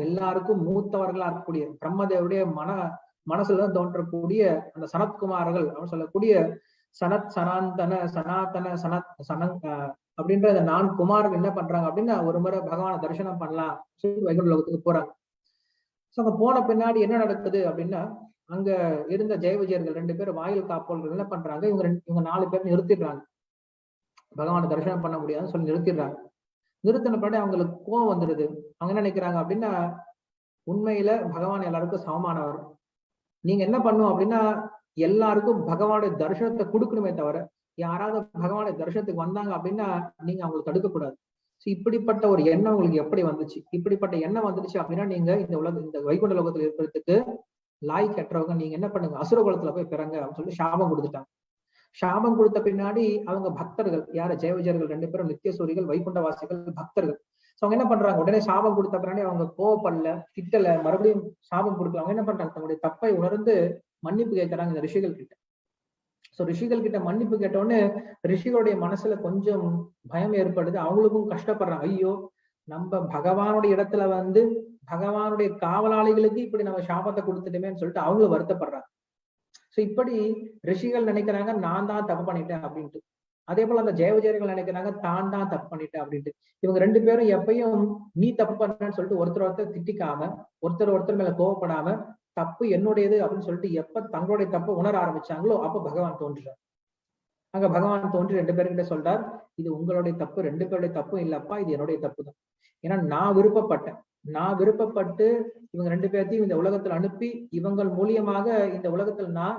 எல்லாருக்கும் மூத்தவர்களா இருக்கக்கூடிய பிரம்மதேவருடைய மனசுலதான் தோன்றக்கூடிய அந்த சனத்குமார்கள் அப்படின்னு சொல்லக்கூடிய சனத் சனாந்தன சனாதன சனத் அப்படின்ற அந்த 4 குமார்கள் என்ன பண்றாங்க அப்படின்னா ஒரு முறை பகவானை தரிசனம் பண்ணலாம் வைகுண்ட லோகத்துக்கு போறாங்க. சோ அங்க போன பின்னாடி என்ன நடக்குது அப்படின்னா, அங்க இருந்த ஜெய விஜயர்கள் 2 பேர் வாயில் காப்போர்கள் என்ன பண்றாங்க, இவங்க 4 பேர் நிறுத்திடுறாங்க. பகவானை தரிசனம் பண்ண முடியாதுன்னு சொல்லி நிறுத்திடுறாங்க. நிறுத்தின பின்னாடி அவங்களுக்கு கோவம் வந்துடுது. அவங்க என்ன நினைக்கிறாங்க அப்படின்னா, உண்மையில பகவான் எல்லாருக்கும் சமமானவர், நீங்க என்ன பண்ணும் அப்படின்னா எல்லாருக்கும் பகவானுடைய தரிசனத்தை கொடுக்கணுமே தவிர யாராவது பகவானுடைய தரிசனத்துக்கு வந்தாங்க அப்படின்னா நீங்க அவங்களுக்கு தடுக்கக்கூடாது. இப்படிப்பட்ட ஒரு எண்ணம் உங்களுக்கு எப்படி வந்துச்சு? இப்படிப்பட்ட எண்ணம் வந்துடுச்சு அப்படின்னா நீங்க இந்த வைகுண்ட லோகத்துல இருக்கிறதுக்கு லாய் கற்றவங்க, நீங்க என்ன பண்ணுங்க, அசுர குலத்துல போய் பிறங்க அப்படின்னு சொல்லி சாபம் கொடுத்துட்டாங்க. சாபம் கொடுத்த பின்னாடி அவங்க பக்தர்கள் யாரு, ஜெய விஜயர்கள் 2 பேரும் நித்தியசூரிகள், வைகுண்டவாசிகள், பக்தர்கள். அவங்க என்ன பண்றாங்க, உடனே சாபம் கொடுத்த பின்னாடி அவங்க கோவப்படல, திட்டல, மறுபடியும் சாபம் கொடுக்கல. அவங்க என்ன பண்றாங்க, தங்களுடைய தப்பை உணர்ந்து மன்னிப்பு கேட்கிறாங்க இந்த ரிஷிகள் கிட்ட. சோ ரிஷிகள் கிட்ட மன்னிப்பு கேட்டோன்னு ரிஷிகளுடைய மனசுல கொஞ்சம் பயம் ஏற்படுது. அவங்களுக்கும் கஷ்டப்படுறாங்க, ஐயோ நம்ம பகவானுடைய இடத்துல வந்து பகவானுடைய காவலாளிகளுக்கு இப்படி நம்ம சாபத்தை கொடுத்துட்டோமேன்னு சொல்லிட்டு அவங்களும் வருத்தப்படுறாங்க. சோ இப்படி ரிஷிகள் நினைக்கிறாங்க நான் தான் தப்பு பண்ணிட்டேன் அப்படின்ட்டு. அதே போல அந்த ஜெய விஜயர்கள் நினைக்கிறாங்க தான் தப்பு பண்ணிட்டேன் அப்படின்ட்டு. இவங்க 2 பேரும் எப்பயும் நீ தப்பு பண்றேன்னு சொல்லிட்டு ஒருத்தர் திட்டிக்காம, ஒருத்தர் மேல கோவப்படாம, தப்பு என்னுடையது அப்படின்னு சொல்லிட்டு எப்ப தங்களுடைய தப்பை உணர ஆரம்பிச்சாங்களோ அப்ப பகவான் தோன்றுறார். அங்க பகவான் தோன்றி 2 பேர்கிட்ட சொல்றார், இது உங்களுடைய தப்பு, 2 பேருடைய தப்பும் இல்லப்பா, இது என்னுடைய தப்பு தான். ஏன்னா நான் விருப்பப்பட்டு இவங்க 2 பேர்த்தையும் இந்த உலகத்துல அனுப்பி இவங்கள் மூலியமாக இந்த உலகத்துல நான்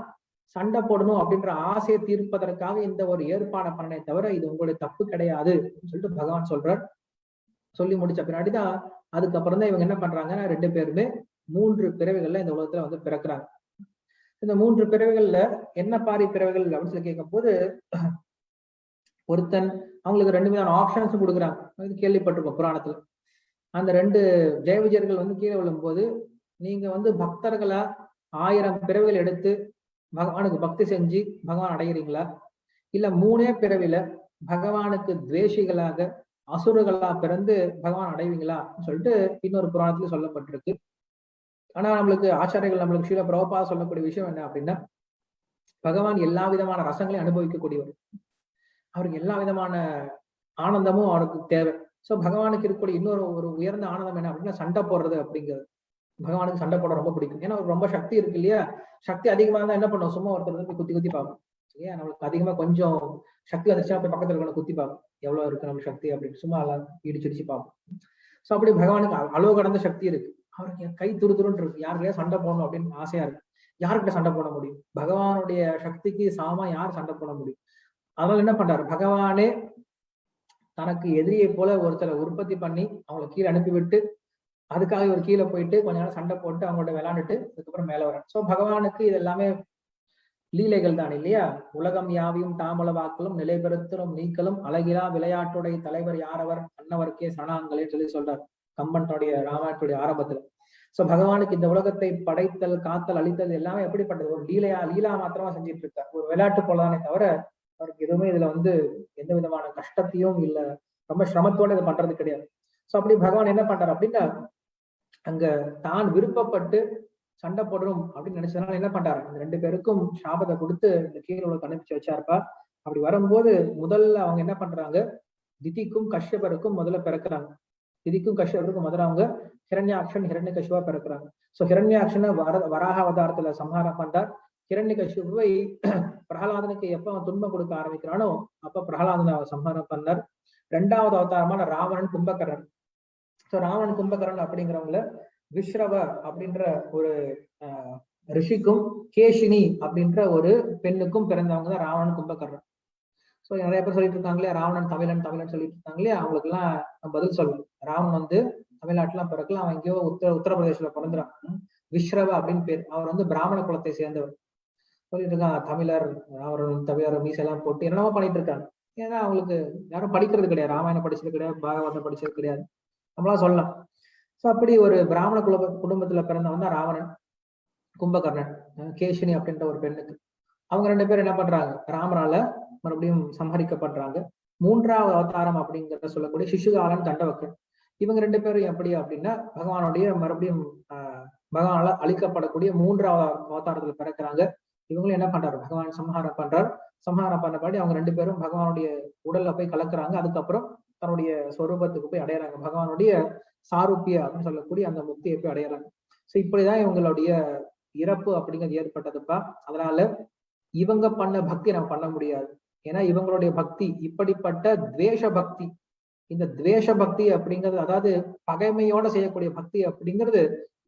சண்டை போடணும் அப்படின்ற ஆசையை தீர்ப்பதற்காக இந்த ஒரு ஏற்பாடை பண்ணனே தவிர இது உங்களுடைய தப்பு கிடையாது அப்படின்னு சொல்லிட்டு பகவான் சொல்றார். சொல்லி முடிச்ச பின்னாடிதான் அதுக்கப்புறம் தான் இவங்க என்ன பண்றாங்கன்னா 2 பேருமே 3 பிறவிகள்ல இந்த உலகத்துல வந்து பிறக்குறாங்க. இந்த 3 பிறவிகள்ல என்ன பாரி பிறவிகள் அப்படின்னு சொல்லி கேட்கும் போது ஒருத்தன் அவங்களுக்கு 2 விதமான ஆப்ஷன்ஸ் கொடுக்குறாங்க. இது கேள்விப்பட்டிருக்கோம் புராணத்துல. அந்த 2 ஜெய விஜயர்கள் வந்து கீழே விழும்போது, நீங்க வந்து பக்தர்களா 1000 பிறவிகள் எடுத்து பகவானுக்கு பக்தி செஞ்சு பகவான் அடைகிறீங்களா, இல்ல 3 பிறவில பகவானுக்கு துவேஷிகளாக அசுரர்களா பிறந்து பகவான் அடைவீங்களா சொல்லிட்டு இன்னொரு புராணத்துல சொல்லப்பட்டிருக்கு. ஆனா நம்மளுக்கு ஆச்சாரியர்கள் நம்மளுக்கு ஸ்ரீல பிரபுபாதா சொல்லக்கூடிய விஷயம் என்ன அப்படின்னா, பகவான் எல்லா விதமான ரசங்களையும் அனுபவிக்கக்கூடியவர். அவருக்கு எல்லா விதமான ஆனந்தமும் அவருக்கு தேவை. சோ பகவானுக்கு இருக்கக்கூடிய இன்னொரு ஒரு உயர்ந்த ஆனந்தம் என்ன அப்படின்னா சண்டை போடுறது அப்படிங்கிறது. பகவானுக்கு சண்டை போட ரொம்ப பிடிக்கும். ஏன்னா அவருக்கு ரொம்ப சக்தி இருக்கு இல்லையா. சக்தி அதிகமா இருந்தா என்ன பண்ணுவோம், சும்மா ஒருத்தர் போய் குத்தி குத்தி பார்ப்போம். ஏன் நம்மளுக்கு அதிகமா கொஞ்சம் சக்தி வந்துச்சுன்னா போய் பக்கத்துல இருக்க குத்தி பார்ப்போம், எவ்வளவு இருக்கு நம்ம சக்தி அப்படின்னு சும்மா எல்லாம் இடிச்சு பார்ப்போம். சோ அப்படி பகவானுக்கு அளவு கடந்த சக்தி இருக்கு. அவருக்கு கை துருதுருன்னு இருக்கு, யாருக்கையா சண்டை போடணும் அப்படின்னு ஆசையா இருக்கு. யாருக்கிட்ட சண்டை போட முடியும்? பகவானுடைய சக்திக்கு சாமா யார் சண்டை போட முடியும்? அதனால என்ன பண்றாரு, பகவானே தனக்கு எதிரியை போல ஒருத்தரை உற்பத்தி பண்ணி அவங்களை கீழே அனுப்பிவிட்டு, அதுக்காக ஒரு கீழே போயிட்டு கொஞ்ச நேரம் சண்டை போட்டு அவங்கள்ட்ட விளையாண்டுட்டு அதுக்கப்புறம் மேல வர. சோ பகவானுக்கு இது எல்லாமே லீலைகள் தான் இல்லையா. உலகம் யாவையும் தாமல வாக்களும் நிலை பெறுத்தலும் நீக்கலும் அழகிலா விளையாட்டுடைய தலைவர் யாரவர் அன்னவருக்கே சனாங்களே சொல்லி சொல்றார் கம்பனுடைய ராமாயணத்துடைய ஆரம்பத்துல. சோ பகவானுக்கு இந்த உலகத்தை படைத்தல் காத்தல் அழித்தல் எல்லாமே எப்படிப்பட்டது, ஒரு லீலா மாத்திரமா செஞ்சுட்டு இருக்கார். ஒரு விளையாட்டு போலதானே தவிர அவருக்கு எதுவுமே இதுல வந்து எந்த விதமான கஷ்டத்தையும் இல்ல, ரொம்ப சிரமத்தோட இது பண்றது கிடையாது. சோ அப்படி பகவான் என்ன பண்றாரு அப்படின்னா, அங்க தான் விருப்பப்பட்டு சண்டை போடணும் அப்படின்னு நினைச்சதுனால என்ன பண்றாரு, இந்த 2 பேருக்கும் சாபத்தை கொடுத்து இந்த கீழே உள்ள அனுப்பிச்சு வச்சாருப்பா. அப்படி வரும்போது முதல்ல அவங்க என்ன பண்றாங்க, திதிக்கும் கஷ்யபருக்கும் முதல்ல பிறக்குறாங்க. திதிக்கும் கஷ்யபருக்கும் முதல்ல அவங்க ஹிரண்யாக்ஷன் ஹிரண்யகசிபா பிறக்குறாங்க. சோ ஹிரண்யாக்ஷனை வராக அவதாரத்துல சம்ஹாரம் பண்றார். ஹிரண்யகசிபுவை பிரகலாதனுக்கு எப்ப அவன் துன்பம் கொடுக்க ஆரம்பிக்கிறானோ அப்ப பிரகலாதனை சம்ஹாரம் பண்ணார். 2வது அவதாரமான ராவணன் கும்பகர்ணன். சோ ராவணன் கும்பகர்ணன் அப்படிங்கிறவங்கள விஸ்ரவ அப்படின்ற ஒரு ரிஷிக்கும் கேஷினி அப்படின்ற ஒரு பெண்ணுக்கும் பிறந்தவங்க தான் ராவணன் கும்பகர்ணன். சோ நிறைய பேர் சொல்லிட்டு இருக்காங்களே ராவணன் தமிழன் சொல்லிட்டு இருக்காங்களே, அவங்களுக்கு எல்லாம் பதில் சொல்லணும். ராவணன் வந்து தமிழ்நாட்டுல பிறக்கலாம், அவன் எங்கேயோ உத்தரப்பிரதேசத்துல பிறந்துறான். விஸ்ரவ அப்படின்னு பேர். அவர் வந்து பிராமண குலத்தை சேர்ந்தவர். சொல்லிட்டு இருக்கான் தமிழர், அவர் தமிழர் மீசெல்லாம் போட்டு என்னென்னமோ பண்ணிட்டு இருக்காங்க. ஏன்னா அவங்களுக்கு யாரும் படிக்கிறது கிடையாது, ராமாயணம் படிச்சது கிடையாது, பாகவதம் படிச்சது கிடையாது, நம்மளாம் சொல்லலாம். சோ அப்படி ஒரு பிராமண குடும்பத்துல பிறந்தவன் தான் ராவணன். கும்பகர்ணன் கேஷினி அப்படின்ற ஒரு பெண்ணுக்கு. அவங்க 2 பேரும் என்ன பண்றாங்க, ராமரால மறுபடியும் சம்ஹரிக்கப்படுறாங்க. 3வது அவதாரம் அப்படிங்கிறத சொல்லக்கூடிய சிசுகாலன் தண்டவக்கன். இவங்க 2 பேரும் எப்படி அப்படின்னா பகவானுடைய மறுபடியும் பகவானால அழிக்கப்படக்கூடிய 3வது அவதாரத்துல பிறக்கிறாங்க. இவங்களும் என்ன பண்றாரு, பகவான் சம்ஹாரம் பண்றார். சம்ஹாரம் பண்ணபடி அவங்க 2 பேரும் பகவானுடைய உடல்ல போய் கலக்குறாங்க. அதுக்கப்புறம் தன்னுடைய சொரூபத்துக்கு போய் அடையறாங்க. பகவானுடைய சாரூபிய அப்படின்னு சொல்லக்கூடிய அந்த முக்தியை போய் அடையறாங்க. சோ இப்படிதான் இவங்களுடைய இறப்பு அப்படிங்கிறது ஏற்பட்டதுப்பா. அதனால இவங்க பண்ண பக்தி நம்ம பண்ண முடியாது. ஏன்னா இவங்களுடைய பக்தி இப்படிப்பட்ட துவேஷ பக்தி. இந்த துவேஷ பக்தி அப்படிங்கிறது, அதாவது பகைமையோட செய்யக்கூடிய பக்தி அப்படிங்கிறது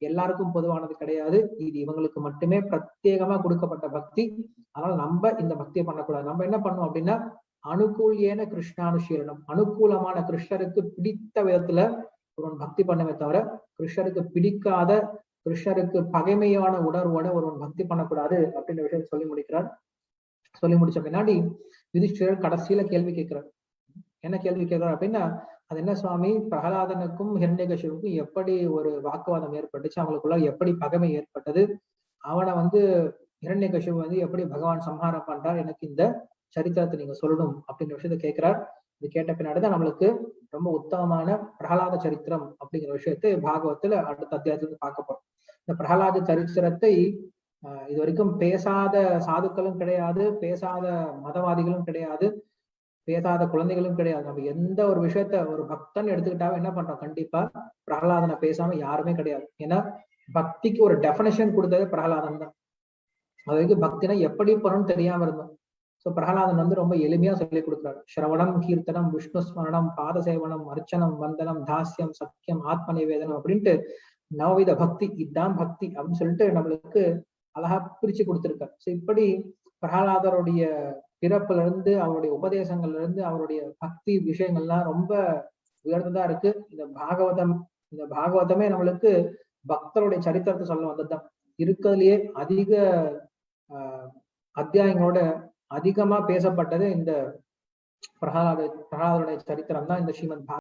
எல்லாருக்கும் பொதுவானது கிடையாது. இது இவங்களுக்கு மட்டுமே பிரத்யேகமா கொடுக்கப்பட்ட பக்தி. அதனால நம்ம இந்த பக்தியை பண்ணக்கூடாது. நம்ம என்ன பண்ணோம் அப்படின்னா அனுகூலியன கிருஷ்ணானுசீலனம், அனுகூலமான கிருஷ்ணருக்கு பிடித்த விதத்துல ஒருவன் பக்தி பண்ணவே தவிர கிருஷ்ணருக்கு பிடிக்காத, கிருஷ்ணருக்கு பகைமையான உணர்வோட ஒருவன் பக்தி பண்ணக்கூடாது அப்படின்ற விஷயத்தை சொல்லி முடிக்கிறார். சொல்லி முடிச்ச பின்னாடி யுதிஷ்டிரர் கடைசியில கேள்வி கேட்கிறார். என்ன கேள்வி கேட்கிறார் அப்படின்னா, அது என்ன சுவாமி, பிரகலாதனுக்கும் ஹிரண்யகசிபுக்கும் எப்படி ஒரு வாக்குவாதம் ஏற்பட்டுச்சு, அவங்களுக்குள்ள எப்படி பகைமை ஏற்பட்டது, அவனை வந்து ஹிரண்யகசிபு வந்து எப்படி பகவான் சம்ஹாரம் பண்றார், எனக்கு இந்த சரித்திரத்தை நீங்க சொல்லணும் அப்படின்ற விஷயத்த கேட்கிறார். இது கேட்ட பின்னாடிதான் நம்மளுக்கு ரொம்ப உத்தமமான பிரகலாத சரித்திரம் அப்படிங்கிற விஷயத்தை பாகவத்துல அடுத்த அத்தியாயத்துல பார்க்க போறோம். இந்த பிரகலாத சரித்திரத்தை இது வரைக்கும் பேசாத சாதுக்களும் கிடையாது, பேசாத மதவாதிகளும் கிடையாது, பேசாத குழந்தைகளும் கிடையாது. நம்ம எந்த ஒரு விஷயத்த ஒரு பக்தன் எடுத்துக்கிட்டாவே என்ன பண்றோம், கண்டிப்பா பிரகலாதனை பேசாம யாருமே கிடையாது. ஏன்னா பக்திக்கு ஒரு டெபினேஷன் கொடுத்தது பிரகலாதன் தான். அது வரைக்கும் பக்தினா எப்படி பண்ணணும்னு தெரியாம இருந்தோம். சோ பிரகலாதன் வந்து ரொம்ப எளிமையா சொல்லி கொடுக்குறாரு. ஸ்ரவணம் கீர்த்தனம் விஷ்ணு ஸ்மரணம் பாத சேவனம் அர்ச்சனம் வந்தனம் தாஸ்யம் சத்தியம் ஆத்ம நிவேதனம் அப்படின்ட்டு நவவித பக்தி, இதுதான் பக்தி அப்படின்னு சொல்லிட்டு நம்மளுக்கு அழகா பிரிச்சு கொடுத்திருக்காரு. சோ இப்படி பிரகலாதருடைய பிறப்புல இருந்து அவருடைய உபதேசங்கள்ல இருந்து அவருடைய பக்தி விஷயங்கள்லாம் ரொம்ப உயர்ந்ததா இருக்கு. இந்த பாகவதம் இந்த பாகவதமே நம்மளுக்கு பக்தருடைய சரித்திரத்தை சொல்ல வந்ததுதான். இருக்கிறதுலயே அதிக அத்தியாயங்களோட அதிகமா பேசப்பட்டது இந்த பிரகலாதுடைய சரித்திரம் தான் இந்த ஸ்ரீமத்